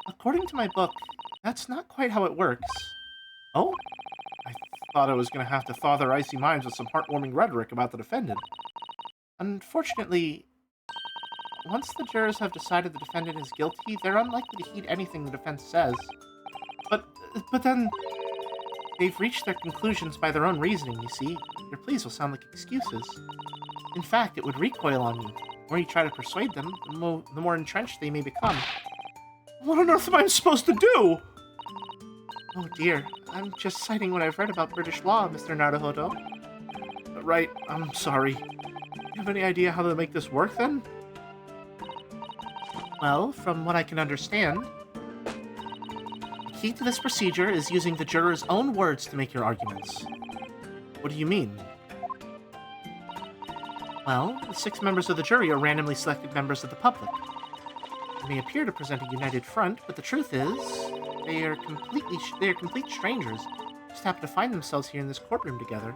According to my book, that's not quite how it works. Oh? I thought I was going to have to thaw their icy minds with some heartwarming rhetoric about the defendant. Unfortunately, once the jurors have decided the defendant is guilty, they're unlikely to heed anything the defense says. But then... They've reached their conclusions by their own reasoning, you see. Your pleas will sound like excuses. In fact, it would recoil on you. The more you try to persuade them, the more entrenched they may become. What on earth am I supposed to do? Oh dear, I'm just citing what I've read about British law, Mr. Naruhodo. Right, I'm sorry. Do you have any idea how to make this work, then? Well, from what I can understand, the key to this procedure is using the jurors' own words to make your arguments. What do you mean? Well, the 6 members of the jury are randomly selected members of the public. They may appear to present a united front, but the truth is, they are complete strangers, just happen to find themselves here in this courtroom together.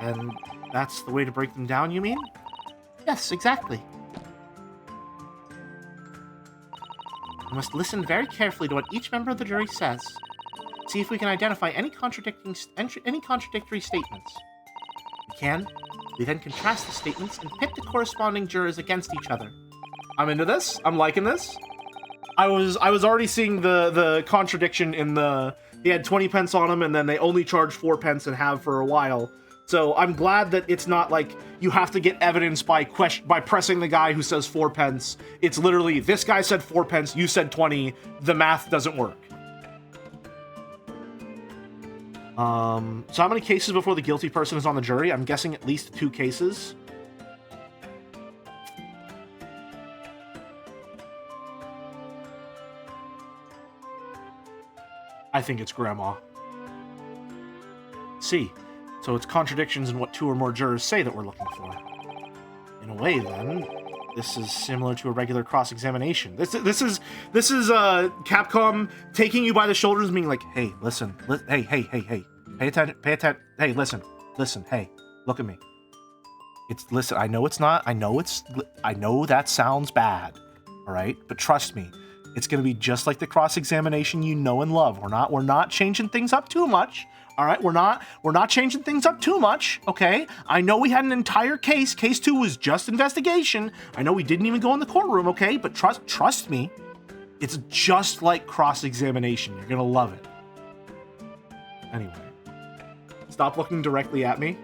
And that's the way to break them down, you mean? Yes, exactly. You must listen very carefully to what each member of the jury says. See if we can identify any contradictory statements. We can. We then contrast the statements and pit the corresponding jurors against each other. I'm into this. I'm liking this. I was already seeing the contradiction in the... He had 20 pence on him, and then they only charged 4 pence and have for a while. So I'm glad that it's not like you have to get evidence by pressing the guy who says 4 pence. It's literally, this guy said 4 pence, you said 20, the math doesn't work. So how many cases before the guilty person is on the jury? I'm guessing at least 2 cases. I think it's Grandma. See, so it's contradictions in what 2 or more jurors say that we're looking for. In a way, then, this is similar to a regular cross-examination. This is Capcom taking you by the shoulders and being like, hey, listen, hey, pay attention, hey, listen, hey, look at me. Listen, I know that sounds bad, all right? But trust me, it's going to be just like the cross-examination you know and love. We're not changing things up too much. All right, we're not changing things up too much, okay? I know we had an entire case. Case 2 was just investigation. I know we didn't even go in the courtroom, okay? But trust me, it's just like cross-examination. You're going to love it. Anyway, stop looking directly at me.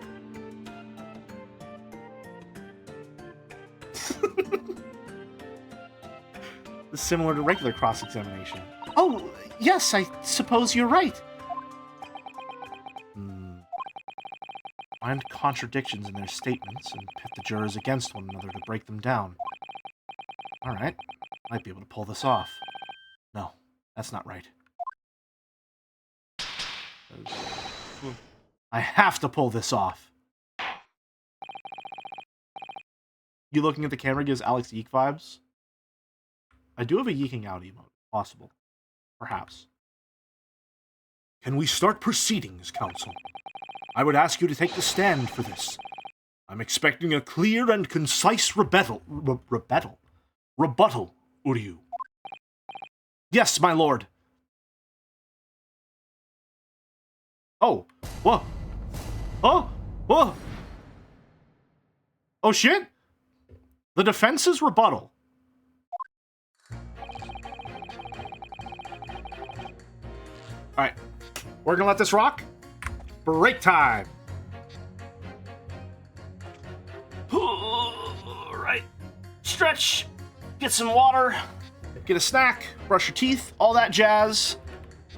Similar to regular cross-examination. Oh, yes, I suppose you're right. Find contradictions in their statements and pit the jurors against one another to break them down. Alright, might be able to pull this off. No, that's not right. I have to pull this off. You looking at the camera gives Alex Yeek vibes? I do have a yeeking out emote. Possible. Perhaps. Can we start proceedings, Counsel? I would ask you to take the stand for this. I'm expecting a clear and concise rebuttal, Uryu. Yes, my lord. Oh, what? Oh, oh. Oh shit! The defense's rebuttal. Alright, we're gonna let this rock. Break time! Alright, stretch, get some water, get a snack, brush your teeth, all that jazz.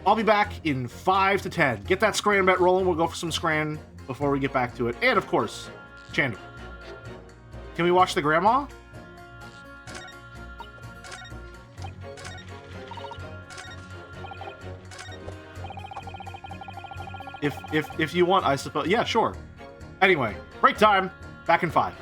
I'll be back in 5 to 10. Get that scran bet rolling, we'll go for some scran before we get back to it. And of course, Chandler. Can we watch the grandma? If you want, I suppose. Yeah, sure. Anyway, break time. Back in 5.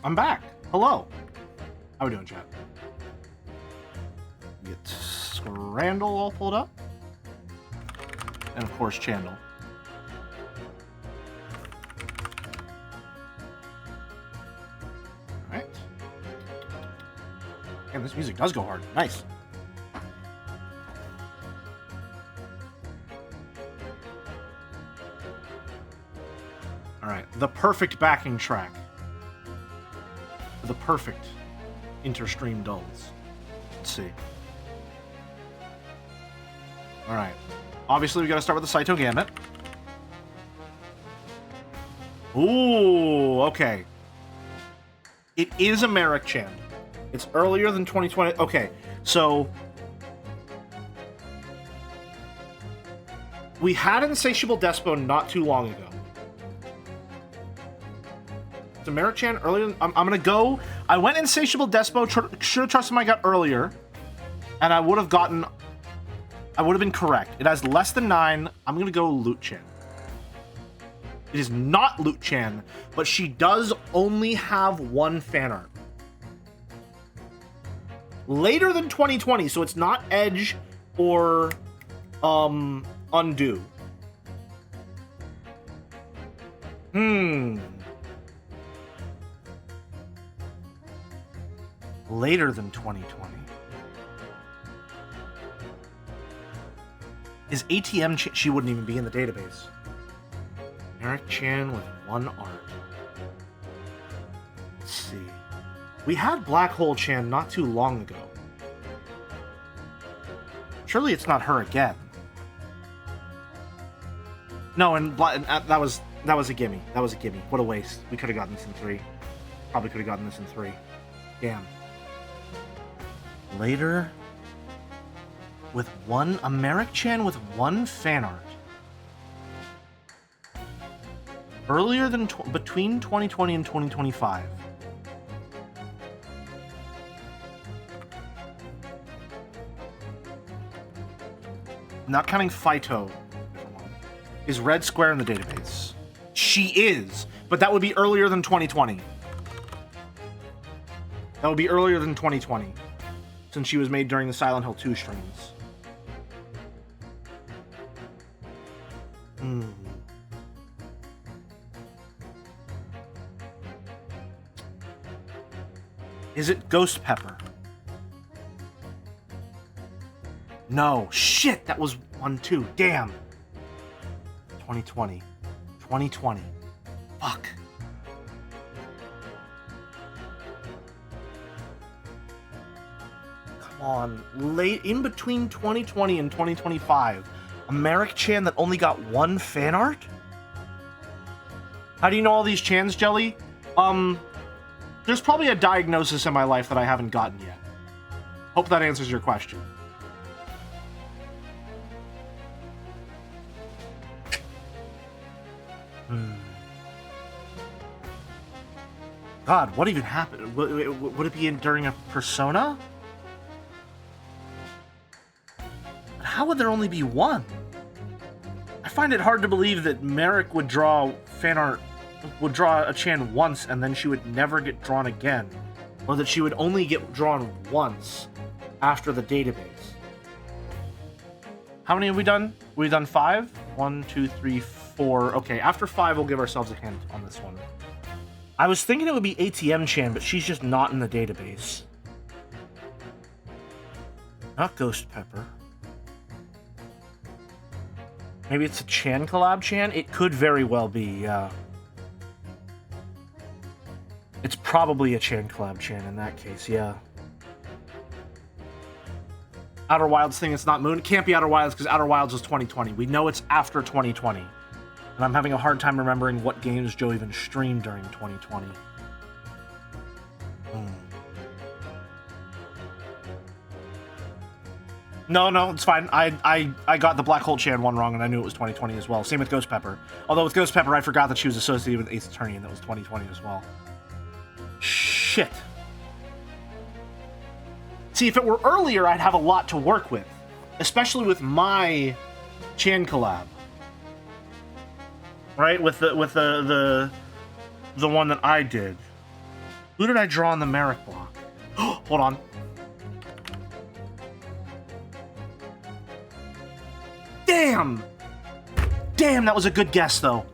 I'm back. Hello. How we doing, chat? Get Scrandle all pulled up. And of course, Chandel. Alright. And this music does go hard. Nice. Alright, the perfect backing track. The perfect interstream dulls. Let's see. Alright. Obviously, we gotta start with the Saito Gambit. Ooh, okay. It is a Merrick Chan. It's earlier than 2020. Okay, so we had Insatiable Despo not too long ago. It's a Merrick Chan earlier. I'm gonna go. I went Insatiable Despo. Should have trusted my gut earlier, and I would have gotten. I would have been correct. It has less than 9. I'm gonna go Loot Chan. It is not Loot Chan, but she does only have one fan art. Later than 2020, so it's not Edge or Undo. Later than 2020. Is ATM she wouldn't even be in the database. Eric Chan with one art. Let's see. We had Black Hole Chan not too long ago. Surely it's not her again. No, and that was a gimme. That was a gimme. What a waste. We could have gotten this in 3. Probably could have gotten this in 3. Damn. Later with one Merrick Chan with one fan art. Earlier than between 2020 and 2025. Not counting Phyto, is Red Square in the database? She is, but that would be earlier than 2020. That would be earlier than 2020, since she was made during the Silent Hill 2 streams. Is it Ghost Pepper? No. Shit, that was 1, 2. Damn. 2020. 2020. Fuck. Come on. Late in between 2020 and 2025. A Merrick Chan that only got one fan art? How do you know all these Chans, Jelly? There's probably a diagnosis in my life that I haven't gotten yet. Hope that answers your question. God, what even happened? Would it be during a persona? But how would there only be one? I find it hard to believe that Merrick would draw fan art, would draw a Chan once and then she would never get drawn again. Or that she would only get drawn once after the database. How many have we done? We've done 5? 1, 2, 3, 4. Okay, after 5, we'll give ourselves a hint on this one. I was thinking it would be ATM Chan, but she's just not in the database. Not Ghost Pepper. Maybe it's a Chan collab Chan? It could very well be, yeah. It's probably a Chan collab Chan in that case, yeah. Outer Wilds thing, it's not Moon. It can't be Outer Wilds because Outer Wilds was 2020. We know it's after 2020. And I'm having a hard time remembering what games Joe even streamed during 2020. No, it's fine. I got the Black Hole Chan one wrong, and I knew it was 2020 as well. Same with Ghost Pepper. Although with Ghost Pepper, I forgot that she was associated with Ace Attorney, and that was 2020 as well. Shit. See, if it were earlier, I'd have a lot to work with. Especially with my Chan collab. Right? With the one that I did. Who did I draw on the Merrick block? Hold on. Damn! Damn, that was a good guess, though.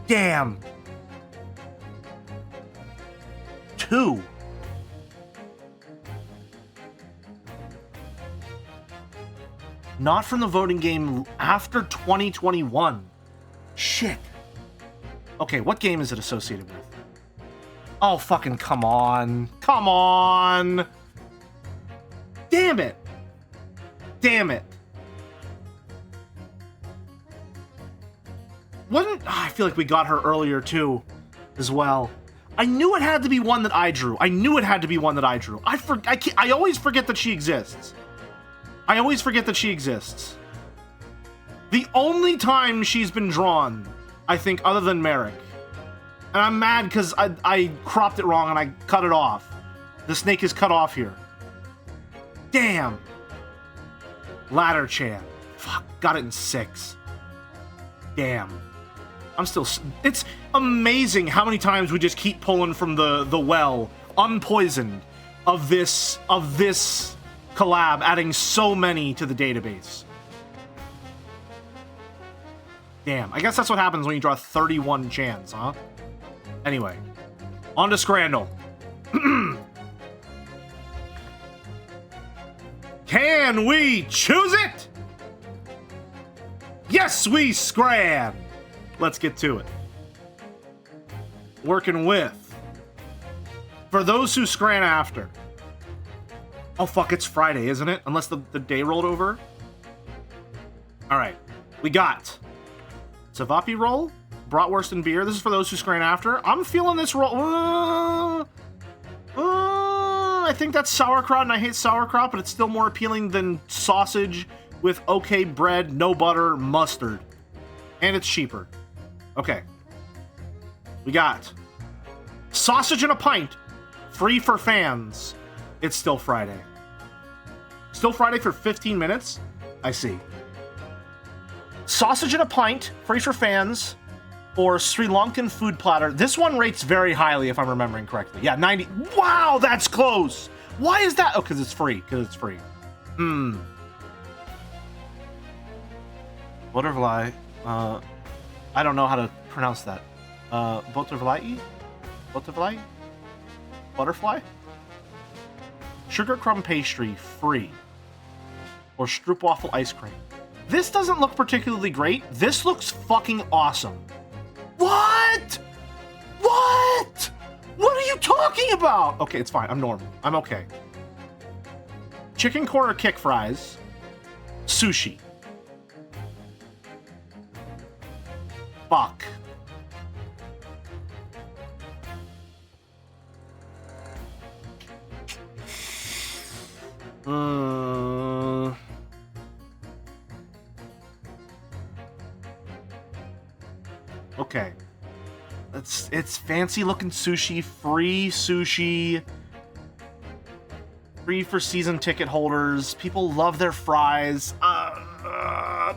Damn. 2. Not from the voting game after 2021. Shit. Okay, what game is it associated with? Oh, fucking come on. Come on! Damn it! Damn it. I feel like we got her earlier, too, as well. I knew it had to be one that I drew. I always forget that she exists. The only time she's been drawn, I think, other than Merrick. And I'm mad because I cropped it wrong and I cut it off. The snake is cut off here. Damn. Ladder Chan. Fuck, got it in 6. Damn. It's amazing how many times we just keep pulling from the well, unpoisoned, of this collab, adding so many to the database. Damn, I guess that's what happens when you draw 31 Chans, huh? Anyway, on to Scrandle. Can we choose it? Yes, we scran! Let's get to it. Working with. For those who scran after. Oh, fuck, it's Friday, isn't it? Unless the day rolled over. Alright. We got Savapi roll, bratwurst and beer. This is for those who scran after. I'm feeling this roll. I think that's sauerkraut, and I hate sauerkraut, but it's still more appealing than sausage with okay bread, no butter, mustard. And it's cheaper. Okay. We got sausage and a pint, free for fans. It's still Friday. Still Friday for 15 minutes? I see. Sausage and a pint, free for fans, or Sri Lankan food platter. This one rates very highly, if I'm remembering correctly. Yeah, 90. Wow, that's close. Why is that? Oh, because it's free. Butterfly. I don't know how to pronounce that. Butterfly? Butterfly? Sugar crumb pastry, free. Or stroopwafel ice cream. This doesn't look particularly great. This looks fucking awesome. What? What? What are you talking about? Okay, it's fine. I'm normal. I'm okay. Chicken corner kick fries. Sushi. Fuck. Okay. It's fancy looking sushi, free for season ticket holders. People love their fries.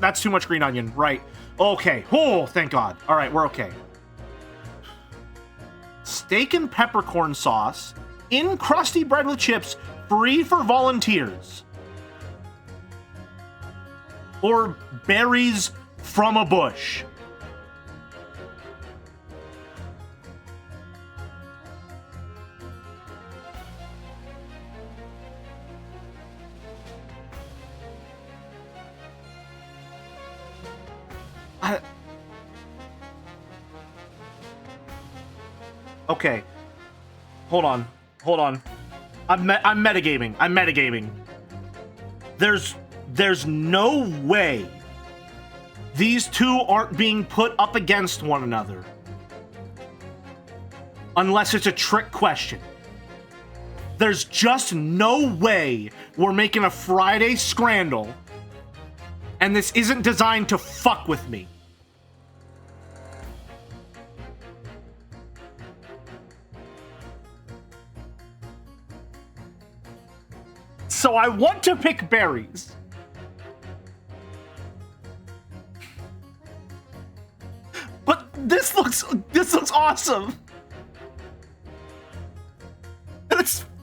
That's too much green onion, right? Okay. Oh, thank God. All right, we're okay. Steak and peppercorn sauce in crusty bread with chips, free for volunteers. Or berries from a bush. Okay. Hold on. I'm metagaming. There's no way these two aren't being put up against one another. Unless it's a trick question. There's just no way we're making a Friday Scrandle and this isn't designed to fuck with me. So I want to pick berries. But this looks awesome.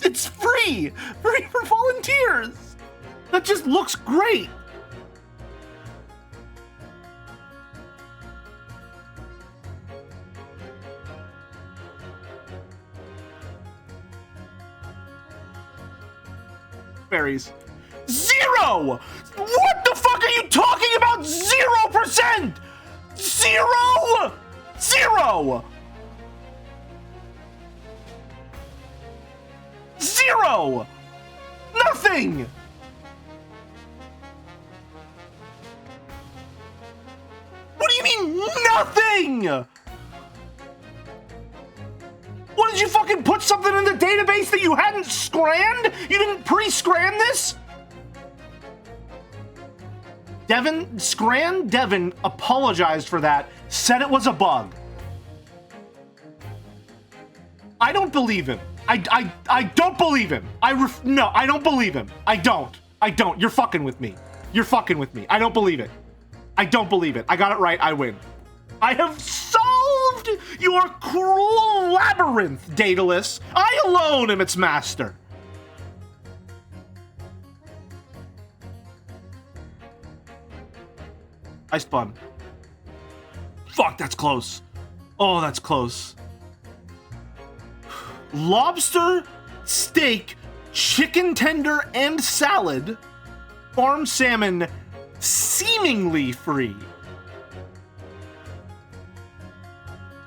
it's free for volunteers. That just looks great. Berries. 0! What the fuck are you talking about? 0%! 0! 0! 0! Nothing! What do you mean, nothing? What, did you fucking put something in the database that you hadn't scranned? You didn't pre-scran this? Devin apologized for that, said it was a bug. I don't believe him. I don't believe him. No, I don't believe him. I don't. You're fucking with me. You're fucking with me. I don't believe it. I don't believe it. I got it right. I win. I have solved your cruel labyrinth, Daedalus. I alone am its master. I spun. Fuck, that's close. Oh, that's close. Lobster, steak, chicken tender, and salad. Farm salmon, seemingly free.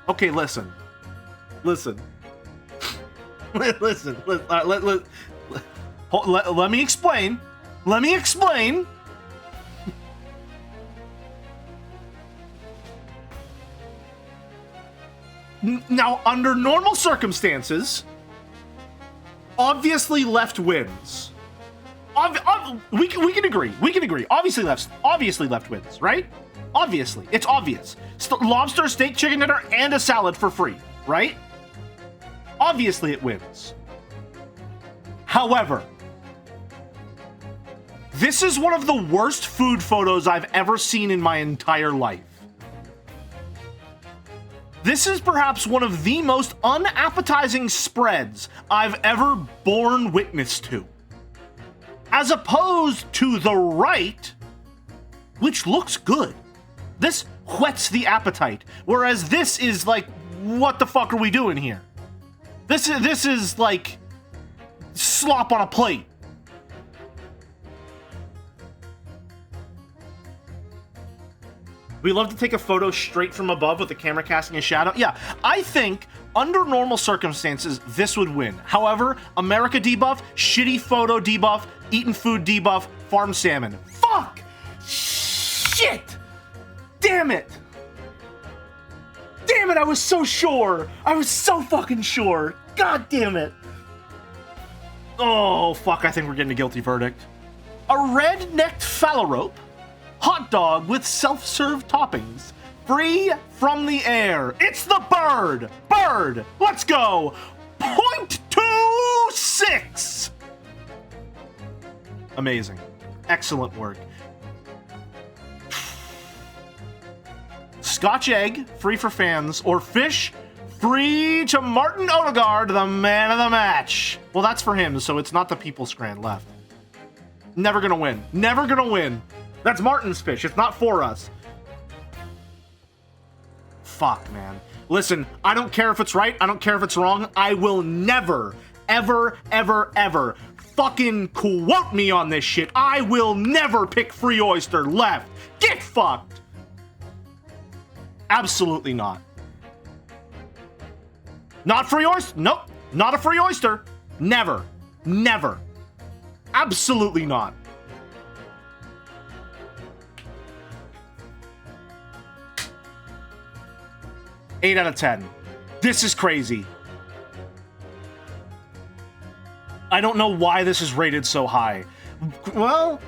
Okay, listen. Let me explain. Now, under normal circumstances, obviously left wins. We can agree. Obviously left wins, right? Obviously. It's obvious. Lobster, steak, chicken dinner, and a salad for free, right? Obviously it wins. However, this is one of the worst food photos I've ever seen in my entire life. This is perhaps one of the most unappetizing spreads I've ever borne witness to. As opposed to the right, which looks good. This whets the appetite, whereas this is like, what the fuck are we doing here? This is like slop on a plate. We love to take a photo straight from above with the camera casting a shadow. Yeah, I think under normal circumstances, this would win. However, America debuff, shitty photo debuff, eaten food debuff, farm salmon. Fuck! Shit! Damn it! Damn it, I was so sure! I was so fucking sure! God damn it! Oh, fuck, I think we're getting a guilty verdict. A red-necked phalarope. Hot dog with self-serve toppings. Free from the air. It's the bird. Bird. Let's go. 0.26. Amazing. Excellent work. Scotch egg, free for fans, or fish, free to Martin Odegaard, the man of the match. Well, that's for him, so it's not the people's grand left. Never gonna win. Never gonna win. That's Martin's fish. It's not for us. Fuck, man. Listen, I don't care if it's right. I don't care if it's wrong. I will never, ever, ever, ever fucking quote me on this shit. I will never pick free oyster left. Get fucked. Absolutely not. Not free oyster. Nope. Not a free oyster. Never. Never. Absolutely not. Eight out of 10. This is crazy. I don't know why this is rated so high. Well,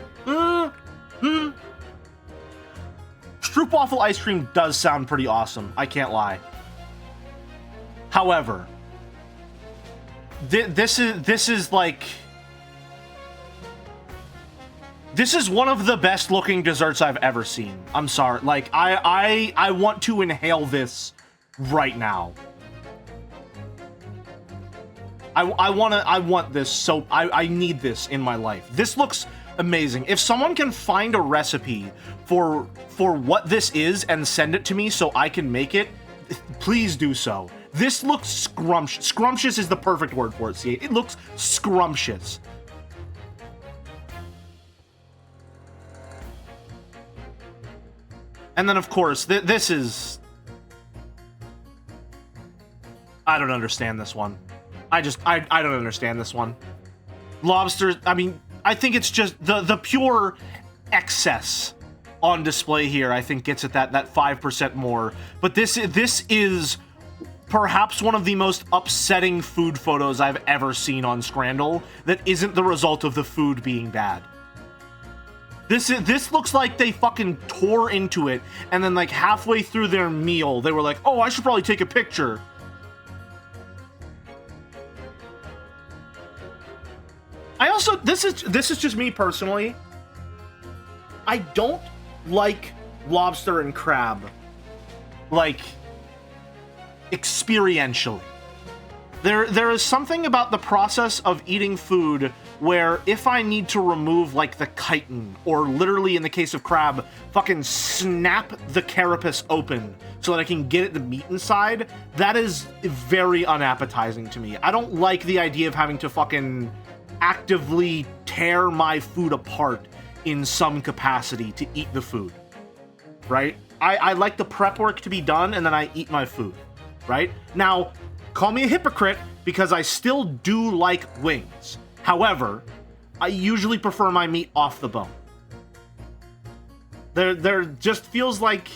Stroopwafel ice cream does sound pretty awesome. I can't lie. However, this is like, this is one of the best looking desserts I've ever seen. I'm sorry. Like, I want to inhale this right now. I want this, so I need this in my life. This looks amazing. If someone can find a recipe for what this is and send it to me so I can make it, please do so. This looks scrumptious. Scrumptious is the perfect word for it, see? It looks scrumptious. And then, of course, this is... I don't understand this one. I don't understand this one. Lobsters, I mean, I think it's just the pure excess on display here, I think, gets it that 5% more. But this is perhaps one of the most upsetting food photos I've ever seen on Scrandle that isn't the result of the food being bad. This looks like they fucking tore into it, and then like halfway through their meal, they were like, oh, I should probably take a picture. I also, this is just me personally. I don't like lobster and crab, like, experientially. There is something about the process of eating food where if I need to remove, like, the chitin, or literally in the case of crab, fucking snap the carapace open so that I can get at the meat inside, that is very unappetizing to me. I don't like the idea of having to fucking actively tear my food apart in some capacity to eat the food, right? I like the prep work to be done, and then I eat my food, right? Now, call me a hypocrite, because I still do like wings. However, I usually prefer my meat off the bone. There just feels like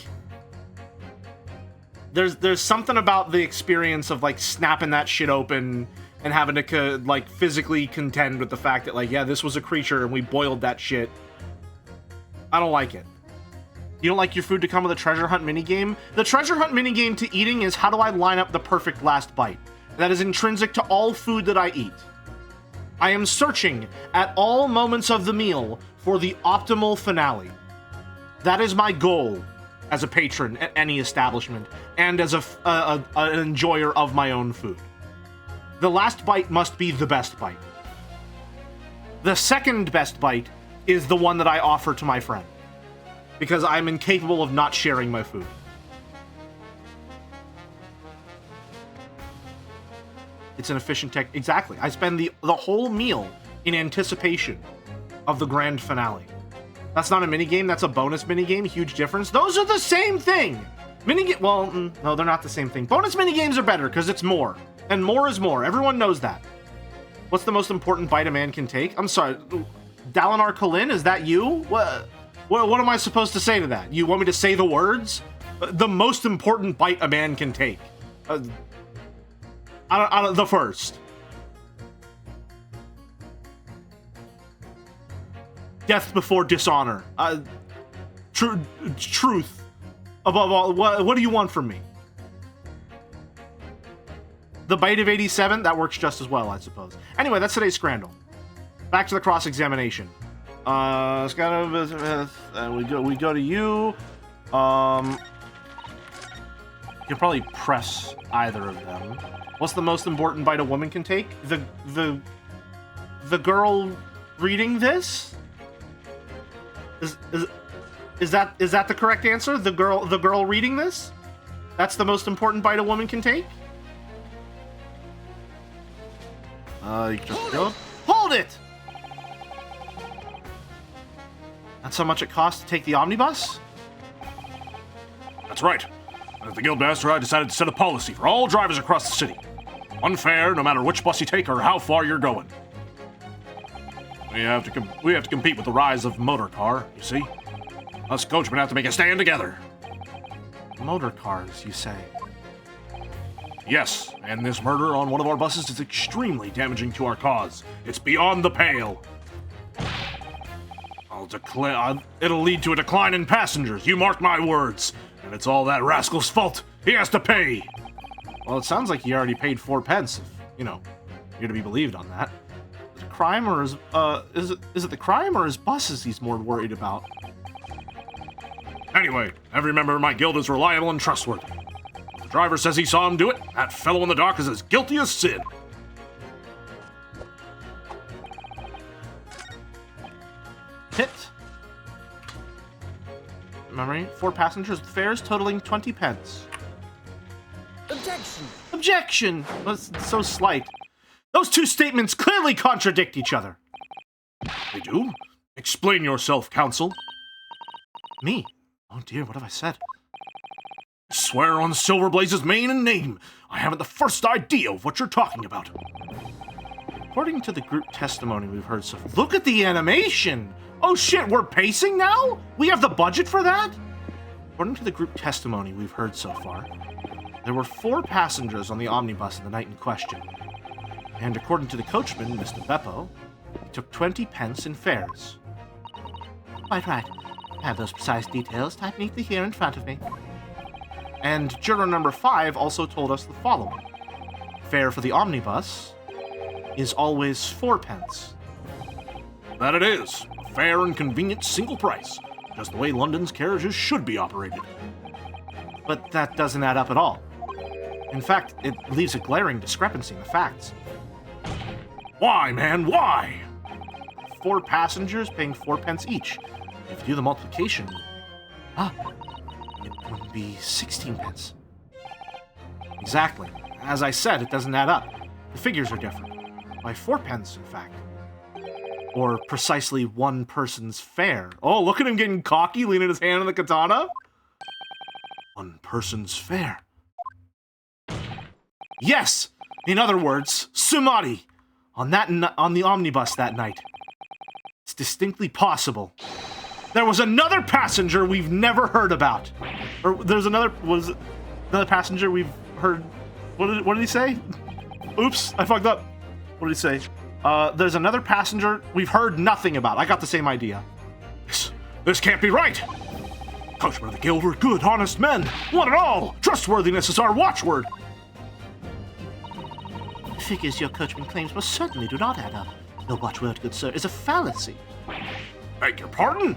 there's something about the experience of like snapping that shit open and having to like physically contend with the fact that like, yeah, this was a creature and we boiled that shit. I don't like it. You don't like your food to come with a treasure hunt minigame? The treasure hunt minigame to eating is how do I line up the perfect last bite? That is intrinsic to all food that I eat. I am searching at all moments of the meal for the optimal finale. That is my goal as a patron at any establishment and as an enjoyer of my own food. The last bite must be the best bite. The second best bite is the one that I offer to my friend, because I'm incapable of not sharing my food. It's an efficient tech. Exactly. I spend the whole meal in anticipation of the grand finale. That's not a minigame, that's a bonus minigame. Huge difference. Those are the same thing. Well, no, they're not the same thing. Bonus minigames are better because it's more. And more is more. Everyone knows that. What's the most important bite a man can take? I'm sorry. Dalinar Khalin, is that you? What am I supposed to say to that? You want me to say the words? The most important bite a man can take. The first. Death before dishonor. Truth. Above all, what do you want from me? The bite of 87? That works just as well, I suppose. Anyway, that's today's Scrandle. Back to the cross-examination. We go to you. You can probably press either of them. What's the most important bite a woman can take? The girl reading this? Is that the correct answer? The girl reading this? That's the most important bite a woman can take? You just go. Hold it! That's how much it costs to take the omnibus? That's right. As the Guildmaster, I decided to set a policy for all drivers across the city. One fare, no matter which bus you take or how far you're going. We have to compete with the rise of motor car, you see. Us coachmen have to make a stand together. Motor cars, you say? Yes, and this murder on one of our buses is extremely damaging to our cause. It's beyond the pale. It'll lead to a decline in passengers, you mark my words. And it's all that rascal's fault. He has to pay. Well, it sounds like he already paid 4 pence, if, you're to be believed on that. Is it crime or is it the crime or his buses he's more worried about? Anyway, every member of my guild is reliable and trustworthy. If the driver says he saw him do it, that fellow in the dock is as guilty as sin. pit. Memory, 4 passengers with fares totaling 20 pence. Objection! Objection! That's so slight. Those two statements clearly contradict each other. They do? Explain yourself, counsel. Me? Oh dear, what have I said? Swear on Silverblaze's mane and name. I haven't the first idea of what you're talking about. According to the group testimony we've heard so far. Look at the animation! Oh shit, we're pacing now? We have the budget for that? According to the group testimony we've heard so far, there were 4 passengers on the omnibus in the night in question. And according to the coachman, Mr. Beppo, he took 20 pence in fares. Quite right. I have those precise details typed neatly here in front of me. And juror number 5 also told us the following. Fare for the omnibus is always 4 pence. That it is. A fair and convenient single price. Just the way London's carriages should be operated. But that doesn't add up at all. In fact, it leaves a glaring discrepancy in the facts. Why, man, why? 4 passengers paying 4 pence each. If you do the multiplication, it would be 16 pence. Exactly. As I said, it doesn't add up. The figures are different. By 4 pence, in fact. Or precisely 1 person's fare. Oh, look at him getting cocky, leaning his hand on the katana. 1 person's fare. Yes! In other words, Sumari. On the omnibus that night. It's distinctly possible. There was another passenger we've never heard about. Or there's another passenger we've heard. What did he say? Oops, I fucked up. What did he say? There's another passenger we've heard nothing about. I got the same idea. This can't be right. Coachmen of the guild were good, honest men. One and all. Trustworthiness is our watchword. The figures your coachman claims most certainly do not add up. Your watchword, good sir, is a fallacy. Beg your pardon?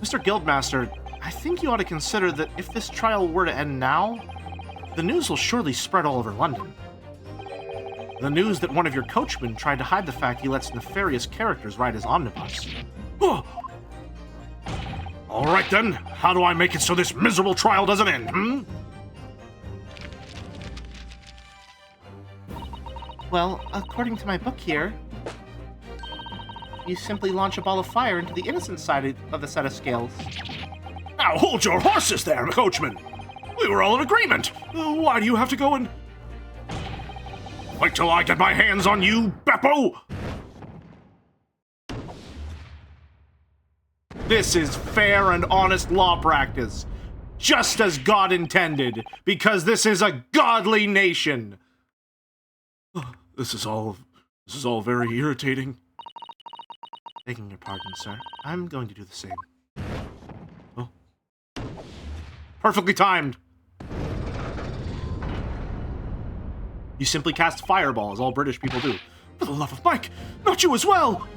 Mr. Guildmaster, I think you ought to consider that if this trial were to end now, the news will surely spread all over London. The news that one of your coachmen tried to hide the fact he lets nefarious characters ride his omnibus. All right then, how do I make it so this miserable trial doesn't end, Well, according to my book here, you simply launch a ball of fire into the innocent side of the set of scales. Now hold your horses there, coachman. We were all in agreement. Why do you have to go and... Wait till I get my hands on you, Beppo! This is fair and honest law practice, just as God intended, because this is a godly nation. This is all very irritating. Begging your pardon, sir. I'm going to do the same. Oh. Perfectly timed. You simply cast fireball, as all British people do. For the love of Mike, not you as well!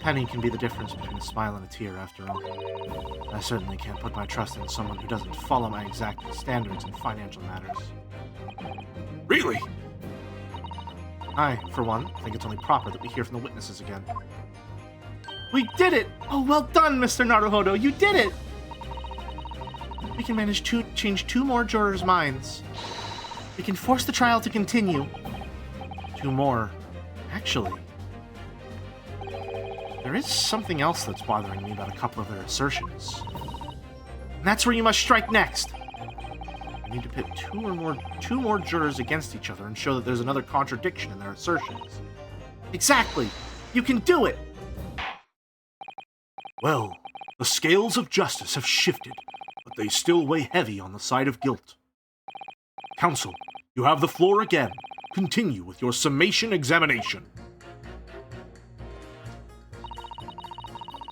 Penny can be the difference between a smile and a tear, after all. I certainly can't put my trust in someone who doesn't follow my exact standards in financial matters. Really? I, for one, think it's only proper that we hear from the witnesses again. We did it! Oh, well done, Mr. Naruhodo, you did it! We can manage to change 2 more jurors' minds. We can force the trial to continue. 2 more. Actually, there is something else that's bothering me about a couple of their assertions. And that's where you must strike next. I need to pit 2 more jurors against each other and show that there's another contradiction in their assertions. Exactly! You can do it! Well, the scales of justice have shifted, but they still weigh heavy on the side of guilt. Counsel, you have the floor again. Continue with your summation examination.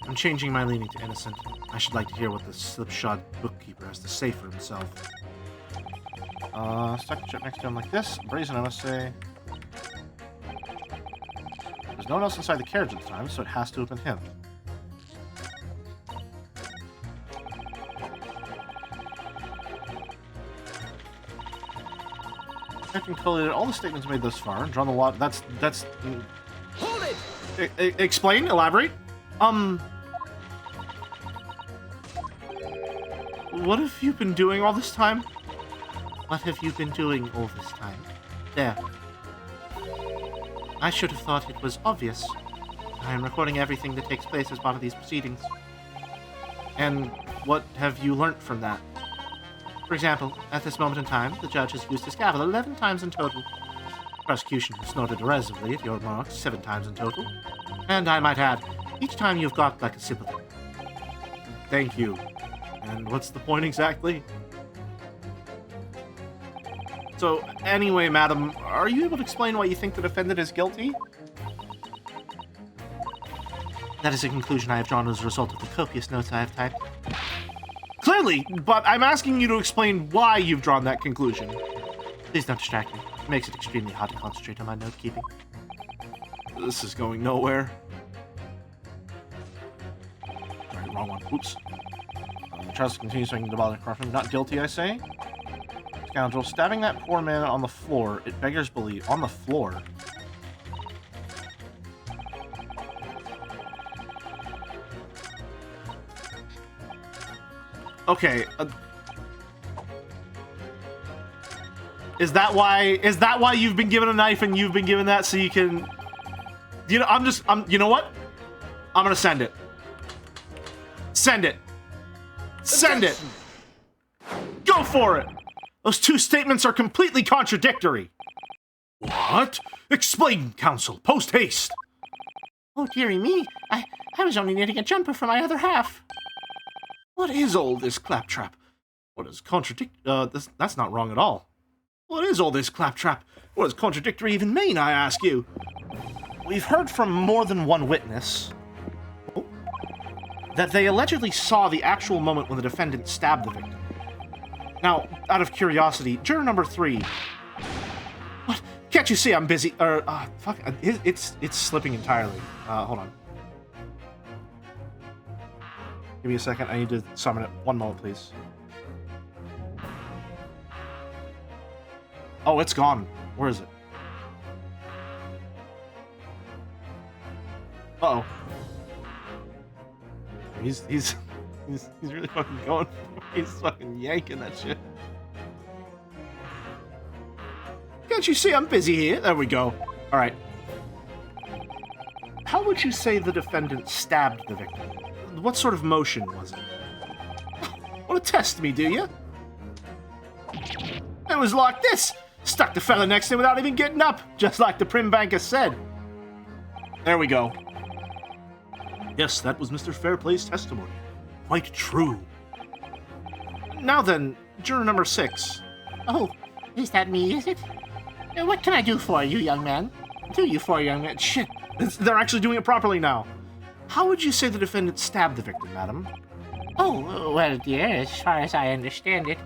I'm changing my leaning to innocent. I should like to hear what the slipshod bookkeeper has to say for himself. Stuck chip next to him like this. Brazen, I must say. There's no one else inside the carriage at the time, so it has to have been him. I've collated all the statements made thus far and drawn the lot. That's. Hold it! Explain, elaborate. What have you been doing all this time? What have you been doing all this time? There. I should have thought it was obvious. I am recording everything that takes place as part of these proceedings. And what have you learnt from that? For example, at this moment in time, the judge has used his gavel 11 times in total. The prosecution has snorted derisively at your marks 7 times in total. And I might add, each time you've got like a sympathy. Thank you. And what's the point exactly? So, anyway, madam, are you able to explain why you think the defendant is guilty? That is a conclusion I have drawn as a result of the copious notes I have typed. Clearly, but I'm asking you to explain why you've drawn that conclusion. Please don't distract me. It makes it extremely hard to concentrate on my note-keeping. This is going nowhere. Alright, wrong one. Oops. Charles continues swinging the ball corruption. Not guilty, I say. Scoundrel, stabbing that poor man on the floor. It beggars belief. On the floor. Okay. Is that why you've been given a knife and you've been given that so you can? You know, you know what? I'm gonna send it. Send it. Send it. Go for it. Those two statements are completely contradictory. What? Explain, counsel. Post haste. Oh, dearie me. I was only knitting a jumper for my other half. What is all this claptrap? What is that's not wrong at all. What is all this claptrap? What does contradictory even mean, I ask you? We've heard from more than one witness that they allegedly saw the actual moment when the defendant stabbed the victim. Now, out of curiosity, juror number 3. What? Can't you see I'm busy? Fuck, it's slipping entirely. Hold on. Give me a second, I need to summon it. One moment, please. Oh, it's gone. Where is it? Uh-oh. He's really fucking going. He's fucking yanking that shit. Can't you see I'm busy here? There we go. All right. How would you say the defendant stabbed the victim? What sort of motion was it? Want to test me, do you? It was like this. Stuck the fella next to him without even getting up, just like the prim banker said. There we go. Yes, that was Mr. Fairplay's testimony. Quite true. Now then, juror number 6. Oh, is that me, is it? What can I do for you, young man? Shit, they're actually doing it properly now. How would you say the defendant stabbed the victim, madam? Oh, well, dear, as far as I understand it,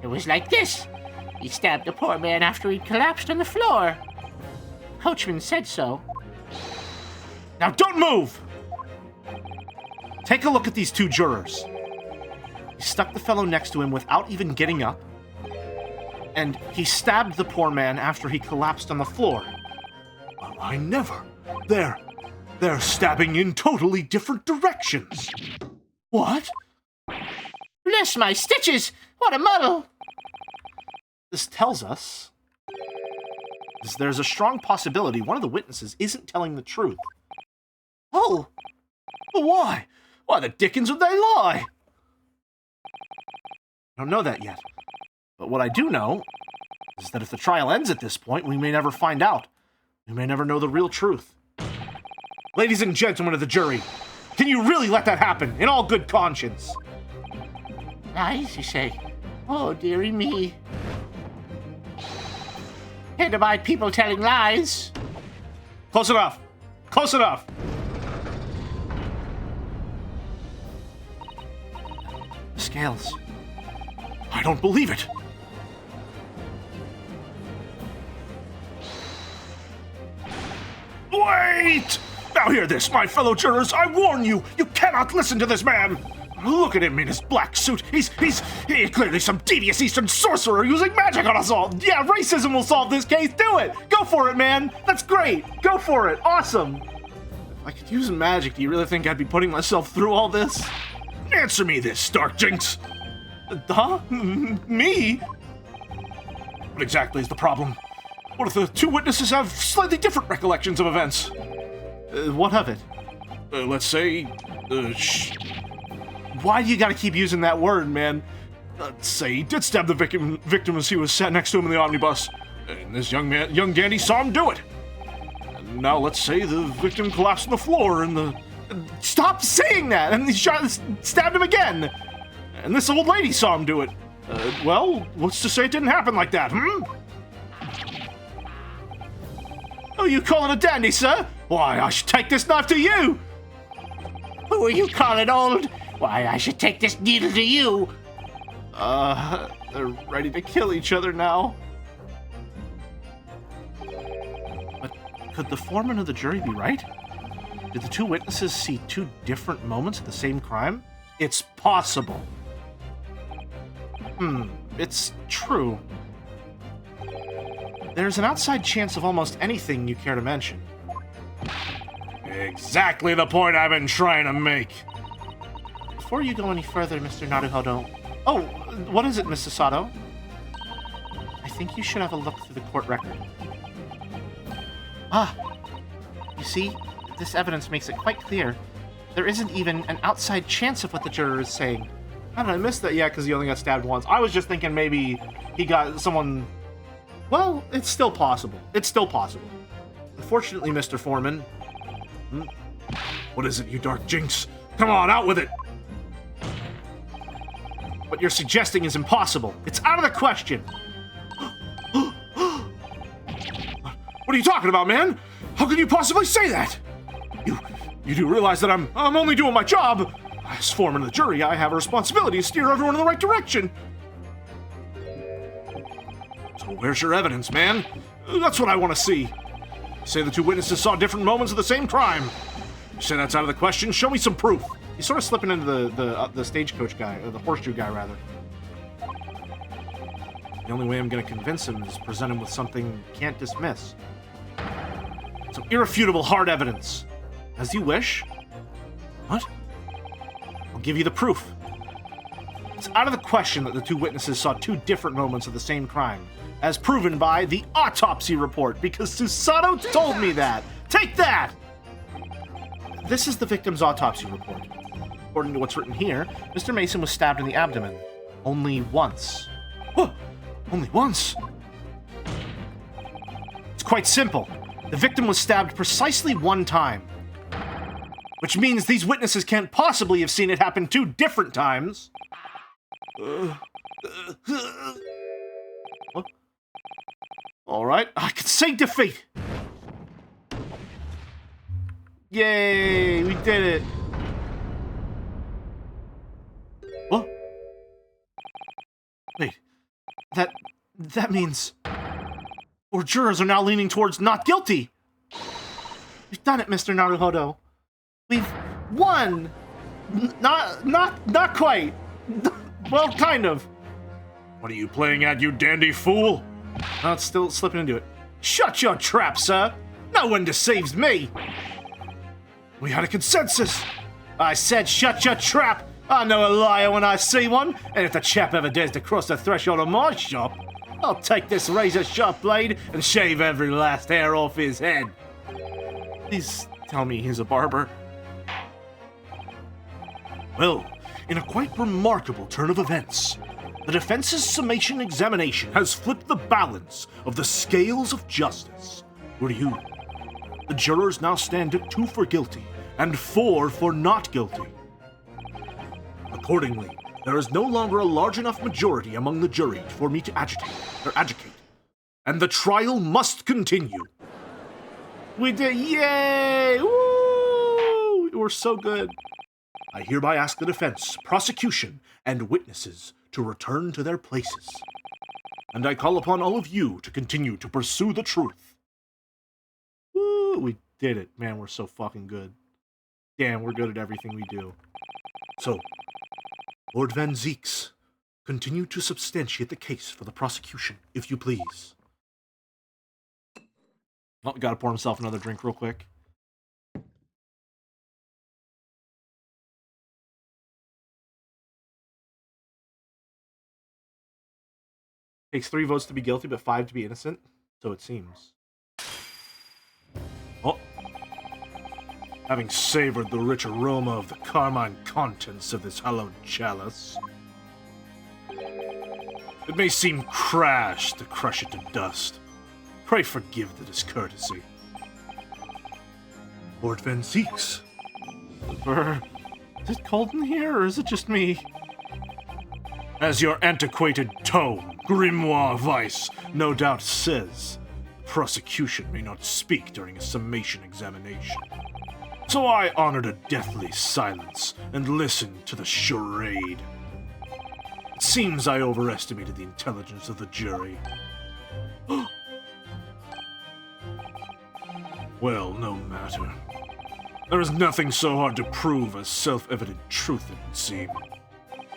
it was like this. He stabbed the poor man after he collapsed on the floor. Coachman said so. Now don't move! Take a look at these two jurors. He stuck the fellow next to him without even getting up, and he stabbed the poor man after he collapsed on the floor. Well, I never. They're stabbing in totally different directions. What? Bless my stitches! What a muddle! This tells us there's a strong possibility one of the witnesses isn't telling the truth. Oh! But why? Why the dickens would they lie? I don't know that yet. But what I do know is that if the trial ends at this point, we may never find out. We may never know the real truth. Ladies and gentlemen of the jury, can you really let that happen in all good conscience? Lies, you say? Oh, dearie me. Can't abide people telling lies. Close enough. Close enough. The scales. I don't believe it. Wait! Now hear this, my fellow jurors. I warn you, you cannot listen to this man. Look at him in his black suit. He's clearly some devious Eastern sorcerer using magic on us all. Yeah, racism will solve this case. Do it. Go for it, man. That's great. Go for it. Awesome. If I could use magic, do you really think I'd be putting myself through all this? Answer me this, Stark Jinx. Huh? Me? What exactly is the problem? What if the two witnesses have slightly different recollections of events? What of it? Let's say, Why do you gotta keep using that word, man? let's say he did stab the victim as he was sat next to him in the omnibus, and this young dandy saw him do it. And now let's say the victim collapsed on the floor and the... Stop saying that! And he stabbed him again! And this old lady saw him do it. Well, what's to say it didn't happen like that, Oh, you calling a dandy, sir? Why, I should take this knife to you! Who are you calling old? Why, I should take this needle to you. They're ready to kill each other now. But could the foreman of the jury be right? Did the two witnesses see two different moments of the same crime? It's possible. It's true. There's an outside chance of almost anything you care to mention. Exactly the point I've been trying to make. Before you go any further, Mr. Naruhodo... Oh, what is it, Mrs. Sato? I think you should have a look through the court record. Ah, you see, this evidence makes it quite clear. There isn't even an outside chance of what the juror is saying. How did I miss that? Yeah, because he only got stabbed once. I was just thinking maybe he got someone... Well, it's still possible. It's still possible. Unfortunately, Mr. Foreman... What is it, you dark jinx? Come on, out with it! What you're suggesting is impossible. It's out of the question. What are you talking about, man? How can you possibly say that? You do realize that I'm only doing my job. As foreman of the jury, I have a responsibility to steer everyone in the right direction. So where's your evidence, man? That's what I want to see. You say the two witnesses saw different moments of the same crime. You say that's out of the question. Show me some proof. He's sort of slipping into the stagecoach guy, or the horseshoe guy, rather. The only way I'm going to convince him is present him with something he can't dismiss. Some irrefutable hard evidence. As you wish. What? I'll give you the proof. It's out of the question that the two witnesses saw two different moments of the same crime, as proven by the autopsy report, because Susato told me that. Take that! This is the victim's autopsy report. According to what's written here, Mr. Mason was stabbed in the abdomen. Only once. What? Only once? It's quite simple. The victim was stabbed precisely one time. Which means these witnesses can't possibly have seen it happen two different times. What? All right, I concede defeat. Yay, we did it. What? Wait, that means our jurors are now leaning towards not guilty. We've done it, Mr. Naruhodo. We've won. Not quite. Well, kind of. What are you playing at, you dandy fool? No, it's still slipping into it. Shut your trap, sir. No one deceives me. We had a consensus. I said shut your trap. I know a liar when I see one, and if the chap ever dares to cross the threshold of my shop, I'll take this razor-sharp blade and shave every last hair off his head. Please tell me he's a barber. Well, in a quite remarkable turn of events, the defense's summation examination has flipped the balance of the scales of justice. What do you? The jurors now stand at 2 for guilty and 4 for not guilty. Accordingly, there is no longer a large enough majority among the jury for me to adjudicate, and the trial must continue. We did, yay! Woo! We're so good. I hereby ask the defense, prosecution, and witnesses to return to their places. And I call upon all of you to continue to pursue the truth. Woo! We did it. Man, we're so fucking good. Damn, we're good at everything we do. So, Lord Van Zeeks, continue to substantiate the case for the prosecution, if you please. Oh, gotta pour himself another drink real quick. Takes 3 votes to be guilty, but 5 to be innocent, so it seems. Oh. Having savored the rich aroma of the carmine contents of this hallowed chalice, it may seem crash to crush it to dust. Pray forgive the discourtesy. Lord Van Zeeks. Is it cold in here, or is it just me? As your antiquated tome, Grimoire Vice, no doubt says, prosecution may not speak during a summation examination. So I honored a deathly silence and listened to the charade. It seems I overestimated the intelligence of the jury. Well, no matter. There is nothing so hard to prove as self-evident truth, it would seem.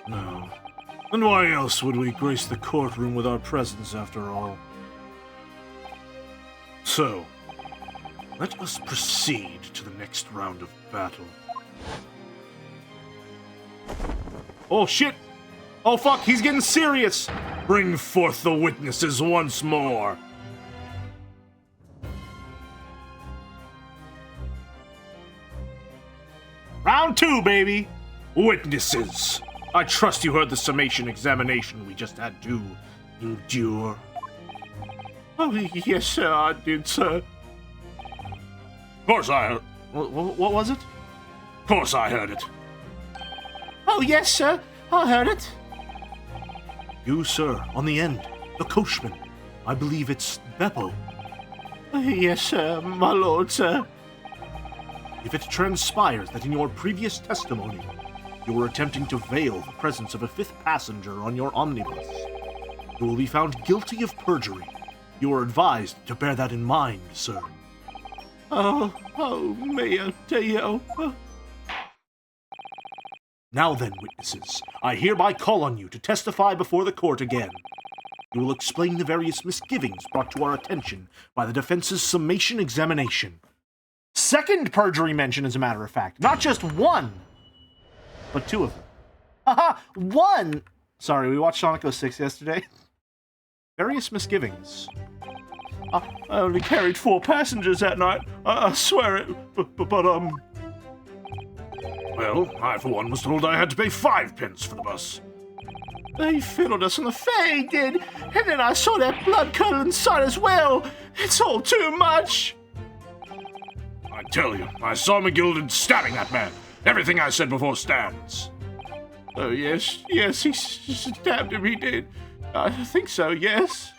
No. And why else would we grace the courtroom with our presence, after all? So, let us proceed to the next round of battle. Oh, shit! Oh, fuck, he's getting serious! Bring forth the witnesses once more! Round 2, baby! Witnesses! I trust you heard the summation examination we just had to endure. Oh, yes, sir, I did, sir. Of course I heard. What was it? Of course I heard it. Oh, yes, sir. I heard it. You, sir, on the end. The coachman. I believe it's Beppo. Yes, sir, my lord, sir. If it transpires that in your previous testimony you were attempting to veil the presence of a 5th passenger on your omnibus, you will be found guilty of perjury. You are advised to bear that in mind, sir. Oh, mio Dio. Now then, witnesses, I hereby call on you to testify before the court again. You will explain the various misgivings brought to our attention by the defense's summation examination. Second perjury mention, as a matter of fact. Not just one, but 2 of them. Haha, 1! Sorry, we watched Chronicles 6 yesterday. Various misgivings. I only carried 4 passengers that night. I swear it, but Well, I for one was told I had to pay 5 pence for the bus. They fiddled us on the fay, did, and then I saw that blood curdle inside as well. It's all too much. I tell you, I saw McGilden stabbing that man. Everything I said before stands. Oh, yes, he stabbed him, he did. I think so, yes.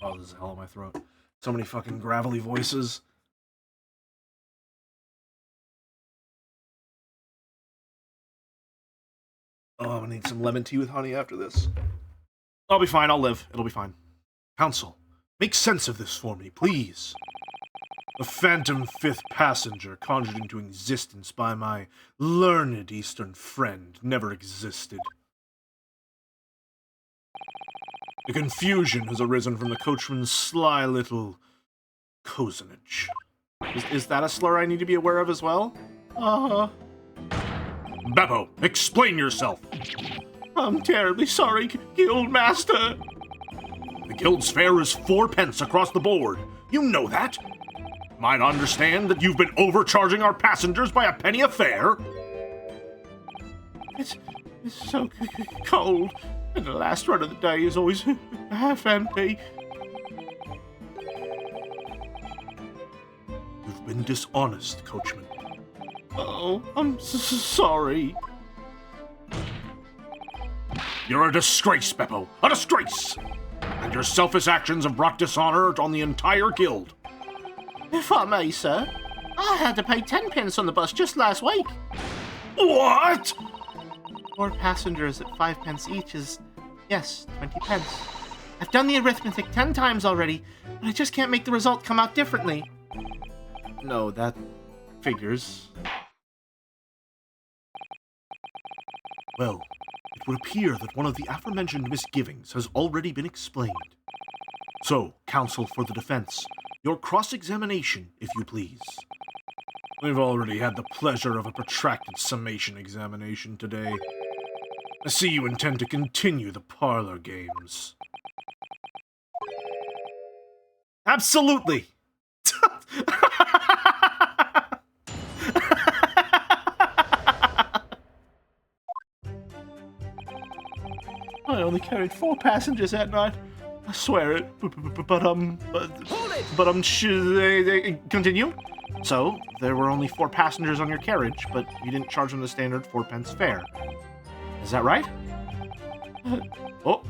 Oh, this is hell in my throat. So many fucking gravelly voices. Oh, I'm gonna need some lemon tea with honey after this. I'll be fine, I'll live. It'll be fine. Counsel, make sense of this for me, please. A phantom 5th passenger conjured into existence by my learned Eastern friend never existed. The confusion has arisen from the coachman's sly little cozenage. Is that a slur I need to be aware of as well? Beppo, explain yourself! I'm terribly sorry, Guild Master. The guild's fare is 4 pence across the board. You know that. Might understand that you've been overcharging our passengers by a penny a fare. It's so cold, and the last run of the day is always half empty. You've been dishonest, coachman. Oh, I'm sorry. You're a disgrace, Beppo. A disgrace! And your selfish actions have brought dishonor on the entire guild. If I may, sir, I had to pay 10 pence on the bus just last week. What? 4 passengers at 5 pence each is, yes, 20 pence. I've done the arithmetic 10 times already, but I just can't make the result come out differently. No, that figures. Well, it would appear that one of the aforementioned misgivings has already been explained. So, counsel for the defense, your cross-examination, if you please. We've already had the pleasure of a protracted summation examination today. I see you intend to continue the parlor games. Absolutely. I only carried 4 passengers that night. I swear it. Continue. So, there were only 4 passengers on your carriage, but you didn't charge them the standard 4p fare. Is that right? Oh.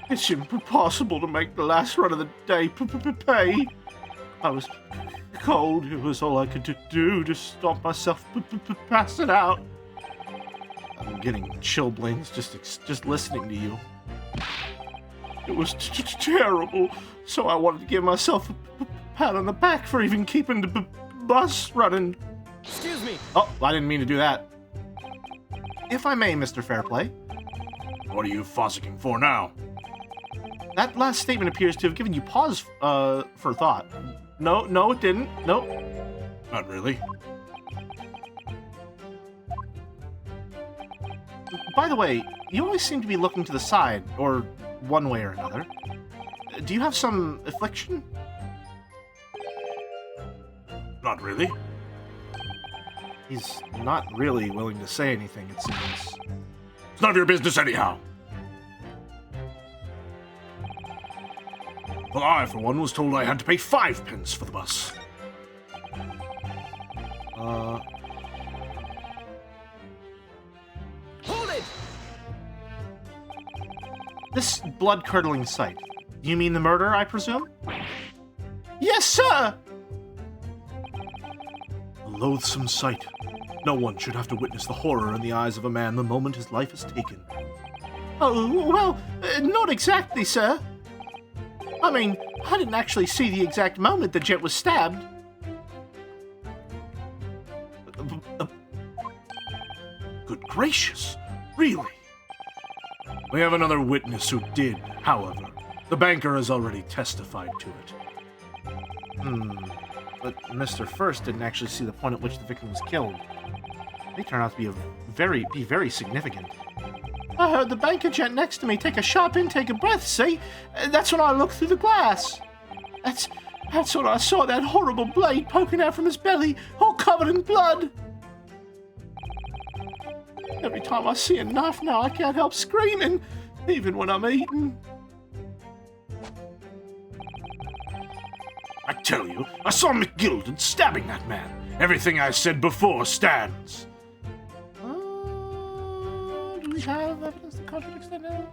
It's impossible to make the last run of the day pay. I was cold. It was all I could do to stop myself passing out. I'm getting chilblains just listening to you. It was terrible. So I wanted to give myself a pat on the back for even keeping the bus running. Excuse me. Oh, I didn't mean to do that. If I may, Mr. Fairplay. What are you fossicking for now? That last statement appears to have given you pause for thought. No, it didn't. Nope. Not really. By the way, you always seem to be looking to the side, or one way or another. Do you have some affliction? Not really. He's not really willing to say anything, it seems. It's none of your business anyhow. Well, I, for one, was told I had to pay 5p for the bus. Hold it! This blood-curdling sight. You mean the murder, I presume? Yes, sir! A loathsome sight. No one should have to witness the horror in the eyes of a man the moment his life is taken. Oh, well, not exactly, sir. I mean, I didn't actually see the exact moment the jet was stabbed. Good gracious, really? We have another witness who did, however. The banker has already testified to it. But Mr. First didn't actually see the point at which the victim was killed. They turn out to be very significant. I heard the bank agent next to me take a sharp intake of breath, see? That's when I looked through the glass. That's when I saw that horrible blade poking out from his belly, all covered in blood. Every time I see a knife now, I can't help screaming, even when I'm eating. I tell you, I saw McGilded stabbing that man. Everything I said before stands. Do we have evidence that contradicts that now?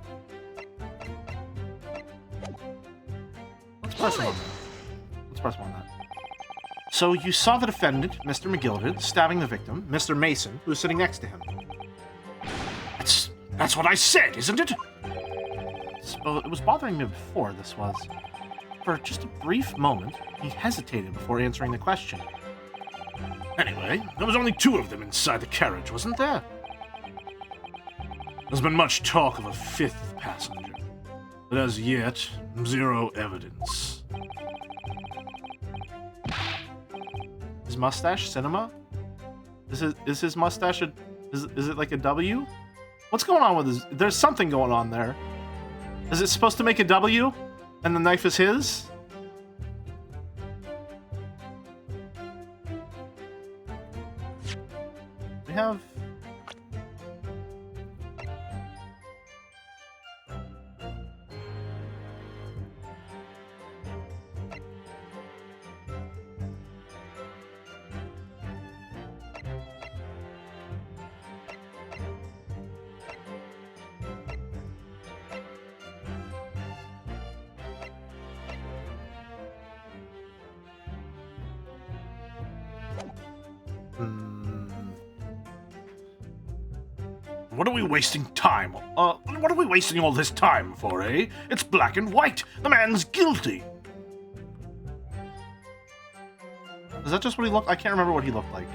Let's press one. Let's press one on that. So you saw the defendant, Mr. McGilded, stabbing the victim, Mr. Mason, who was sitting next to him. That's what I said, isn't it? It was bothering me before, this was. For just a brief moment, he hesitated before answering the question. Anyway, there was only 2 of them inside the carriage, wasn't there? There's been much talk of a 5th passenger, but as yet, 0 evidence. His mustache cinema? Is his mustache is it like a W? What's going on with his? There's something going on there. Is it supposed to make a W? And the knife is his? We have... What are we wasting time? What are we wasting all this time for, eh? It's black and white. The man's guilty. Is that just what he looked? I can't remember what he looked like.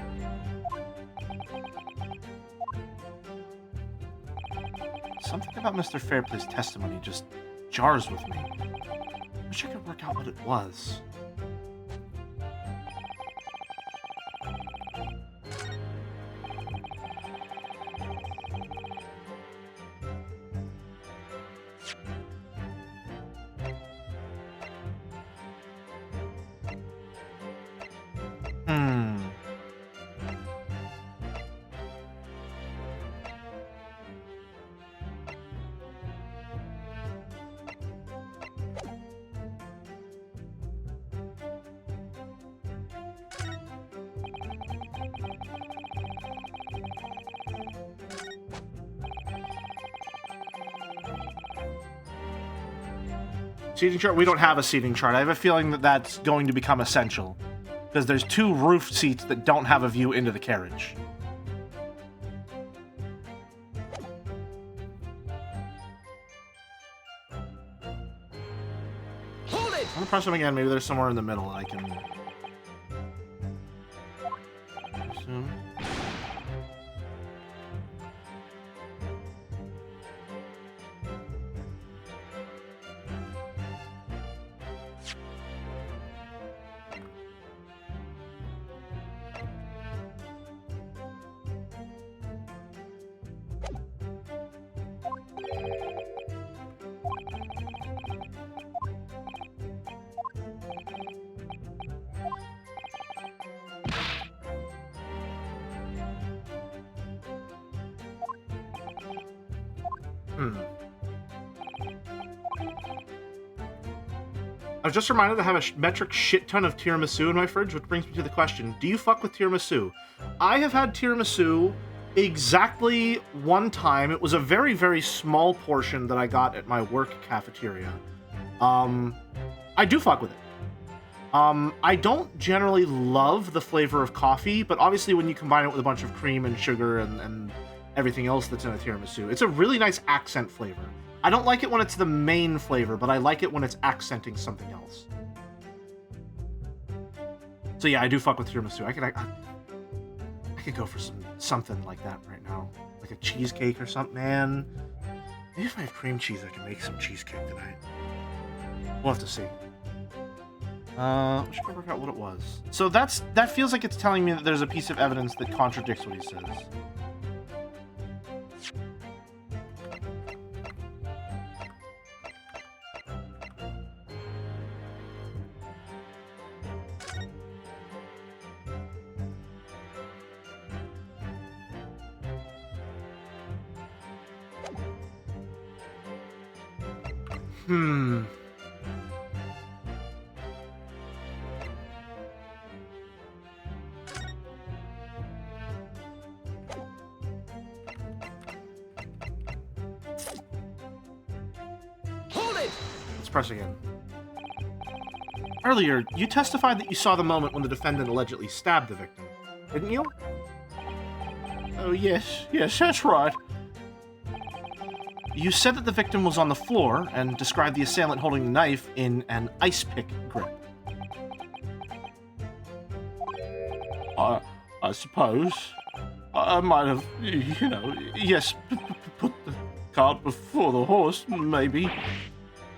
Something about Mr. Fairplay's testimony just jars with me. I wish I could work out what it was. Seating chart? We don't have a seating chart. I have a feeling that that's going to become essential. Because there's 2 roof seats that don't have a view into the carriage. Hold it! I'm gonna press them again. Maybe there's somewhere in the middle I can... assume. I was just reminded I have a metric shit ton of tiramisu in my fridge, which brings me to the question, do you fuck with tiramisu? I have had tiramisu exactly one time. It was a very, very small portion that I got at my work cafeteria. I do fuck with it. I don't generally love the flavor of coffee, but obviously when you combine it with a bunch of cream and sugar and everything else that's in a tiramisu, it's a really nice accent flavor. I don't like it when it's the main flavor, but I like it when it's accenting something else. So yeah, I do fuck with tiramisu. I could go for something like that right now. Like a cheesecake or something, man. Maybe if I have cream cheese, I can make some cheesecake tonight. We'll have to see. Let's work out what it was. So that feels like it's telling me that there's a piece of evidence that contradicts what he says. Let's press again. Earlier, you testified that you saw the moment when the defendant allegedly stabbed the victim, didn't you? Oh, yes, that's right. You said that the victim was on the floor and described the assailant holding the knife in an ice pick grip. I suppose. I might have, yes, put the cart before the horse, maybe.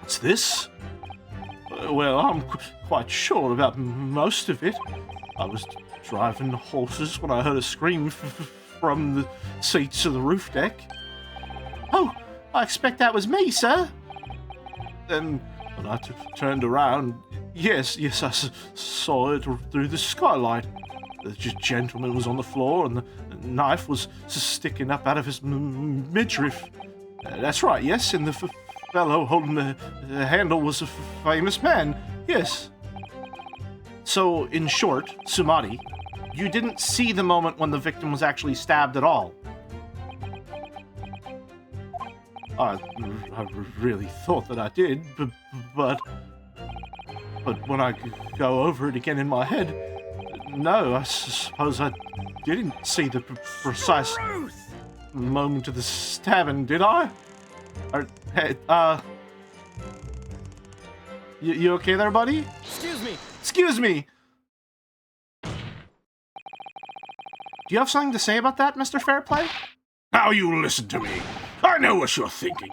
What's this? Well, I'm quite sure about most of it. I was driving the horses when I heard a scream from the seats of the roof deck. Oh, I expect that was me, sir. Then, when I turned around, yes, I saw it through the skylight. The gentleman was on the floor and the knife was sticking up out of his midriff. That's right, yes, and the fellow holding the handle was a famous man, yes. So, in short, Sumati, you didn't see the moment when the victim was actually stabbed at all. I really thought that I did, but when I go over it again in my head, no, I suppose I didn't see the precise... Truth! moment of the stabbing, did I? Hey, you okay there, buddy? Excuse me. Excuse me! Do you have something to say about that, Mr. Fairplay? Now you listen to me. I know what you're thinking.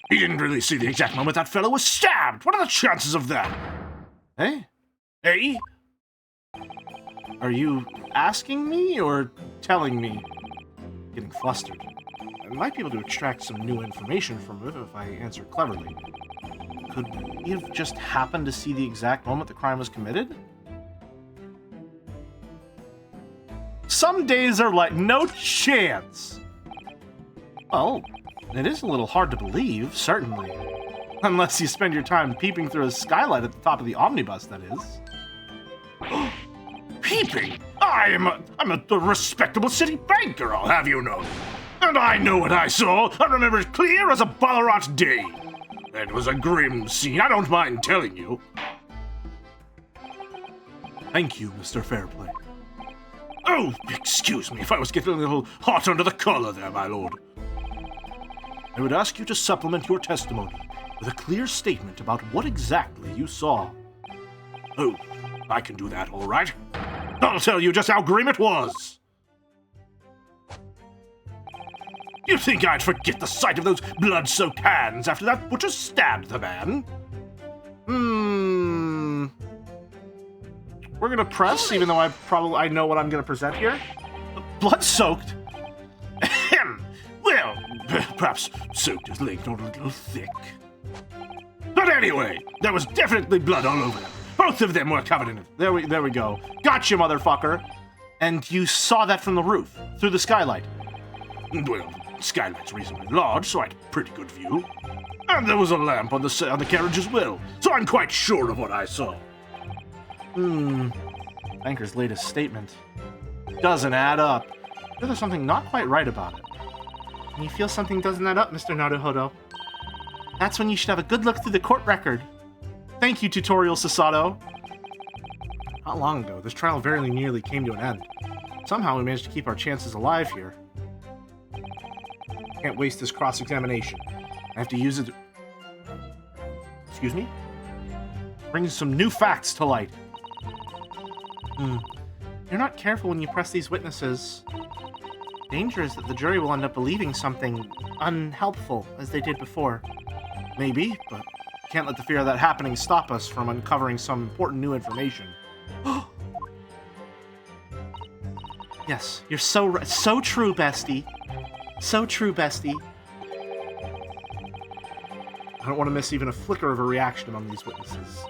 He didn't really see the exact moment that fellow was stabbed. What are the chances of that? Hey? Eh? Are you asking me or telling me? Getting flustered. I might be able to extract some new information from it if I answer cleverly. Could he have just happened to see the exact moment the crime was committed? Some days are like no chance. Well, it is a little hard to believe, certainly. Unless you spend your time peeping through a skylight at the top of the omnibus, that is. Peeping? I'm a respectable city banker, I'll have you know. And I know what I saw. I remember it clear as a Ballarat day. It was a grim scene, I don't mind telling you. Thank you, Mr. Fairplay. Oh, excuse me if I was getting a little hot under the collar there, my lord. I would ask you to supplement your testimony with a clear statement about what exactly you saw. Oh, I can do that, all right. I'll tell you just how grim it was. You think I'd forget the sight of those blood-soaked hands after that butcher stabbed the man? We're gonna press, even though I know what I'm gonna present here. Blood-soaked? Ahem. Well, perhaps soaked his leg not a little thick. But anyway, there was definitely blood all over them. Both of them were covered in it. There we go. Gotcha, motherfucker. And you saw that from the roof, through the skylight. Well, the skylight's reasonably large, so I had a pretty good view. And there was a lamp on the carriage as well, so I'm quite sure of what I saw. Banker's latest statement doesn't add up. There's something not quite right about it. When you feel something doesn't add up, Mr. Naruhodo, that's when you should have a good look through the court record. Thank you, Tutorial Sasato. Not long ago, this trial very nearly came to an end. Somehow we managed to keep our chances alive here. Can't waste this cross-examination. I have to use it to... Excuse me? Bring some new facts to light. You're not careful when you press these witnesses. Danger is that the jury will end up believing something unhelpful, as they did before. Maybe, but can't let the fear of that happening stop us from uncovering some important new information. Yes, you're so true, bestie. So true, bestie. I don't want to miss even a flicker of a reaction among these witnesses.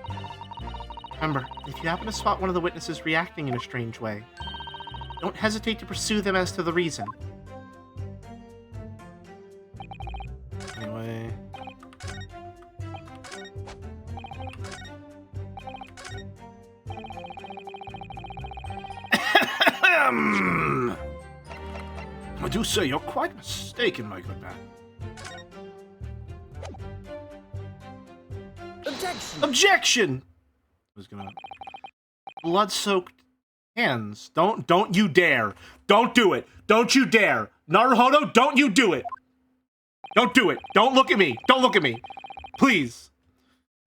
Remember, if you happen to spot one of the witnesses reacting in a strange way, don't hesitate to pursue them as to the reason. Anyway... I do say you're quite mistaken, my good man. Objection! Objection! I was gonna... Blood-soaked hands. Don't you dare. Don't do it. Don't you dare. Naruhodo, don't you do it. Don't do it. Don't look at me. Don't look at me. Please.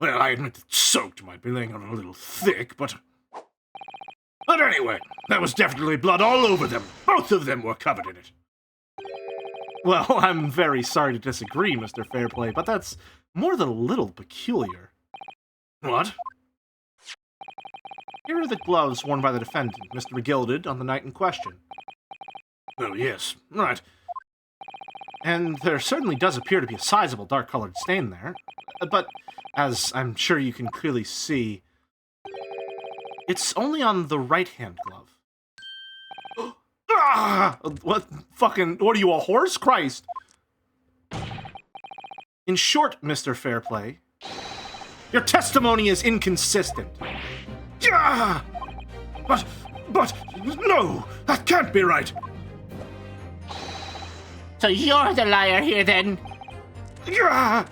Well, I admit that soaked might be laying on a little thick, but anyway, there was definitely blood all over them. Both of them were covered in it. Well, I'm very sorry to disagree, Mr. Fairplay, but that's more than a little peculiar. What? Here are the gloves worn by the defendant, Mr. McGilded, on the night in question. Oh, yes. Right. And there certainly does appear to be a sizable dark-colored stain there. But, as I'm sure you can clearly see, it's only on the right-hand glove. Ah! What are you, a horse? Christ! In short, Mr. Fairplay, your testimony is inconsistent. Ah! But, no! That can't be right! So you're the liar here, then? Ah!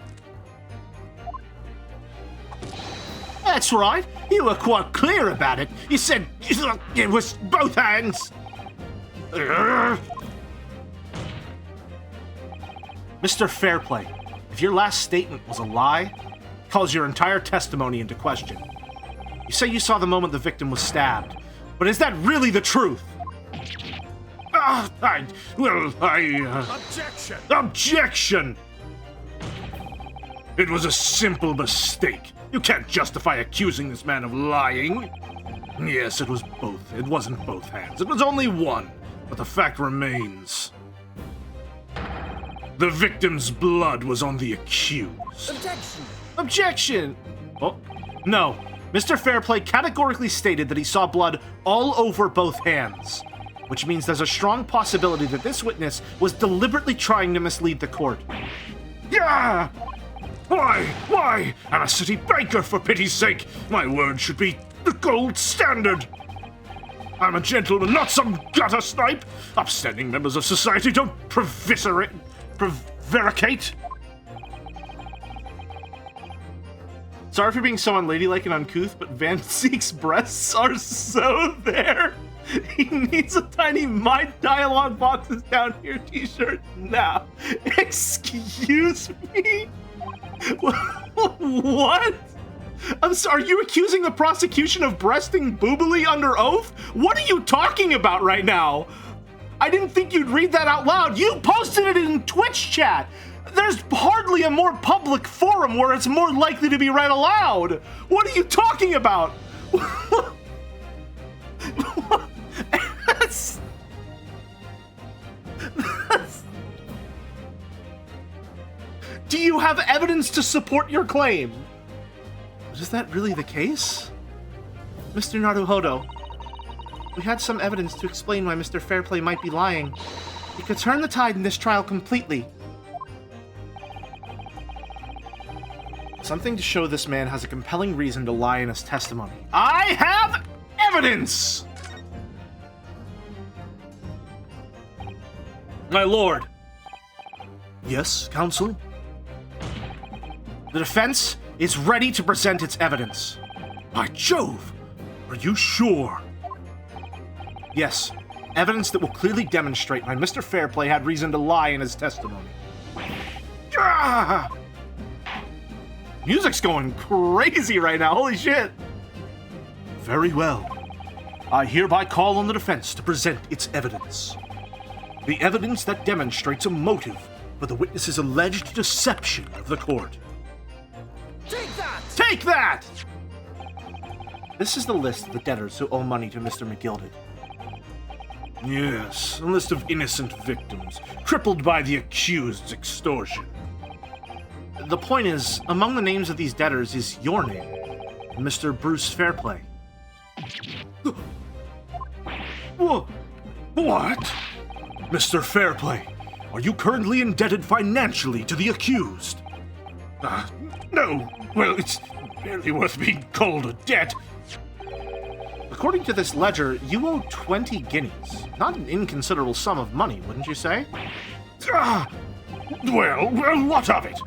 That's right. You were quite clear about it. You said it was both hands. Mr. Fairplay, if your last statement was a lie, it calls your entire testimony into question. You say you saw the moment the victim was stabbed, but is that really the truth? Objection! Objection! It was a simple mistake. You can't justify accusing this man of lying. Yes, it was both. It wasn't both hands. It was only one. But the fact remains. The victim's blood was on the accused. Objection! Objection! Oh, no. Mr. Fairplay categorically stated that he saw blood all over both hands, which means there's a strong possibility that this witness was deliberately trying to mislead the court. Yeah! Why? I'm a city banker, for pity's sake. My word should be the gold standard. I'm a gentleman, not some gutter snipe. Upstanding members of society don't prevaricate. Sorry for being so unladylike and uncouth, but Van Zeek's breasts are so there. He needs a tiny My Dialogue Boxes Down Here t-shirt now. Excuse me? What? I'm sorry, are you accusing the prosecution of breasting boobily under oath? What are you talking about right now? I didn't think you'd read that out loud. You posted it in Twitch chat. There's hardly a more public forum where it's more likely to be read aloud. What are you talking about? Do you have evidence to support your claim? But is that really the case? Mr. Naruhodo, we had some evidence to explain why Mr. Fairplay might be lying. It could turn the tide in this trial completely. Something to show this man has a compelling reason to lie in his testimony. I have evidence! My lord. Yes, counsel? The defense is ready to present its evidence. By Jove! Are you sure? Yes, evidence that will clearly demonstrate why Mr. Fairplay had reason to lie in his testimony. Ah! Music's going crazy right now, holy shit! Very well. I hereby call on the defense to present its evidence. The evidence that demonstrates a motive for the witness's alleged deception of the court. Take that! Take that! This is the list of the debtors who owe money to Mr. McGilded. Yes, a list of innocent victims, crippled by the accused's extortion. The point is, among the names of these debtors is your name, Mr. Bruce Fairplay. What? Mr. Fairplay, are you currently indebted financially to the accused? No. Well, it's barely worth being called a debt. According to this ledger, you owe 20 guineas. Not an inconsiderable sum of money, wouldn't you say? Well, what of it?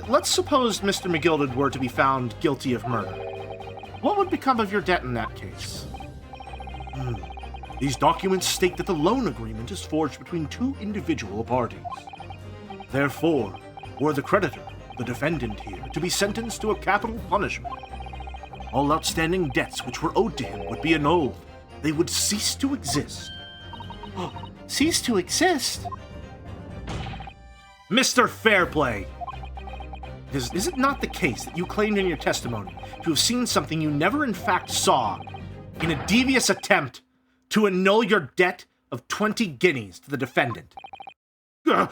Let's suppose Mr. McGilded were to be found guilty of murder. What would become of your debt in that case? These documents state that the loan agreement is forged between two individual parties. Therefore, were the creditor, the defendant here, to be sentenced to a capital punishment, all outstanding debts which were owed to him would be annulled. They would cease to exist. Cease to exist? Mr. Fairplay! Is it not the case that you claimed in your testimony to have seen something you never in fact saw in a devious attempt to annul your debt of 20 guineas to the defendant? How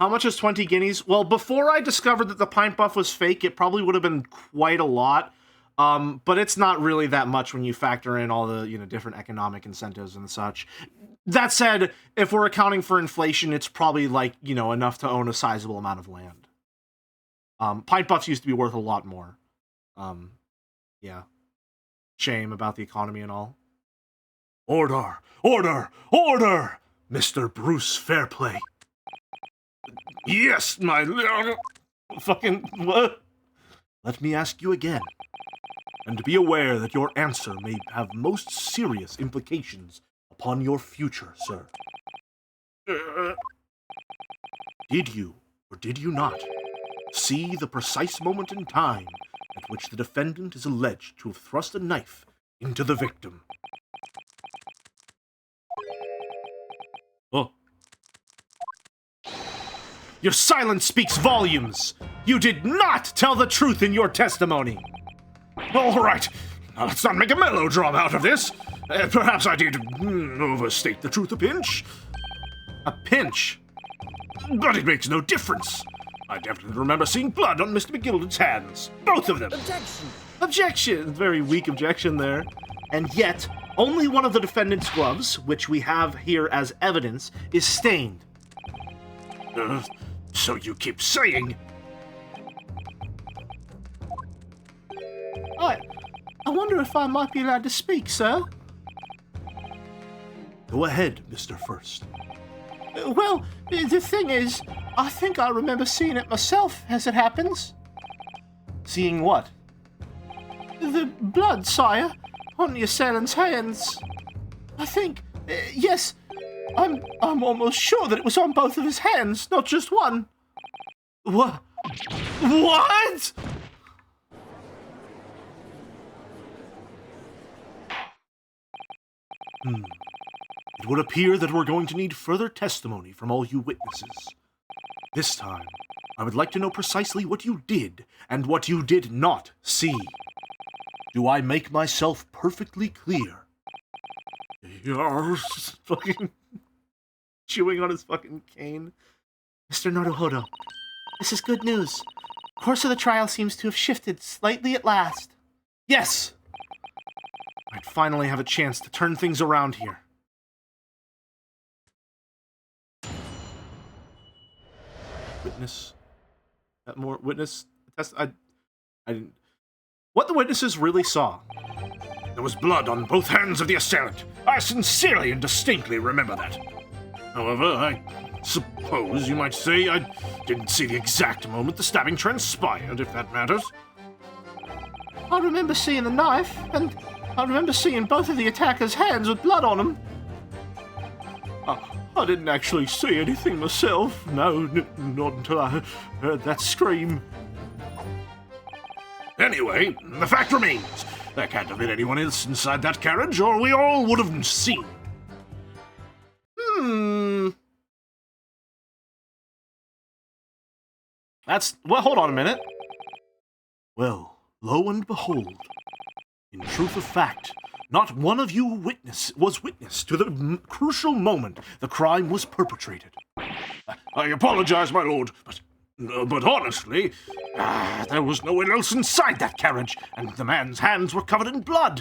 much is 20 guineas? Well, before I discovered that the pint buff was fake, it probably would have been quite a lot. But it's not really that much when you factor in all the, different economic incentives and such. That said, if we're accounting for inflation, it's probably enough to own a sizable amount of land. Pint buffs used to be worth a lot more. Yeah. Shame about the economy and all. Order! Order! Order! Mr. Bruce Fairplay. Yes, my... Fucking... What? let me ask you again, and be aware that your answer may have most serious implications upon your future, sir. Did you, or did you not, see the precise moment in time at which the defendant is alleged to have thrust a knife into the victim? Oh. Your silence speaks volumes! You did not tell the truth in your testimony! All right, now let's not make a melodrama out of this. Perhaps I did overstate the truth a pinch. A pinch? But it makes no difference. I definitely remember seeing blood on Mr. McGilden's hands. Both of them. Objection! Objection! Very weak objection there. And yet, only one of the defendant's gloves, which we have here as evidence, is stained. So you keep saying... I wonder if I might be allowed to speak, sir? Go ahead, Mr. First. Well, the thing is, I think I remember seeing it myself, as it happens. Seeing what? The blood, sire, on the assailant's hands. I think, yes, I'm almost sure that it was on both of his hands, not just one. What? What? It would appear that we're going to need further testimony from all you witnesses. This time, I would like to know precisely what you did and what you did not see. Do I make myself perfectly clear? You're fucking chewing on his fucking cane. Mr. Naruhodo, this is good news. Course of the trial seems to have shifted slightly at last. Yes! I'd finally have a chance to turn things around here. Witness. Witness test. I didn't. What the witnesses really saw. There was blood on both hands of the assailant. I sincerely and distinctly remember that. However, I suppose you might say I didn't see the exact moment the stabbing transpired, if that matters. I remember seeing the knife, and I remember seeing both of the attacker's hands with blood on them. I didn't actually see anything myself. No, not until I heard that scream. Anyway, the fact remains. There can't have been anyone else inside that carriage, or we all would have seen. Well, hold on a minute. Well, lo and behold, in truth of fact, not one of you was witness to the crucial moment the crime was perpetrated. I apologize, my lord, but honestly, there was no one else inside that carriage, and the man's hands were covered in blood.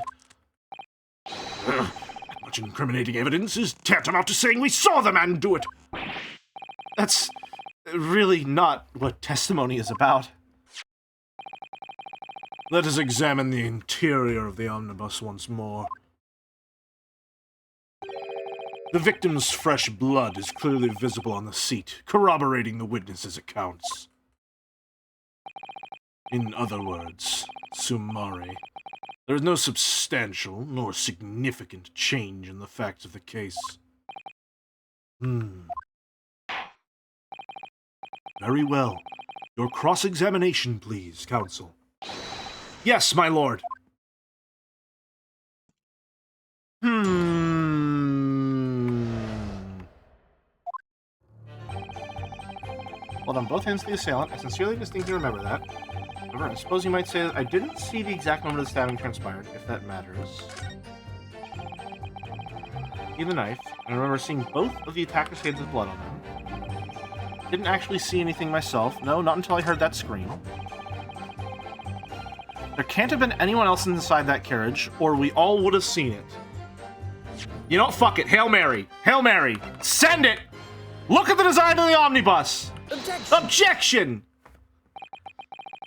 Much incriminating evidence is tantamount to saying we saw the man do it. That's really not what testimony is about. Let us examine the interior of the omnibus once more. The victim's fresh blood is clearly visible on the seat, corroborating the witness's accounts. In other words, summae, there is no substantial nor significant change in the facts of the case. Very well. Your cross-examination, please, counsel. Yes, my lord. Hold on both hands to the assailant. I sincerely and distinctly remember that. However, I suppose you might say that I didn't see the exact moment of the stabbing transpired, if that matters. See the knife, and I remember seeing both of the attacker's hands with blood on them. Didn't actually see anything myself. No, not until I heard that scream. There can't have been anyone else inside that carriage, or we all would have seen it. You know, fuck it. Hail Mary. Hail Mary. Send it! Look at the design of the omnibus! Objection! Objection!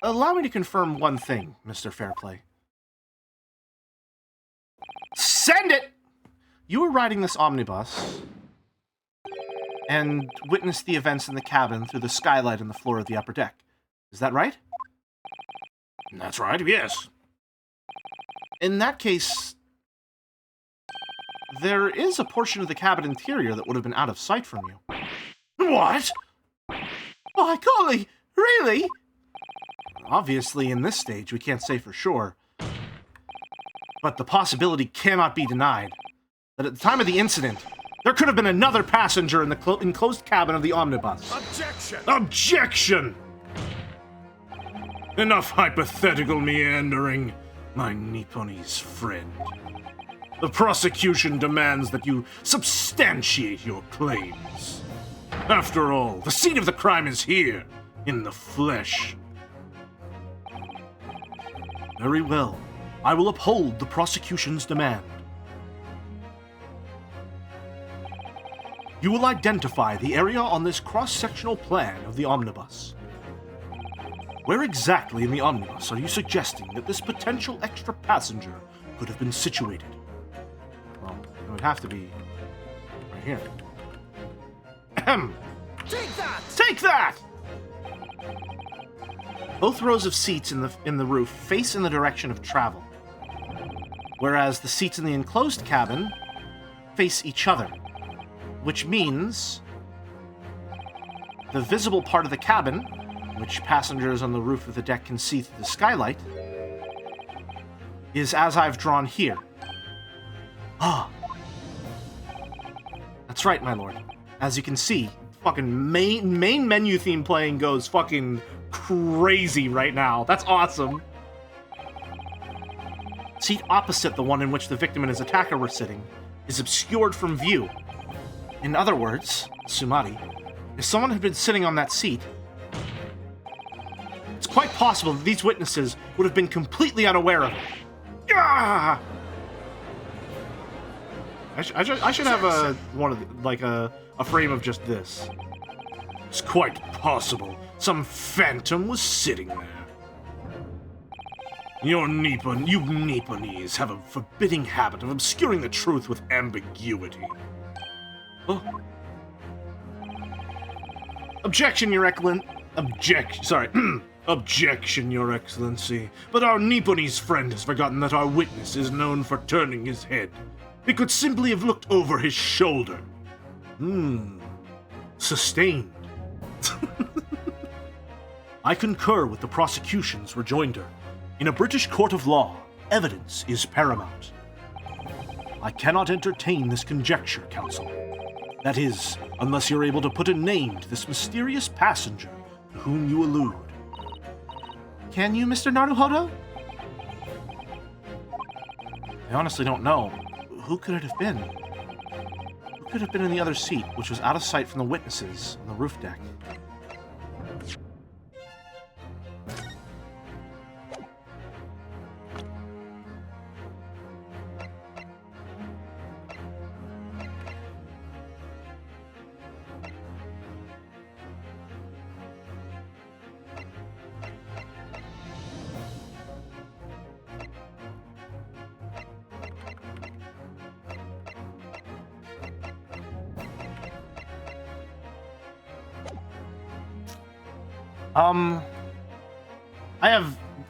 Allow me to confirm one thing, Mr. Fairplay. Send it! You were riding this omnibus and witnessed the events in the cabin through the skylight on the floor of the upper deck. Is that right? That's right, yes. In that case, there is a portion of the cabin interior that would have been out of sight from you. What? By golly, really? Obviously, in this stage, we can't say for sure. But the possibility cannot be denied that at the time of the incident, there could have been another passenger in the enclosed cabin of the omnibus. Objection! Objection! Enough hypothetical meandering, my Nipponese friend. The prosecution demands that you substantiate your claims. After all, the scene of the crime is here, in the flesh. Very well. I will uphold the prosecution's demand. You will identify the area on this cross-sectional plan of the omnibus. Where exactly in the omnibus are you suggesting that this potential extra passenger could have been situated? Well, it would have to be right here. Ahem. Take that! Take that! Both rows of seats in the roof face in the direction of travel, whereas the seats in the enclosed cabin face each other, which means the visible part of the cabin, which passengers on the roof of the deck can see through the skylight, is as I've drawn here. Ah. That's right, my lord. As you can see, fucking main menu theme playing goes fucking crazy right now. That's awesome. Seat opposite the one in which the victim and his attacker were sitting is obscured from view. In other words, Sumari, if someone had been sitting on that seat, it's quite possible that these witnesses would have been completely unaware of it. Ah! I should have a frame of just this. It's quite possible some phantom was sitting there. You Nipponese have a forbidding habit of obscuring the truth with ambiguity. Oh. Objection, Your Excellency. Objection, Your Excellency. But our Nipponese friend has forgotten that our witness is known for turning his head. He could simply have looked over his shoulder. Sustained. I concur with the prosecution's rejoinder. In a British court of law, evidence is paramount. I cannot entertain this conjecture, counsel. That is, unless you're able to put a name to this mysterious passenger to whom you allude. Can you, Mr. Naruhodo? I honestly don't know. Who could it have been? Who could have been in the other seat, which was out of sight from the witnesses on the roof deck?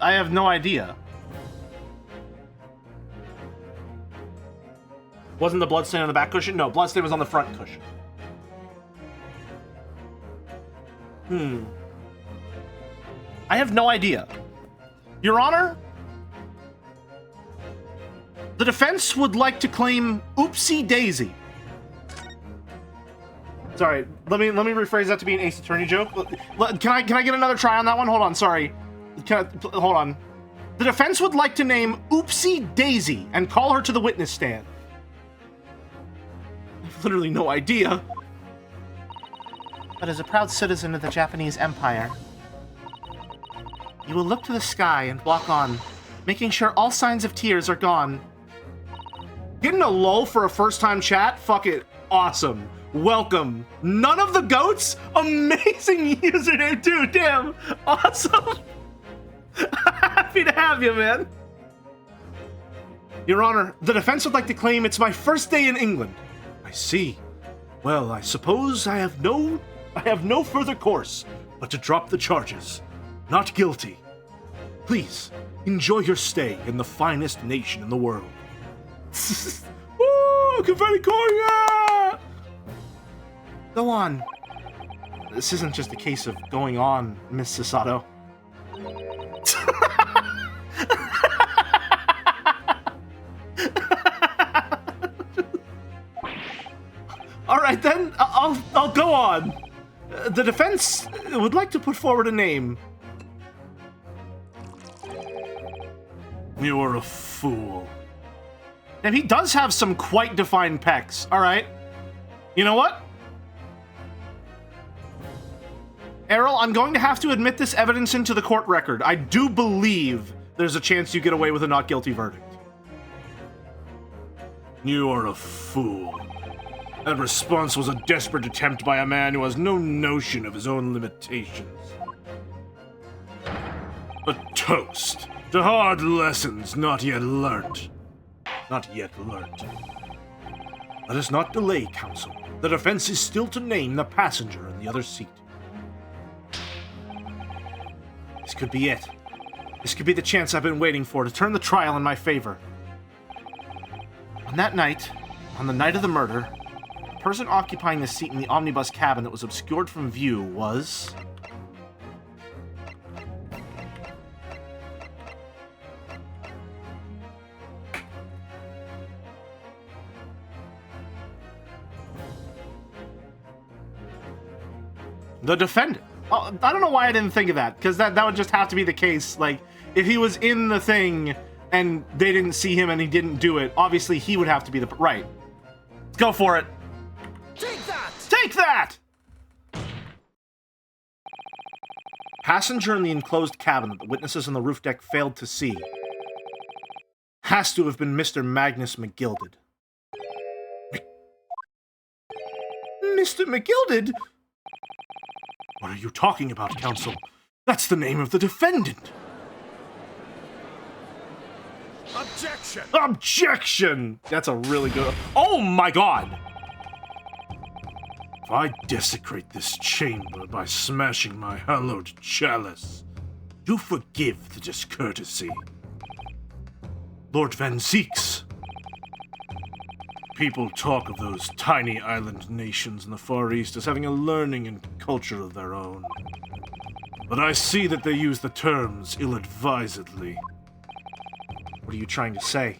I have no idea. Wasn't the bloodstain on the back cushion? No, bloodstain was on the front cushion. I have no idea. Your Honor, the defense would like to claim oopsie daisy. Sorry, let me rephrase that to be an Ace Attorney joke. Can I get another try on that one? Hold on, sorry. Hold on. The defense would like to name Oopsie Daisy and call her to the witness stand. I have literally no idea. But as a proud citizen of the Japanese Empire, you will look to the sky and walk on, making sure all signs of tears are gone. Getting a lull for a first-time chat? Fuck it. Awesome. Welcome. None of the goats? Amazing username too. Damn. Awesome. Happy to have you, man. Your Honor, the defense would like to claim it's my first day in England. I see. Well, I suppose I have no further course but to drop the charges. Not guilty. Please, enjoy your stay in the finest nation in the world. Woo! Confetti corn, yeah! Go on. This isn't just a case of going on, Miss Sasato. All right, then. I'll go on. The defense would like to put forward a name. You are a fool. And he does have some quite defined pecs. All right. You know what? Errol, I'm going to have to admit this evidence into the court record. I do believe there's a chance you get away with a not guilty verdict. You are a fool. That response was a desperate attempt by a man who has no notion of his own limitations. A toast to hard lessons not yet learnt. Not yet learnt. Let us not delay, counsel. The defense is still to name the passenger in the other seat. This could be it. This could be the chance I've been waiting for to turn the trial in my favor. On that night, on the night of the murder, the person occupying the seat in the omnibus cabin that was obscured from view was... the defendant. Oh, I don't know why I didn't think of that, because that would just have to be the case. Like, if he was in the thing and they didn't see him and he didn't do it, obviously he would have to be the... Right. Let's go for it. Take that! Take that! Passenger in the enclosed cabin that the witnesses on the roof deck failed to see has to have been Mr. Magnus McGilded. Mr. McGilded? What are you talking about, counsel? That's the name of the defendant. Objection! Objection! That's a really good... Oh my god! If I desecrate this chamber by smashing my hallowed chalice, do forgive the discourtesy. Lord Van Zeeks. People talk of those tiny island nations in the Far East as having a learning and culture of their own. But I see that they use the terms ill-advisedly. What are you trying to say?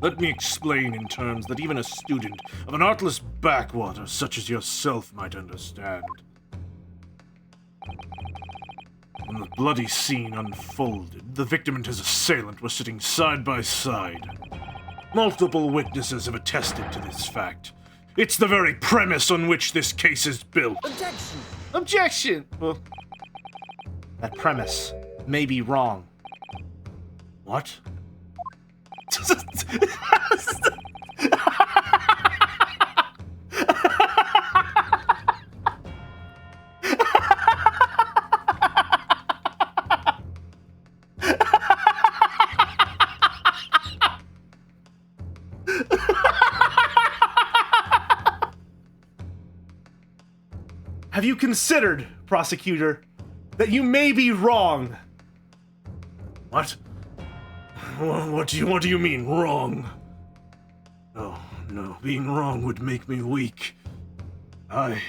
Let me explain in terms that even a student of an artless backwater such as yourself might understand. When the bloody scene unfolded, the victim and his assailant were sitting side by side. Multiple witnesses have attested to this fact. It's the very premise on which this case is built. Objection! Objection! Well, that premise may be wrong. What? Have you considered, prosecutor, that you may be wrong? What? What do you mean, wrong? No, being wrong would make me weak. I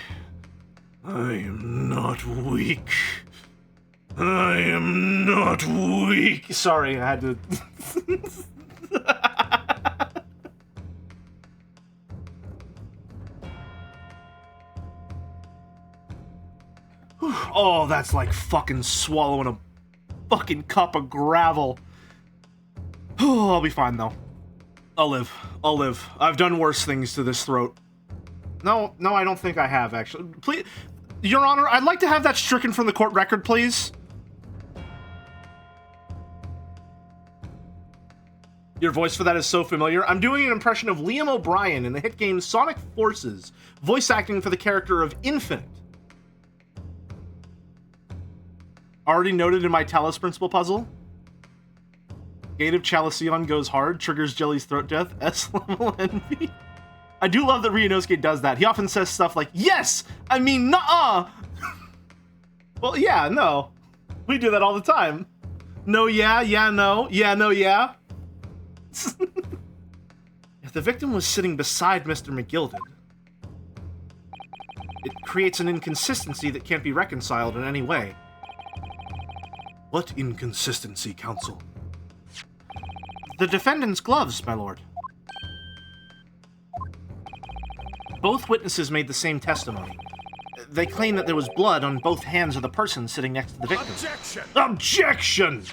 am not weak. I am not weak. Sorry, I had to... Oh, that's like fucking swallowing a fucking cup of gravel. Oh, I'll be fine, though. I'll live. I've done worse things to this throat. No, I don't think I have, actually. Please, Your Honor, I'd like to have that stricken from the court record, please. Your voice for that is so familiar. I'm doing an impression of Liam O'Brien in the hit game Sonic Forces, voice acting for the character of Infinite. Already noted in my Talos Principle puzzle. Gate of Chaliceon goes hard, triggers Jelly's throat death, S-level envy. I do love that Ryunosuke does that. He often says stuff like, yes! I mean, nuh-uh! Well, yeah, no. We do that all the time. No, yeah, no, yeah. If the victim was sitting beside Mr. McGilded, it creates an inconsistency that can't be reconciled in any way. What inconsistency, counsel? The defendant's gloves, my lord. Both witnesses made the same testimony. They claim that there was blood on both hands of the person sitting next to the victim. Objection! Objection!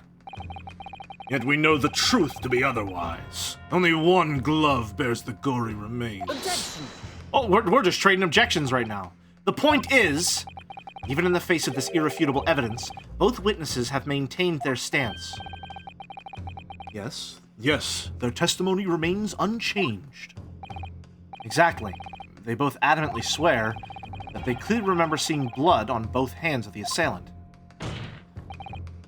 Yet we know the truth to be otherwise. Only one glove bears the gory remains. Objection! Oh, we're just trading objections right now. The point is, even in the face of this irrefutable evidence, both witnesses have maintained their stance. Yes, their testimony remains unchanged. Exactly. They both adamantly swear that they clearly remember seeing blood on both hands of the assailant.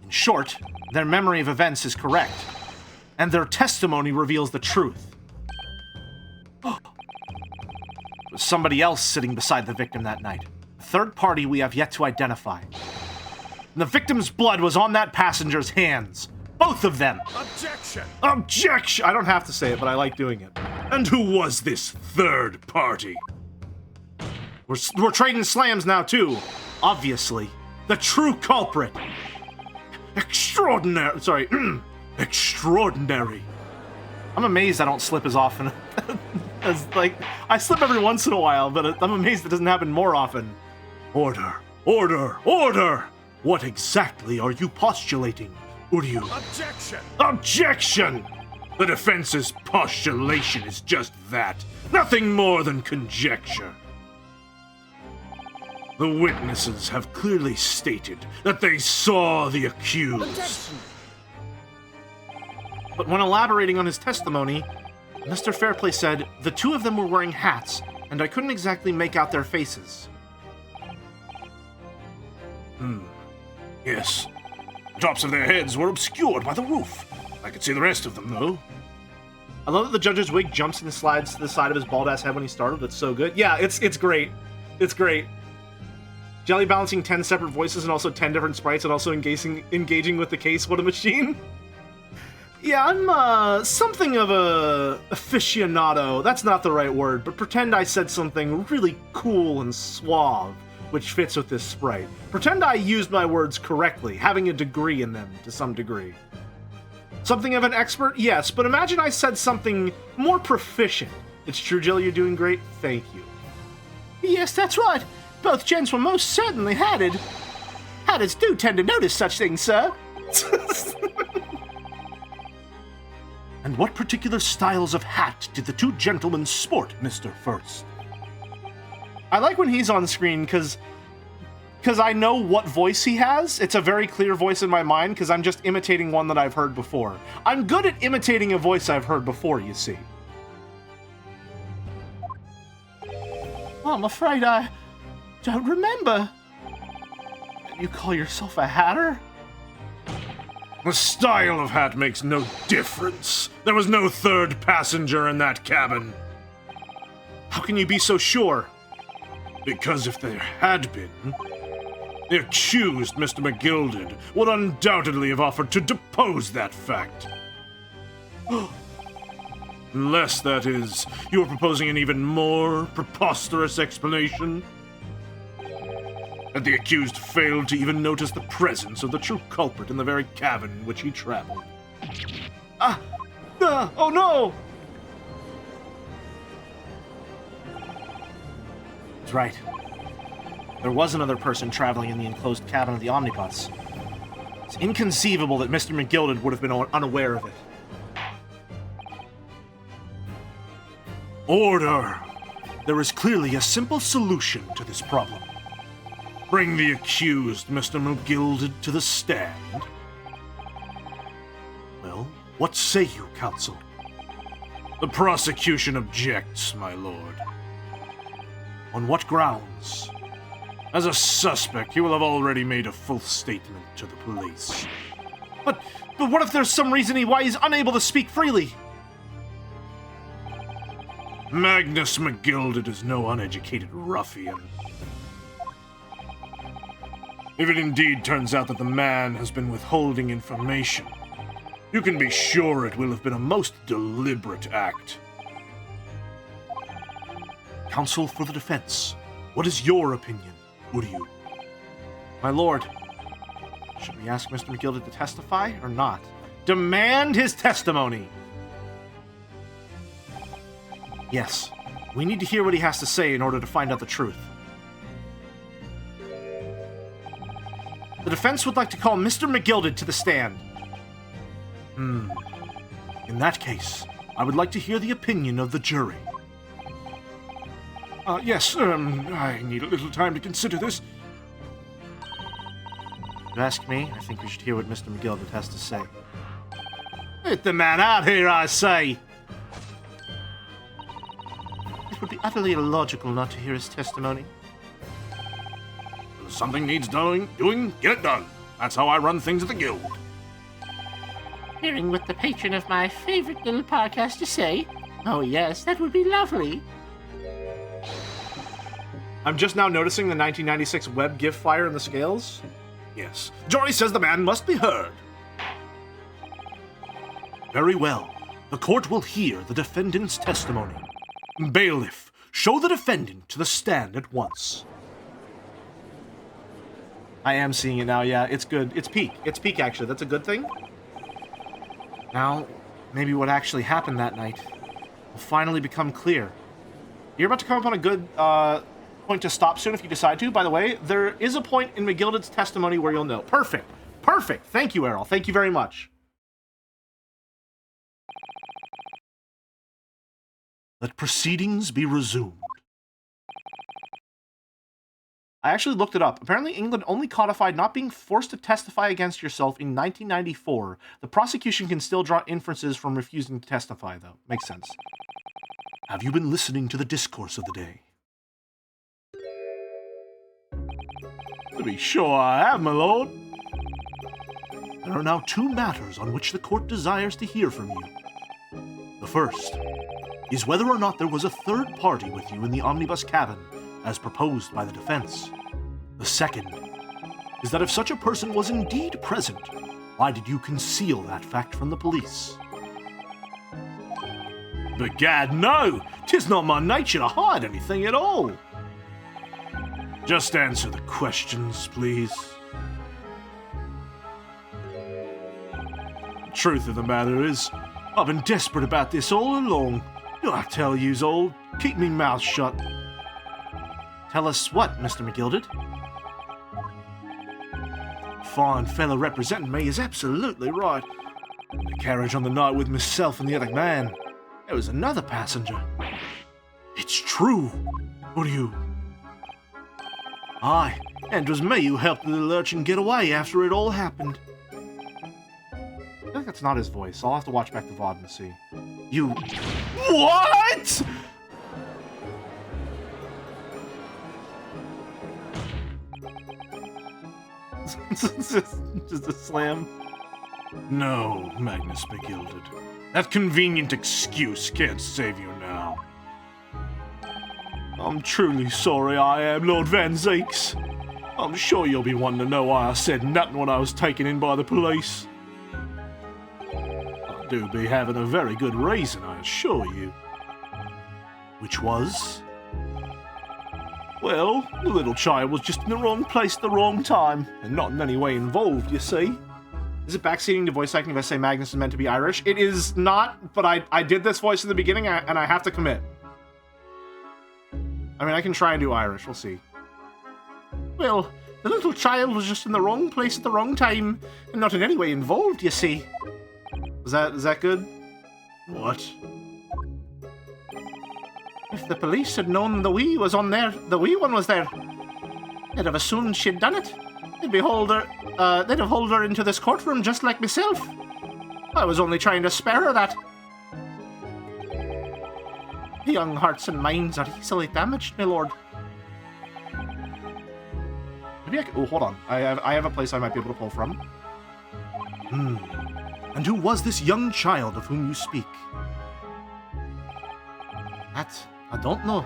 In short, their memory of events is correct, and their testimony reveals the truth. There was somebody else sitting beside the victim that night, a third party we have yet to identify. And the victim's blood was on that passenger's hands. Both of them. Objection! Objection! I don't have to say it, but I like doing it. And who was this third party? We're trading slams now, too. Obviously. The true culprit. Extraordinary. I'm amazed I don't slip as often. As, like, I slip every once in a while, but I'm amazed it doesn't happen more often. Order! What exactly are you postulating, Uryu? Objection! The defense's postulation is just that. Nothing more than conjecture. The witnesses have clearly stated that they saw the accused. Objection! But when elaborating on his testimony, Mr. Fairplay said the two of them were wearing hats, and I couldn't exactly make out their faces. Yes. The tops of their heads were obscured by the roof. I could see the rest of them, though. I love that the judge's wig jumps and slides to the side of his bald-ass head when he started. That's so good. Yeah, it's great. It's great. Jelly balancing 10 separate voices and also 10 different sprites and also engaging with the case. What a machine. Yeah, I'm something of a aficionado. That's not the right word, but pretend I said something really cool and suave, which fits with this sprite. Pretend I used my words correctly, having a degree in them to some degree. Something of an expert? Yes, but imagine I said something more proficient. It's true, Jill, you're doing great. Thank you. Yes, that's right. Both gents were most certainly hatted. Hatters do tend to notice such things, sir. And what particular styles of hat did the two gentlemen sport, Mr. First? I like when he's on screen because I know what voice he has. It's a very clear voice in my mind because I'm just imitating one that I've heard before. I'm good at imitating a voice I've heard before, you see. I'm afraid I don't remember. You call yourself a hatter? The style of hat makes no difference. There was no third passenger in that cabin. How can you be so sure? Because if there had been, the accused, Mr. McGilded, would undoubtedly have offered to depose that fact. Unless, that is, you are proposing an even more preposterous explanation. That the accused failed to even notice the presence of the true culprit in the very cabin in which he traveled. Oh no! That's right. There was another person traveling in the enclosed cabin of the omnibus. It's inconceivable that Mr. McGilded would have been unaware of it. Order! There is clearly a simple solution to this problem. Bring the accused, Mr. McGilded, to the stand. Well, what say you, counsel? The prosecution objects, my lord. On what grounds? As a suspect, he will have already made a full statement to the police. But what if there's some reason why he's unable to speak freely? Magnus McGilded is no uneducated ruffian. If it indeed turns out that the man has been withholding information, you can be sure it will have been a most deliberate act. Counsel for the defense, what is your opinion, Uryu? My lord, should we ask Mr. McGilded to testify or not? Demand his testimony! Yes, we need to hear what he has to say in order to find out the truth. The defense would like to call Mr. McGilded to the stand. In that case, I would like to hear the opinion of the jury. Yes, I need a little time to consider this. If you ask me, I think we should hear what Mr. McGilded has to say. Get the man out here, I say! It would be utterly illogical not to hear his testimony. If something needs doing, get it done. That's how I run things at the guild. Hearing what the patron of my favorite little park has to say. Oh yes, that would be lovely. I'm just now noticing the 1996 web GIF fire in the scales. Yes, jury says the man must be heard. Very well. The court will hear the defendant's testimony. Bailiff, show the defendant to the stand at once. I am seeing it now, yeah. It's good. It's peak. It's peak, actually. That's a good thing. Now, maybe what actually happened that night will finally become clear. You're about to come up on a good point to stop soon if you decide to. By the way, there is a point in McGilded's testimony where you'll know. Perfect. Perfect. Thank you, Errol. Thank you very much. Let proceedings be resumed. I actually looked it up. Apparently, England only codified not being forced to testify against yourself in 1994. The prosecution can still draw inferences from refusing to testify, though. Makes sense. Have you been listening to the discourse of the day? To be sure I have, my lord. There are now two matters on which the court desires to hear from you. The first is whether or not there was a third party with you in the omnibus cabin, as proposed by the defense. The second is that if such a person was indeed present, why did you conceal that fact from the police? Begad, no! 'Tis not my nature to hide anything at all. Just answer the questions, please. The truth of the matter is, I've been desperate about this all along. Do I tell yous all? Keep me mouth shut. Tell us what, Mr. McGilded? Fine fella representing me is absolutely right. In the carriage on the night with myself and the other man, there was another passenger. It's true. What do you... Aye, and it was me who helped the little urchin get away after it all happened. I think that's not his voice. I'll have to watch back the VOD and see. You... What?! just a slam. No, Magnus McGilded. That convenient excuse can't save you now. I'm truly sorry, I am, Lord Van Zeeks. I'm sure you'll be wanting to know why I said nothing when I was taken in by the police. I do be having a very good reason, I assure you. Which was? Well, the little child was just in the wrong place at the wrong time, and not in any way involved, you see. Is it backseating to voice acting if I say Magnus is meant to be Irish? It is not, but I did this voice in the beginning, and I have to commit. I mean, I can try and do Irish, we'll see. Well, the little child was just in the wrong place at the wrong time, and not in any way involved, you see. Is that good? What? If the police had known the wee was on there, the wee one was there, they'd have assumed she'd done it. They'd have hauled her into this courtroom just like myself. I was only trying to spare her that. Young hearts and minds are easily damaged, my lord. Maybe I can... Oh, hold on. I have a place I might be able to pull from. And who was this young child of whom you speak? That I don't know.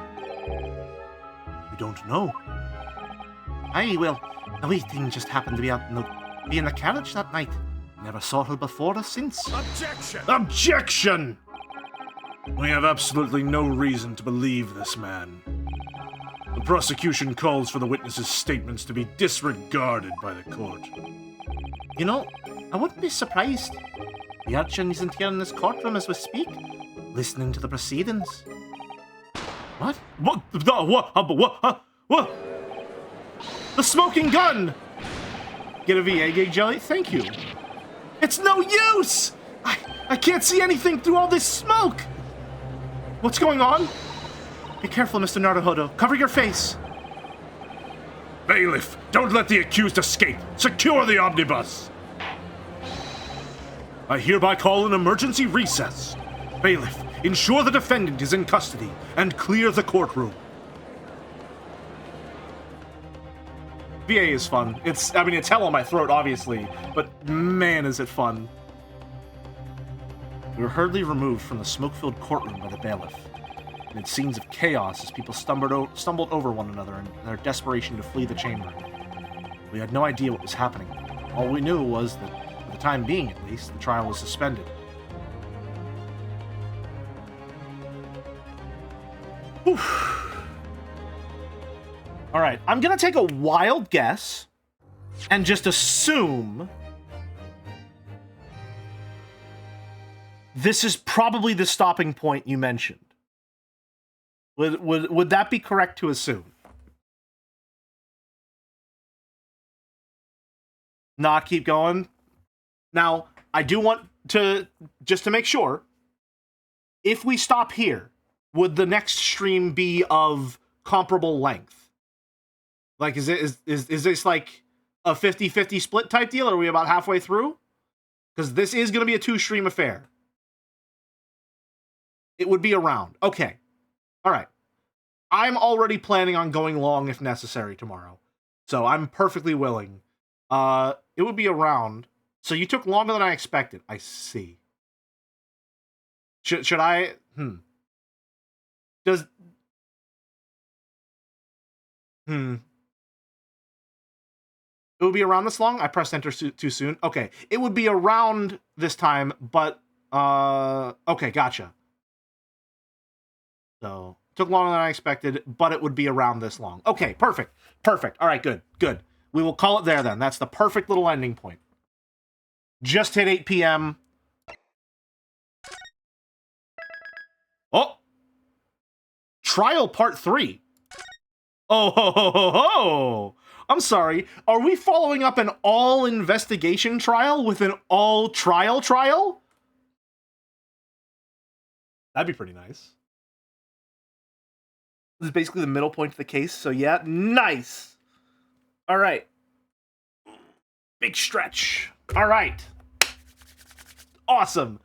You don't know? Aye, well, The wee thing just happened to be in the carriage that night. Never saw her before or since. Objection! Objection! We have absolutely no reason to believe this man. The prosecution calls for the witness's statements to be disregarded by the court. You know, I wouldn't be surprised. The urchin isn't here in this courtroom as we speak, listening to the proceedings. What? What? What? The smoking gun! Get a VA gig, Jelly? Thank you. It's no use! I can't see anything through all this smoke! What's going on? Be careful, Mr. Naruhodo. Cover your face. Bailiff, don't let the accused escape. Secure the omnibus. I hereby call an emergency recess. Bailiff, ensure the defendant is in custody and clear the courtroom. VA is fun. It's hell on my throat, obviously, but man, is it fun. We were hurriedly removed from the smoke-filled courtroom by the bailiff, amid scenes of chaos as people stumbled over one another in their desperation to flee the chamber. We had no idea what was happening. All we knew was that, for the time being at least, the trial was suspended. Oof. Alright, I'm gonna take a wild guess and just assume this is probably the stopping point you mentioned. Would that be correct to assume? Nah, keep going. Now, I do want to, just to make sure, if we stop here, would the next stream be of comparable length? Like, is this like a 50-50 split type deal, or are we about halfway through? Because this is going to be a 2-stream affair. It would be around. Okay. All right. I'm already planning on going long if necessary tomorrow. So I'm perfectly willing. It would be around. So you took longer than I expected. I see. Should I? Does... It would be around this long? I pressed enter too soon? Okay. It would be around this time, but... Okay, gotcha. So, took longer than I expected, but it would be around this long. Okay, perfect. Perfect. All right, good. Good. We will call it there then. That's the perfect little ending point. Just hit 8 p.m. Oh! Trial Part 3. Oh, ho, ho, ho, ho! I'm sorry. Are we following up an all-investigation trial with an all-trial trial? That'd be pretty nice. This is basically the middle point of the case, so yeah, nice! Alright. Big stretch. Alright. Awesome.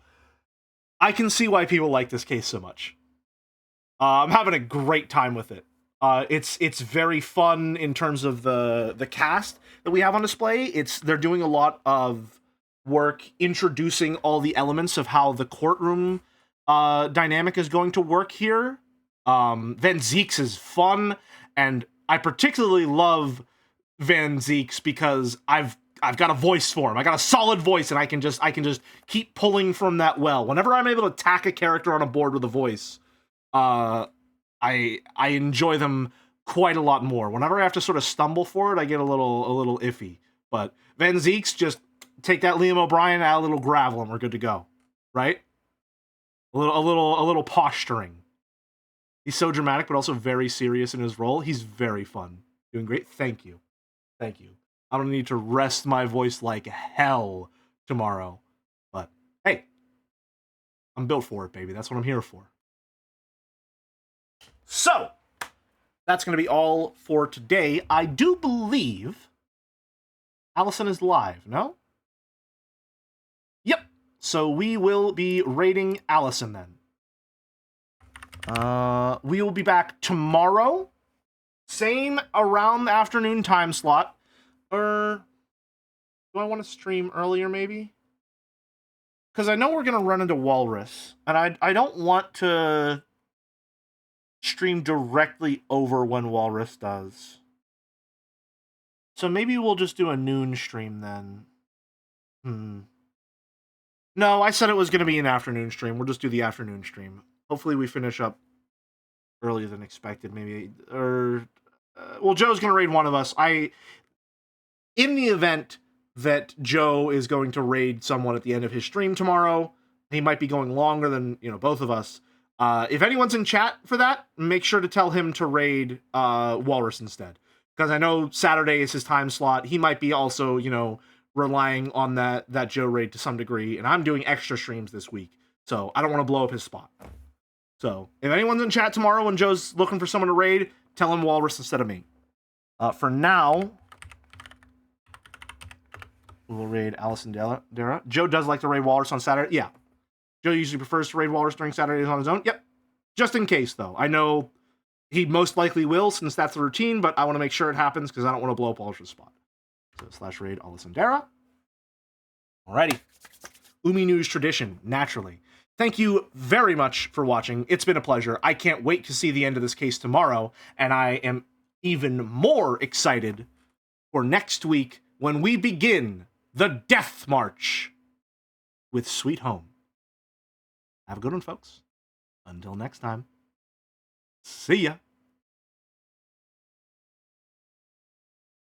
I can see why people like this case so much. I'm having a great time with it. It's very fun in terms of the cast that we have on display. They're doing a lot of work introducing all the elements of how the courtroom dynamic is going to work here. Van Zieks is fun, and I particularly love Van Zieks because I've got a voice for him. I got a solid voice, and I can just keep pulling from that well. Whenever I'm able to attack a character on a board with a voice, I enjoy them quite a lot more. Whenever I have to sort of stumble for it, I get a little iffy. But Van Zieks, just take that Liam O'Brien, add a little gravel, and we're good to go. Right? A little posturing. He's so dramatic, but also very serious in his role. He's very fun. Doing great. Thank you. Thank you. I don't need to rest my voice like hell tomorrow. But, hey. I'm built for it, baby. That's what I'm here for. So, that's going to be all for today. I do believe Allison is live, no? Yep. So we will be rating Allison then. We will be back tomorrow. Same around the afternoon time slot. Or do I want to stream earlier maybe? Because I know we're going to run into Walrus. And I don't want to stream directly over when Walrus does. So maybe we'll just do a noon stream then. No, I said it was going to be an afternoon stream. We'll just do the afternoon stream. Hopefully we finish up earlier than expected, maybe. Or, well, Joe's going to raid one of us. In the event that Joe is going to raid someone at the end of his stream tomorrow, he might be going longer than, both of us. If anyone's in chat for that, make sure to tell him to raid Walrus instead. Because I know Saturday is his time slot. He might be also, relying on that Joe raid to some degree. And I'm doing extra streams this week. So I don't want to blow up his spot. So if anyone's in chat tomorrow and Joe's looking for someone to raid, tell him Walrus instead of me. For now, we'll raid Allison Dara. Joe does like to raid Walrus on Saturday. Yeah. Joe usually prefers to raid Walrus during Saturdays on his own. Yep. Just in case, though. I know he most likely will, since that's the routine, but I want to make sure it happens because I don't want to blow up Walrus' spot. So /raid Allison Dara. Alrighty. Umi News Tradition, naturally. Thank you very much for watching. It's been a pleasure. I can't wait to see the end of this case tomorrow, and I am even more excited for next week when we begin the Death March with Sweet Home. Have a good one, folks. Until next time. See ya.